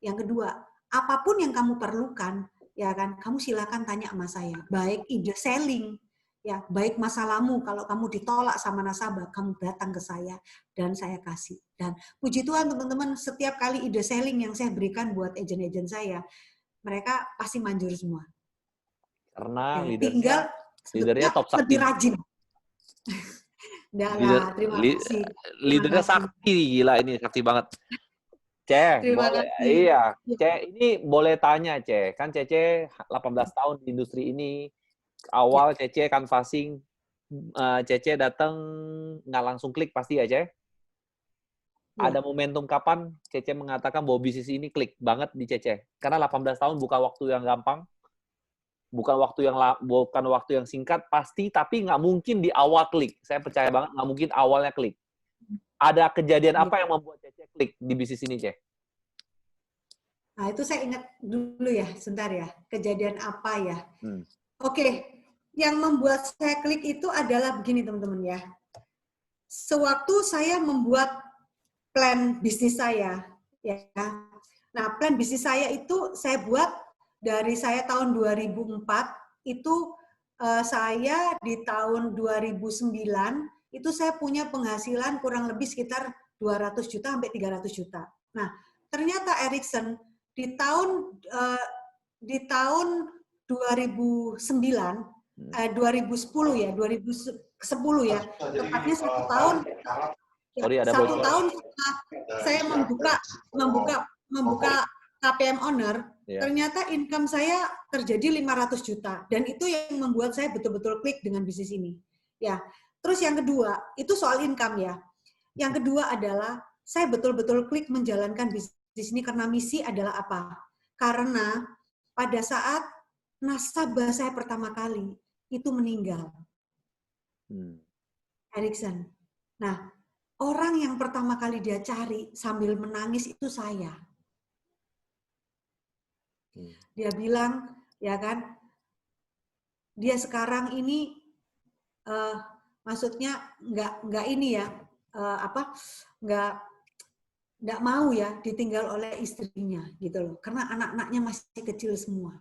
Yang kedua, apapun yang kamu perlukan, ya kan, kamu silakan tanya sama saya. Baik ide selling, ya, baik masalahmu kalau kamu ditolak sama nasabah, kamu datang ke saya dan saya kasih. Dan puji Tuhan teman-teman, setiap kali ide selling yang saya berikan buat agent-agent saya, mereka pasti manjur semua. Karena ya, tinggal leadernya top sakti. Lebih rajin. Terima kasih. Leadernya sakti, gila ini sakti banget. Ce, iya, Ce, ini boleh tanya, Ce. Kan Cece 18 tahun di industri ini. Awal Cece canvassing, Cece datang nggak langsung klik pasti ya, Ce? Ada momentum kapan Cece mengatakan bahwa bisnis ini klik banget di Cece? Karena 18 tahun bukan waktu yang gampang. Bukan waktu yang singkat pasti, tapi nggak mungkin di awal klik. Saya percaya banget nggak mungkin awalnya klik. Ada kejadian apa yang membuat Cece klik di bisnis ini, Ce? Nah, itu saya ingat dulu ya, sebentar ya. Kejadian apa ya? Oke, yang membuat saya klik itu adalah begini, teman-teman ya. Sewaktu saya membuat plan bisnis saya, ya. Nah, plan bisnis saya itu saya buat dari saya tahun 2004, itu saya di tahun 2009, itu saya punya penghasilan kurang lebih sekitar 200 juta sampai 300 juta. Nah, ternyata Ericsson di tahun 2009, 2010 ya, 2010 ya, tepatnya 1 tahun. Satu tahun setelah saya membuka KPM Owner, ternyata income saya terjadi 500 juta. Dan itu yang membuat saya betul-betul klik dengan bisnis ini. Ya. Terus yang kedua, itu soal income ya. Yang kedua adalah saya betul-betul klik menjalankan bisnis ini karena misi adalah apa? Karena pada saat nasabah saya pertama kali itu meninggal. Ericsson. Nah, orang yang pertama kali dia cari sambil menangis itu saya. Dia bilang, ya kan, dia sekarang ini, maksudnya nggak ini ya, nggak mau ya ditinggal oleh istrinya gitu loh, karena anak-anaknya masih kecil semua.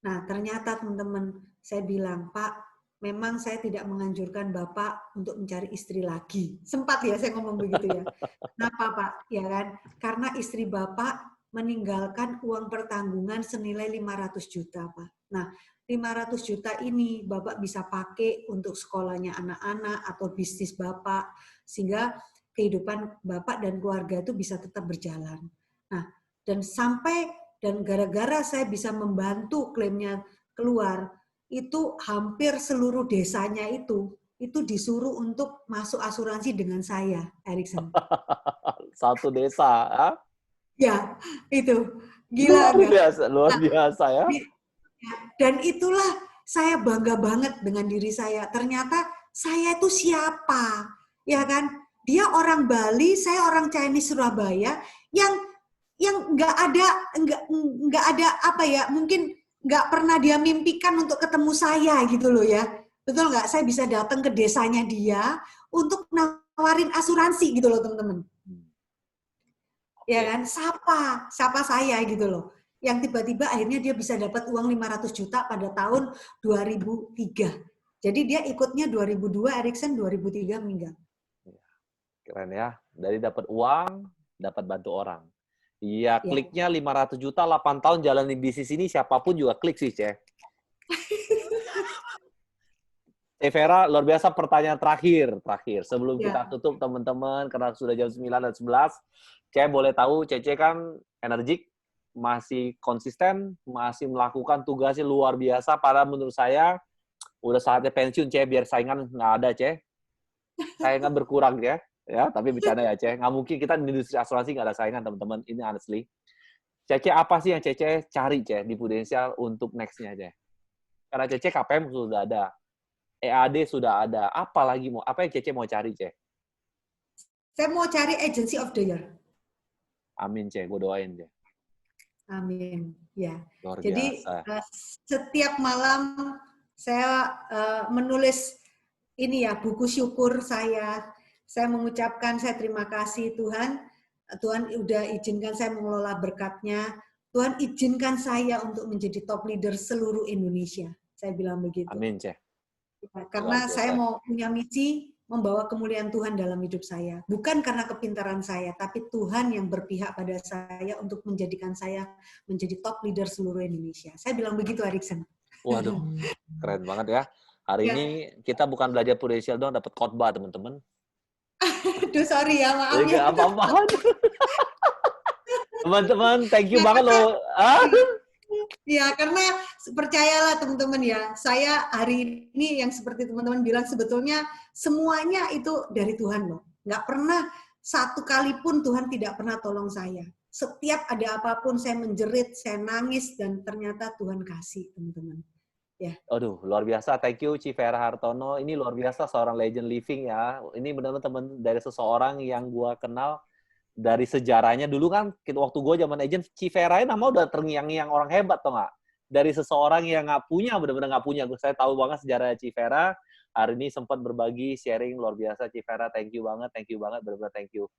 Nah, ternyata teman-teman, saya bilang, Pak, memang saya tidak menganjurkan Bapak untuk mencari istri lagi. Sempat ya saya ngomong begitu ya. Kenapa, Pak? Ya kan? Karena istri Bapak meninggalkan uang pertanggungan senilai 500 juta, Pak. Nah, 500 juta ini Bapak bisa pakai untuk sekolahnya anak-anak atau bisnis Bapak, sehingga kehidupan Bapak dan keluarga itu bisa tetap berjalan. Nah, dan gara-gara saya bisa membantu klaimnya keluar, itu hampir seluruh desanya itu disuruh untuk masuk asuransi dengan saya, Erikson. Satu desa, ya? Ya, itu. Gila enggak? Luar biasa ya. Dan itulah saya bangga banget dengan diri saya. Ternyata saya itu siapa? Ya kan? Dia orang Bali, saya orang Chinese Surabaya yang nggak ada apa ya? Mungkin nggak pernah dia mimpikan untuk ketemu saya gitu loh ya. Betul nggak? Saya bisa datang ke desanya dia untuk nawarin asuransi gitu loh teman-teman. Ya kan? Sapa saya gitu loh. Yang tiba-tiba akhirnya dia bisa dapat uang 500 juta pada tahun 2003. Jadi dia ikutnya 2002, Erikson 2003 meninggal. Keren ya. Dari dapat uang, dapat bantu orang. Iya, kliknya 500 juta, 8 tahun jalani bisnis ini, siapapun juga klik sih, Ceh. Vera, luar biasa pertanyaan terakhir. Sebelum kita tutup, teman-teman, karena sudah jam 9 dan 11, Ceh boleh tahu, Cece kan energik, masih konsisten, masih melakukan tugasnya luar biasa. Padahal menurut saya, udah saatnya pensiun, Ceh, biar saingan nggak ada, Ceh. Saingan berkurang, ya. Ya, tapi bercanda ya, Ceh. Nggak mungkin kita di industri asuransi nggak ada saingan, teman-teman. Ini honestly. Cece, apa sih yang Cece cari, Ceh, di Prudential untuk next-nya, Ceh? Karena Cece KPM sudah ada. EAD sudah ada. Apa lagi mau? Apa yang Cece mau cari, Ceh? Saya mau cari agency of the year. Amin, Ceh. Gue doain, Ceh. Amin. Ya. Luar Jadi biasa. setiap malam saya menulis ini ya buku syukur saya. Saya mengucapkan saya terima kasih Tuhan. Tuhan udah izinkan saya mengelola berkatnya. Tuhan izinkan saya untuk menjadi top leader seluruh Indonesia. Saya bilang begitu. Amin, Ceh. Karena saya mau punya misi membawa kemuliaan Tuhan dalam hidup saya. Bukan karena kepintaran saya, tapi Tuhan yang berpihak pada saya untuk menjadikan saya menjadi top leader seluruh Indonesia. Saya bilang begitu, Erikson. Waduh, keren banget ya. Hari ini kita bukan belajar Prudential doang, dapat khotbah, teman-teman. Aduh, sorry ya, maaf ya. Apa-apa. Teman-teman, thank you ya, banget loh. Ya, karena percayalah teman-teman ya, saya hari ini yang seperti teman-teman bilang sebetulnya semuanya itu dari Tuhan loh. Nggak pernah satu kali pun Tuhan tidak pernah tolong saya. Setiap ada apapun saya menjerit, saya nangis, dan ternyata Tuhan kasih teman-teman. Ya. Aduh, luar biasa. Thank you, Civera Hartono. Ini luar biasa seorang legend living ya. Ini benar-benar teman dari seseorang yang gua kenal dari sejarahnya. Dulu kan waktu gue zaman agent, Civera nama udah terngiang-ngiang orang hebat, toh nggak? Dari seseorang yang nggak punya, benar-benar nggak punya. Saya tahu banget sejarah Civera. Hari ini sempat berbagi, sharing luar biasa. Civera, thank you banget, benar-benar thank you.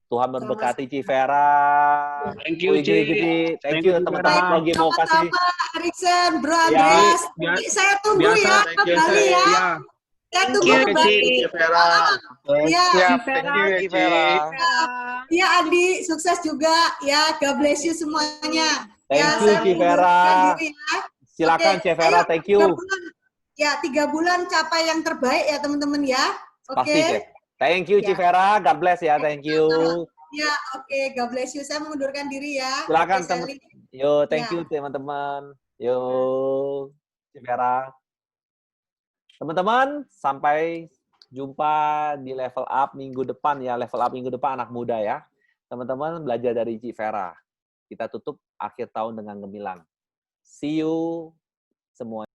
Tuhan memberkati Civera. Thank you, Ci. Thank you teman-teman. Lagi mau kasih. Erikson, Bro Andreas. Saya tunggu ya, kembali ya. Saya tunggu kembali. Ya, ya, Andi, sukses juga. Ya, God bless you semuanya. Thank you, Civera. Silakan, Civera. Thank you. 3 bulan, ya, 3 bulan capai yang terbaik ya, teman-teman ya. Pasti, thank you, Civera. God bless ya. Thank you. Ya, oke. God bless you. Saya mengundurkan diri ya. Silakan, teman. Yo, thank you, teman-teman. Yo, Civera. Teman-teman, sampai jumpa di level up minggu depan ya. Level up minggu depan anak muda ya. Teman-teman belajar dari Civera. Kita tutup akhir tahun dengan gemilang. See you semua.